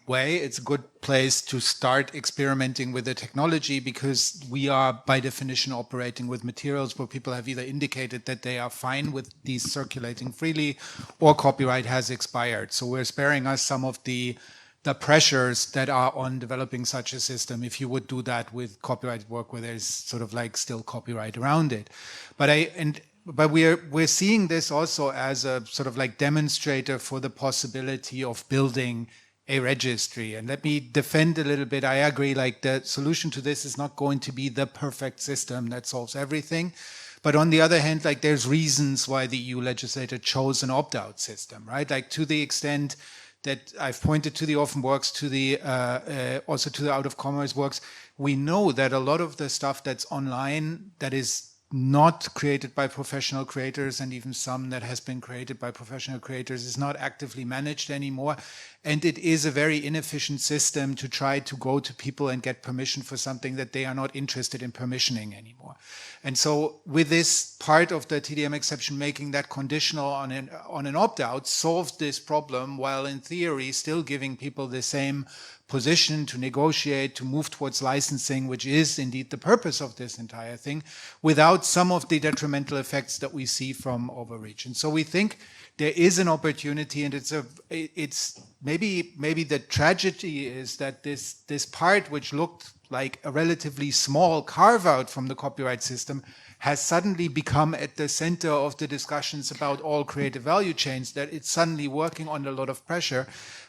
way. It's a good place to start experimenting with the technology, because we are by definition operating with materials where people have either indicated that they are fine with these circulating freely or copyright has expired. So we're sparing us some of the pressures that are on developing such a system if you would do that with copyright work where there's sort of like still copyright around it. But we're seeing this also as a sort of like demonstrator for the possibility of building a registry. And let me defend a little bit. I agree, like the solution to this is not going to be the perfect system that solves everything. But on the other hand, like there's reasons why the EU legislator chose an opt-out system, right? Like to the extent that I've pointed to the orphan works, to the also to the out of commerce works, we know that a lot of the stuff that's online that is not created by professional creators, and even some that has been created by professional creators, is not actively managed anymore. And it is a very inefficient system to try to go to people and get permission for something that they are not interested in permissioning anymore. And so with this part of the TDM exception, making that conditional on an opt-out solved this problem, while in theory still giving people the same position to negotiate, to move towards licensing, which is indeed the purpose of this entire thing, without some of the detrimental effects that we see from overreach. And so we think there is an opportunity, and it's maybe the tragedy is that this part which looked like a relatively small carve out from the copyright system has suddenly become at the center of the discussions about all creative value chains, that it's suddenly working under a lot of pressure.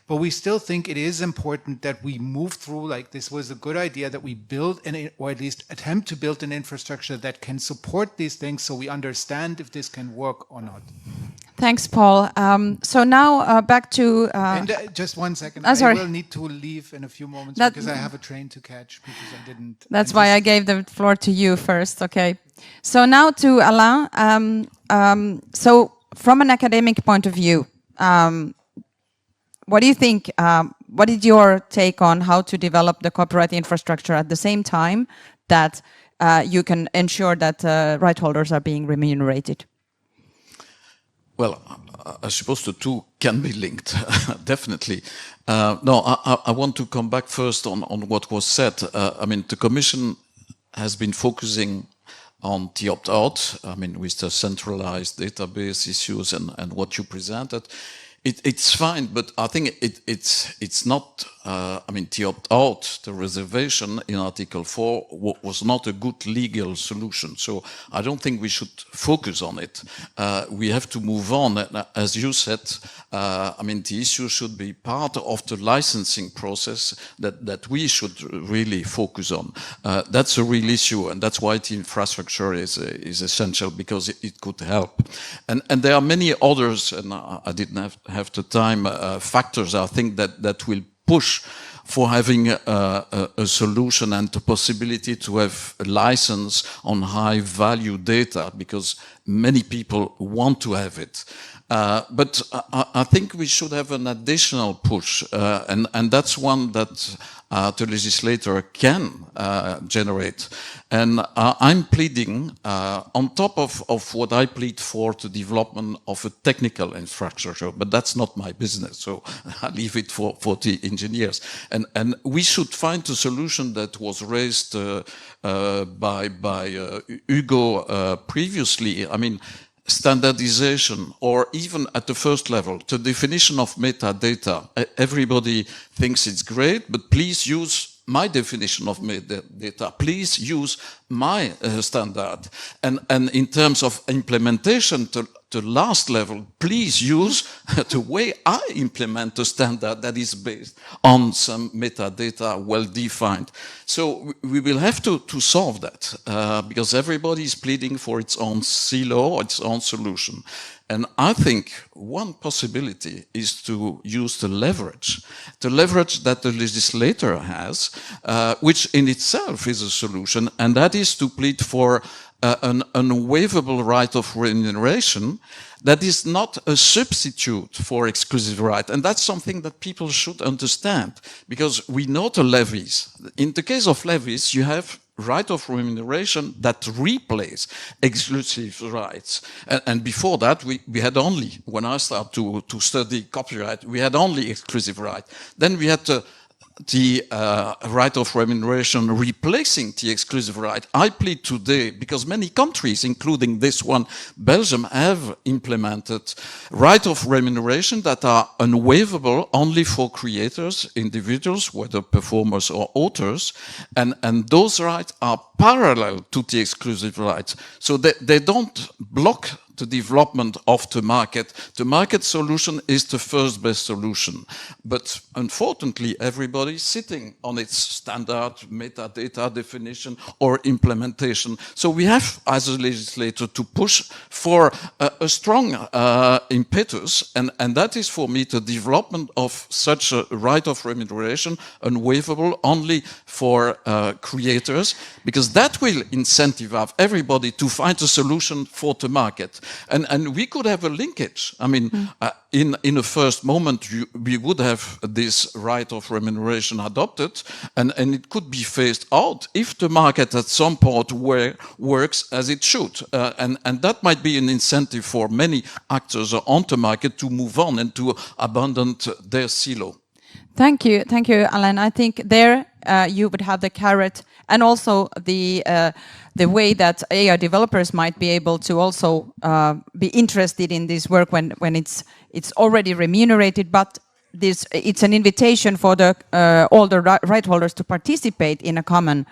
But we still think it is important that we move through, like this was a good idea, that we build, or at least attempt to build an infrastructure that can support these things, so we understand if this can work or not. Thanks, Paul. So now back to... just one second. Sorry. I will need to leave in a few moments because I have a train to catch, because I didn't... That's why I gave the floor to you first, okay. So now to Alain. So from an academic point of view, what do you think, what is your take on how to develop the copyright infrastructure at the same time that you can ensure that right holders are being remunerated? Well, I suppose the two can be linked, definitely. No, I want to come back first on what was said. I mean, the Commission has been focusing on the opt-out, I mean, with the centralized database issues and what you presented, it's fine, but I think it's not, I mean, the opt-out, the reservation in Article 4 was not a good legal solution. So I don't think we should focus on it. We have to move on. As you said, I mean, the issue should be part of the licensing process that we should really focus on. That's a real issue, and that's why the infrastructure is essential, because it could help. And there are many others, and I didn't have the time, factors I think that will push for having a solution and the possibility to have a license on high value data, because many people want to have it. But I think we should have an additional push, and that's one that the legislator can generate. And I'm pleading, on top of what I plead for, the development of a technical infrastructure, but that's not my business, so I leave it for the engineers. And we should find a solution that was raised by Hugo previously. I mean, standardization, or even at the first level, the definition of metadata. Everybody thinks it's great, but please use my definition of metadata. Please use my standard. And in terms of implementation, the last level, please use the way I implement a standard that is based on some metadata well defined. So we will have to solve that, because everybody is pleading for its own silo, its own solution. And I think one possibility is to use the leverage that the legislator has, which in itself is a solution, and that is to plead for an unwaivable right of remuneration that is not a substitute for exclusive right. And that's something that people should understand, because we know the levies. In the case of levies, you have right of remuneration that replace exclusive rights. And before that, we had only, when I started to study copyright, we had only exclusive right. Then we had the right of remuneration replacing the exclusive right. I plead today, because many countries, including this one, Belgium, have implemented right of remuneration that are unwaivable only for creators, individuals, whether performers or authors, and those rights are parallel to the exclusive rights. So they don't block the development of the market. The market solution is the first best solution. But unfortunately, everybody is sitting on its standard metadata definition or implementation. So we have, as a legislator, to push for a strong impetus, and that is for me the development of such a right of remuneration, unwaivable only for creators, because that will incentivize everybody to find a solution for the market. And we could have a linkage. I mean, in a first moment, we would have this right of remuneration adopted, and it could be phased out if the market at some point works as it should. And that might be an incentive for many actors on the market to move on and to abandon their silo. Thank you, Alain. I think there you would have the carrot, and also the way that AI developers might be able to also be interested in this work when it's already remunerated, but it's an invitation for all the right holders to participate in a common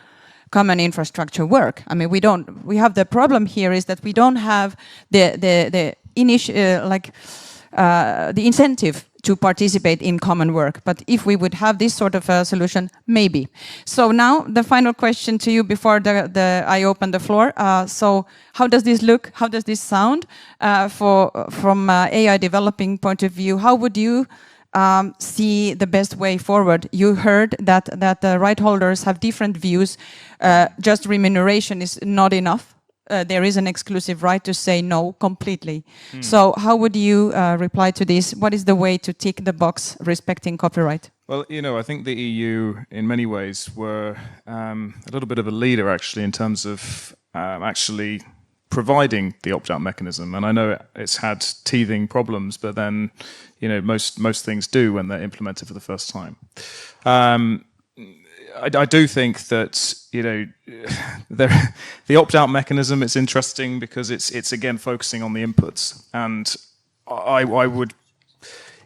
infrastructure work. I mean, we have the problem here is that we don't have the incentive to participate in common work. But if we would have this sort of a solution, maybe. So now the final question to you before I open the floor. So how does this look? How does this sound from AI developing point of view? How would you see the best way forward? You heard that the right holders have different views. Just remuneration is not enough. There is an exclusive right to say no completely. So how would you reply to this? What is the way to tick the box respecting copyright? Well, I think the EU in many ways were a little bit of a leader actually in terms of actually providing the opt-out mechanism. And I know it's had teething problems, but then, most things do when they're implemented for the first time. I do think that, you know, the opt-out mechanism is interesting because it's again focusing on the inputs, and I would,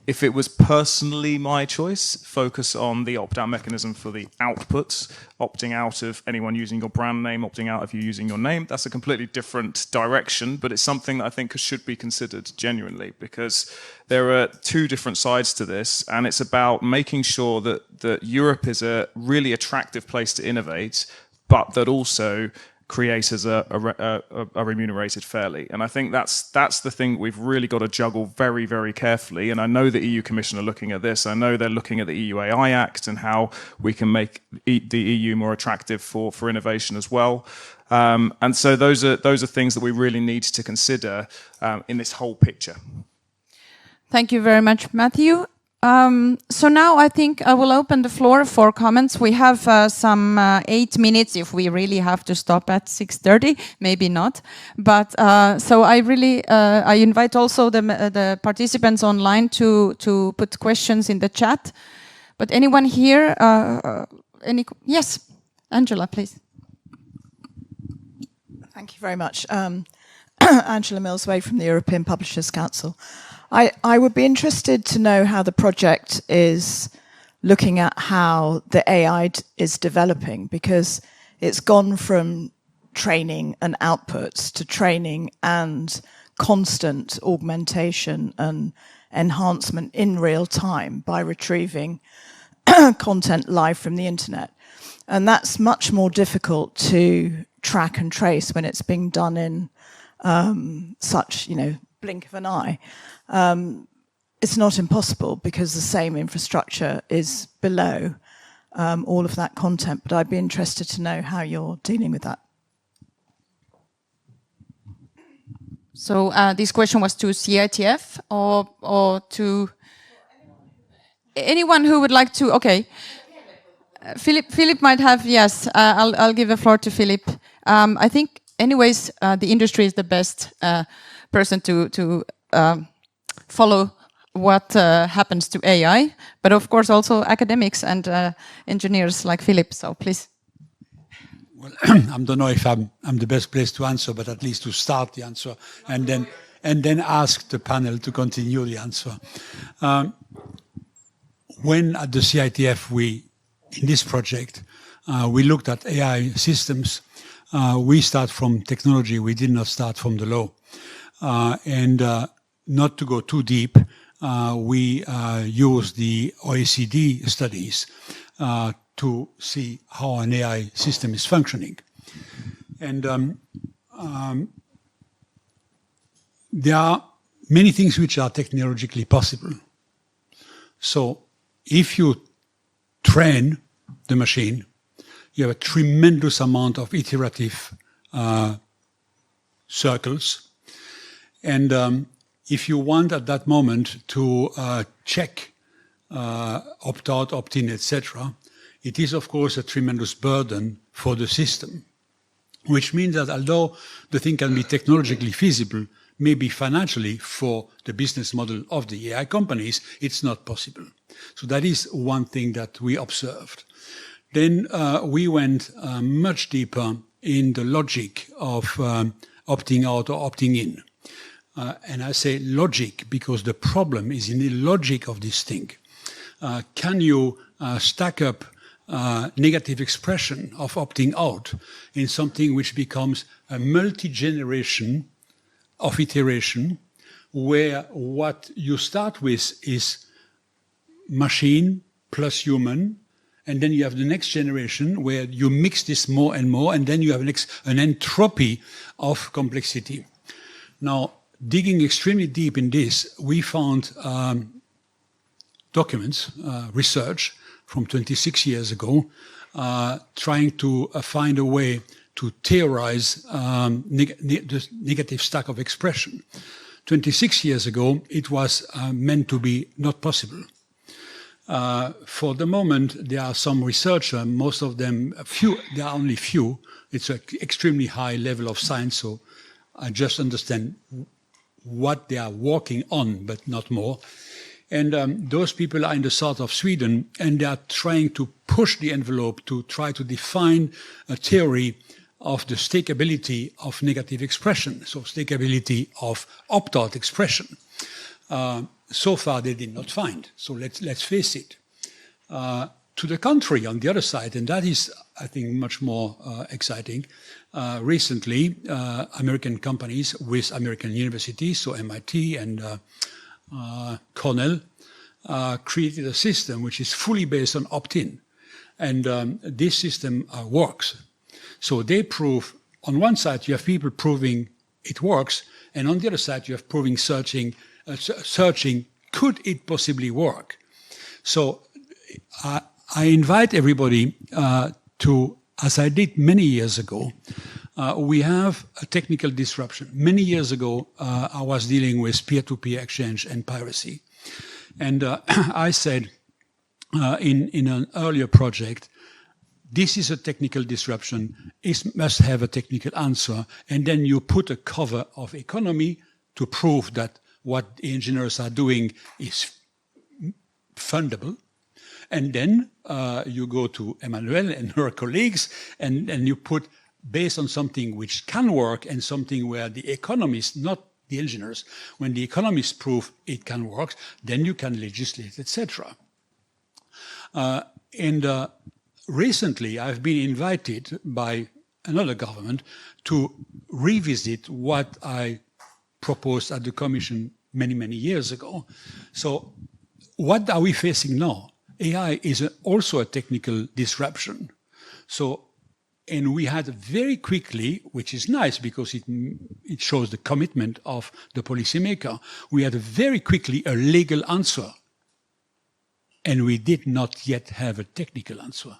if it was personally my choice, focus on the opt-out mechanism for the outputs, opting out of anyone using your brand name, opting out of you using your name. That's a completely different direction, but it's something that I think should be considered genuinely, because there are two different sides to this, and it's about making sure that Europe is a really attractive place to innovate, but that also creators are remunerated fairly. And I think that's the thing we've really got to juggle very, very carefully. And I know the EU Commission are looking at this. I know they're looking at the EU AI Act and how we can make the EU more attractive for innovation as well. And so those are things that we really need to consider in this whole picture. Thank you very much, Matthew. So now I think I will open the floor for comments. We have some 8 minutes if we really have to stop at 6:30, maybe not. But so I really I invite also the participants online to put questions in the chat. But anyone here? Yes, Angela, please. Thank you very much. Angela Millsway from the European Publishers Council. I would be interested to know how the project is looking at how the AI is developing, because it's gone from training and outputs to training and constant augmentation and enhancement in real time by retrieving content live from the internet. And that's much more difficult to track and trace when it's being done in such, blink of an eye. It's not impossible because the same infrastructure is below all of that content, but I'd be interested to know how you're dealing with that. So this question was to CITF or to anyone who would like to. Okay, Philippe might have. Yes, I'll give the floor to Philippe. I think, anyways, the industry is the best person to follow what happens to AI, but of course also academics and engineers like Philippe. So please. Well, I don't know if I'm the best place to answer, but at least to start the answer and then ask the panel to continue the answer. When at the CITF in this project we looked at AI systems, we start from technology. We did not start from the law, and not to go too deep, we use the OECD studies to see how an AI system is functioning. And there are many things which are technologically possible. So if you train the machine, you have a tremendous amount of iterative circles. And if you want at that moment to check opt-out, opt-in, etc., it is, of course, a tremendous burden for the system, which means that although the thing can be technologically feasible, maybe financially for the business model of the AI companies, it's not possible. So that is one thing that we observed. Then we went much deeper in the logic of opting out or opting in. And I say logic because the problem is in the logic of this thing. Can you stack up negative expression of opting out in something which becomes a multi-generation of iteration, where what you start with is machine plus human, and then you have the next generation where you mix this more and more, and then you have an entropy of complexity. Now, digging extremely deep in this, we found documents, research from 26 years ago, trying to find a way to theorize the negative stack of expression. 26 years ago, it was meant to be not possible. For the moment, there are some researchers, most of them, there are only few. It's an extremely high level of science, so I just understand what they are working on, but not more. And those people are in the south of Sweden, and they are trying to push the envelope to try to define a theory of the stakeability of negative expression, so stakeability of opt-out expression. So far, they did not find. So let's face it. To the contrary, on the other side, and that is, I think, much more exciting, recently, American companies with American universities, so MIT and Cornell, created a system which is fully based on opt-in. And this system works. So they prove, on one side, you have people proving it works, and on the other side, you have proving searching, could it possibly work? So I invite everybody to, as I did many years ago, we have a technical disruption. Many years ago, I was dealing with peer-to-peer exchange and piracy. And I said in an earlier project, this is a technical disruption, it must have a technical answer, and then you put a cover of economy to prove that what the engineers are doing is fundable. And then you go to Emmanuel and her colleagues, and you put, based on something which can work and something where the economists, not the engineers, when the economists prove it can work, then you can legislate, etc. Recently, I've been invited by another government to revisit what I proposed at the Commission many, many years ago. So what are we facing now? AI is also a technical disruption. So, and we had very quickly, which is nice because it shows the commitment of the policymaker, we had very quickly a legal answer. And we did not yet have a technical answer.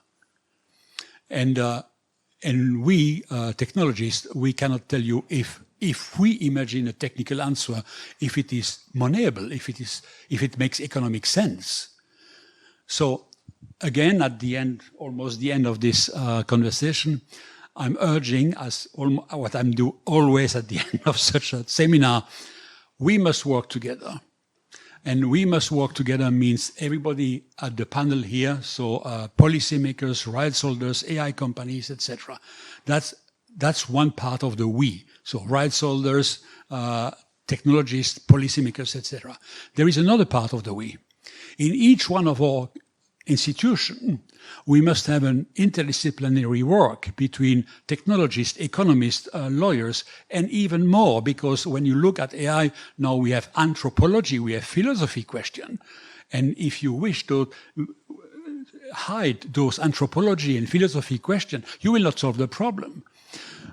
And we, technologists, we cannot tell you if we imagine a technical answer, if it is moneyable, if it makes economic sense. So again, at the end, almost the end of this conversation, I'm urging, as what I'm doing always at the end of such a seminar, we must work together. And we must work together means everybody at the panel here, so policymakers, rights holders, AI companies, etc. That's one part of the we. So rights holders, technologists, policymakers, etc. There is another part of the we. In each one of our institutions, we must have an interdisciplinary work between technologists, economists, lawyers, and even more, because when you look at AI, now we have anthropology, we have philosophy question. And if you wish to hide those anthropology and philosophy questions, you will not solve the problem.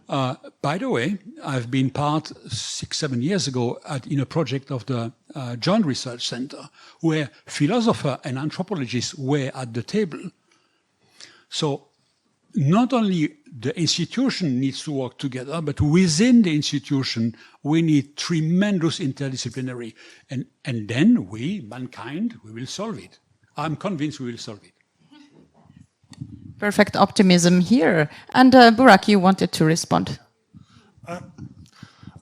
By the way, I've been part 6-7 years ago in a project of the Joint Research Center, where philosophers and anthropologists were at the table. So not only the institution needs to work together, but within the institution, we need tremendous interdisciplinary. And then we, mankind, we will solve it. I'm convinced we will solve it. Perfect optimism here. And Burak, you wanted to respond.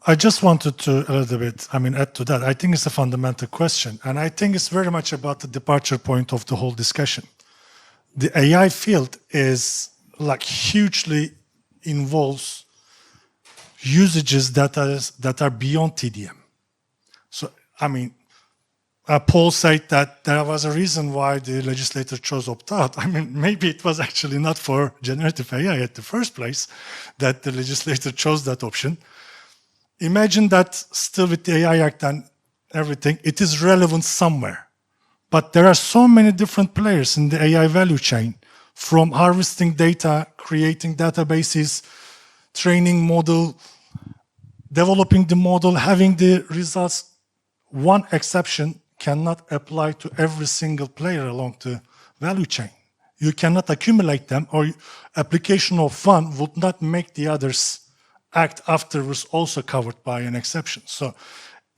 I just wanted to a little bit, add to that. I think it's a fundamental question. And I think it's very much about the departure point of the whole discussion. The AI field is like hugely involves usages that are beyond TDM. So, Paul said that there was a reason why the legislator chose opt-out. Maybe it was actually not for generative AI at the first place that the legislator chose that option. Imagine that still with the AI Act and everything, it is relevant somewhere. But there are so many different players in the AI value chain, from harvesting data, creating databases, training model, developing the model, having the results. One exception cannot apply to every single player along the value chain. You cannot accumulate them, or application of one would not make the others act afterwards also covered by an exception. So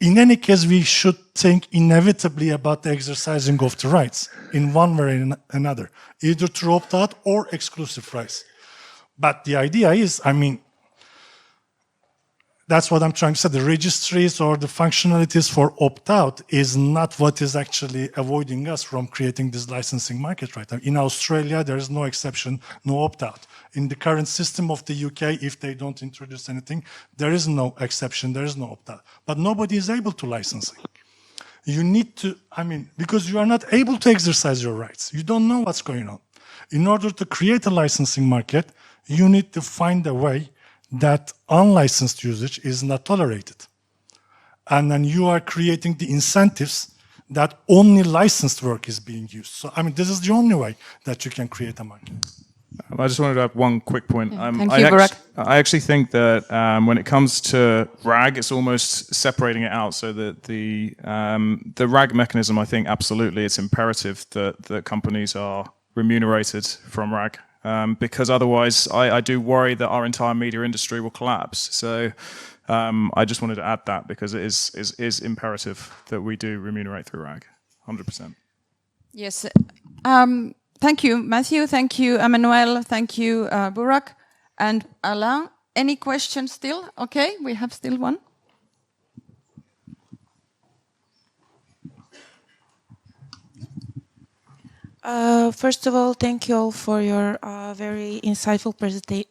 in any case, we should think inevitably about the exercising of the rights in one way or another, either through opt-out or exclusive rights. But the idea is, that's what I'm trying to say. The registries or the functionalities for opt-out is not what is actually avoiding us from creating this licensing market right now. In Australia, there is no exception, no opt-out. In the current system of the UK, if they don't introduce anything, there is no exception, there is no opt-out. But nobody is able to licensing. You need to, because you are not able to exercise your rights. You don't know what's going on. In order to create a licensing market, you need to find a way that unlicensed usage is not tolerated. And then you are creating the incentives that only licensed work is being used. So, this is the only way that you can create a market. I just wanted to add one quick point. Thank you, Burak. I actually think that when it comes to RAG, it's almost separating it out so that the RAG mechanism, I think absolutely it's imperative that companies are remunerated from RAG. Because otherwise, I do worry that our entire media industry will collapse. So I just wanted to add that because it is imperative that we do remunerate through RAG, 100%. Yes. Thank you, Matthew. Thank you, Emmanuel. Thank you, Burak. And Alain, any questions still? Okay, we have still one. First of all, thank you all for your very insightful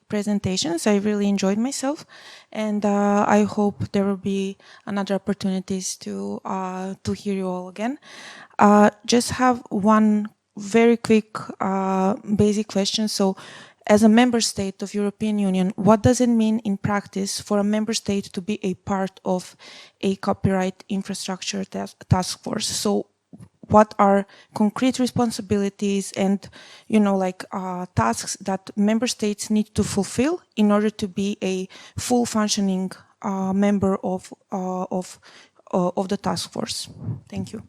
presentations. I really enjoyed myself, and I hope there will be another opportunities to hear you all again. Just have one very quick basic question. So, as a member state of European Union, what does it mean in practice for a member state to be a part of a copyright infrastructure task force? So, what are concrete responsibilities and, tasks that member states need to fulfill in order to be a full functioning member of the task force? Thank you.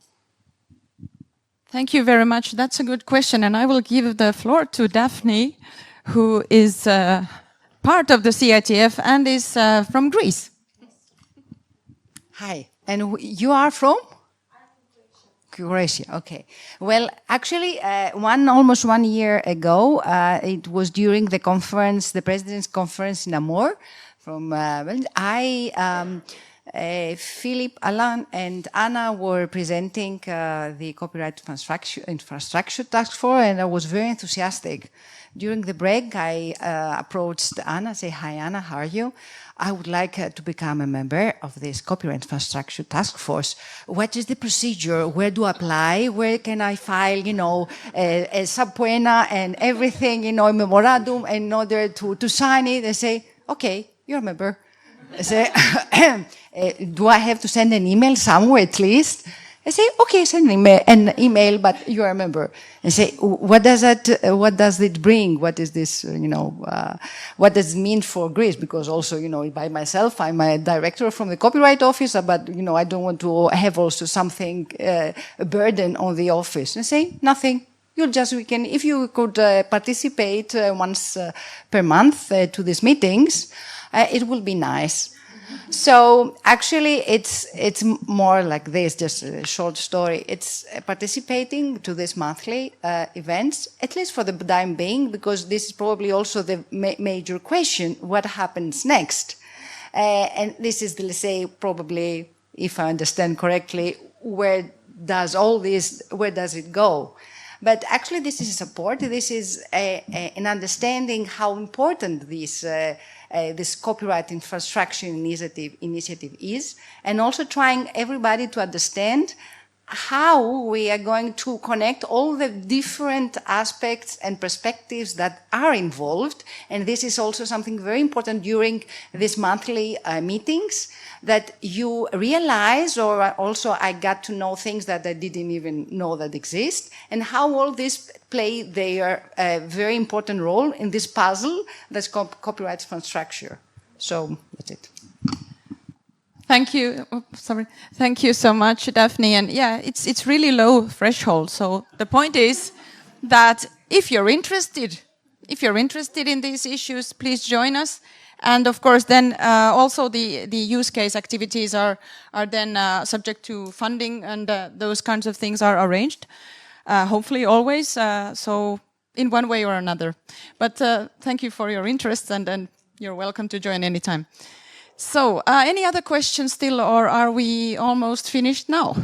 Thank you very much. That's a good question, and I will give the floor to Daphne, who is part of the CITF and is from Greece. Hi, and you are from? Croatia, okay. Well, actually, almost 1 year ago, it was during the conference, the President's Conference in Amor, from Philippe, Alain, and Anna were presenting the Copyright Infrastructure Task Force, and I was very enthusiastic. During the break, I approached Anna, say, "Hi, Anna, how are you? I would like to become a member of this Copyright Infrastructure Task Force. What is the procedure? Where do I apply? Where can I file, a subpoena and everything, a memorandum in order to sign it?" They say, "Okay, you're a member." I say, "Do I have to send an email somewhere at least?" I say, "Okay, send an email, but you're a member." And say, what does it bring? What is this, what does it mean for Greece? Because also, by myself, I'm a director from the Copyright Office, but, I don't want to have also something, a burden on the office. And say, nothing. If you could participate once per month to these meetings, it will be nice. So actually, it's more like this, just a short story. It's participating to these monthly events, at least for the time being, because this is probably also the major question: what happens next? And this is, let's say, probably, if I understand correctly, where does it go? But actually, this is support. This is an understanding how important this copyright infrastructure initiative is, and also trying everybody to understand how we are going to connect all the different aspects and perspectives that are involved. And this is also something very important during these monthly meetings, that you realize, or also I got to know things that I didn't even know that exist, and how all this play their very important role in this puzzle that's called copyright infrastructure. So that's it. Thank you. Sorry. Thank you so much, Daphne. And yeah, it's really low threshold. So the point is that if you're interested in these issues, please join us. And of course, then also the use case activities are then subject to funding, and those kinds of things are arranged, hopefully always. So in one way or another. But thank you for your interest, and you're welcome to join anytime. So, any other questions still, or are we almost finished now?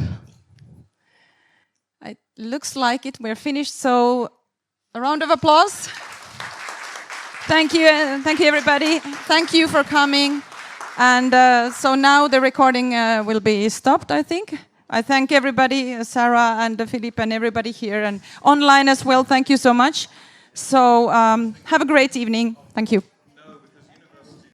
It looks like it. We're finished. So, a round of applause. Thank you, everybody. Thank you for coming. And so now the recording will be stopped, I think. I thank everybody, Sarah and Philippe and everybody here and online as well. Thank you so much. So have a great evening. Thank you.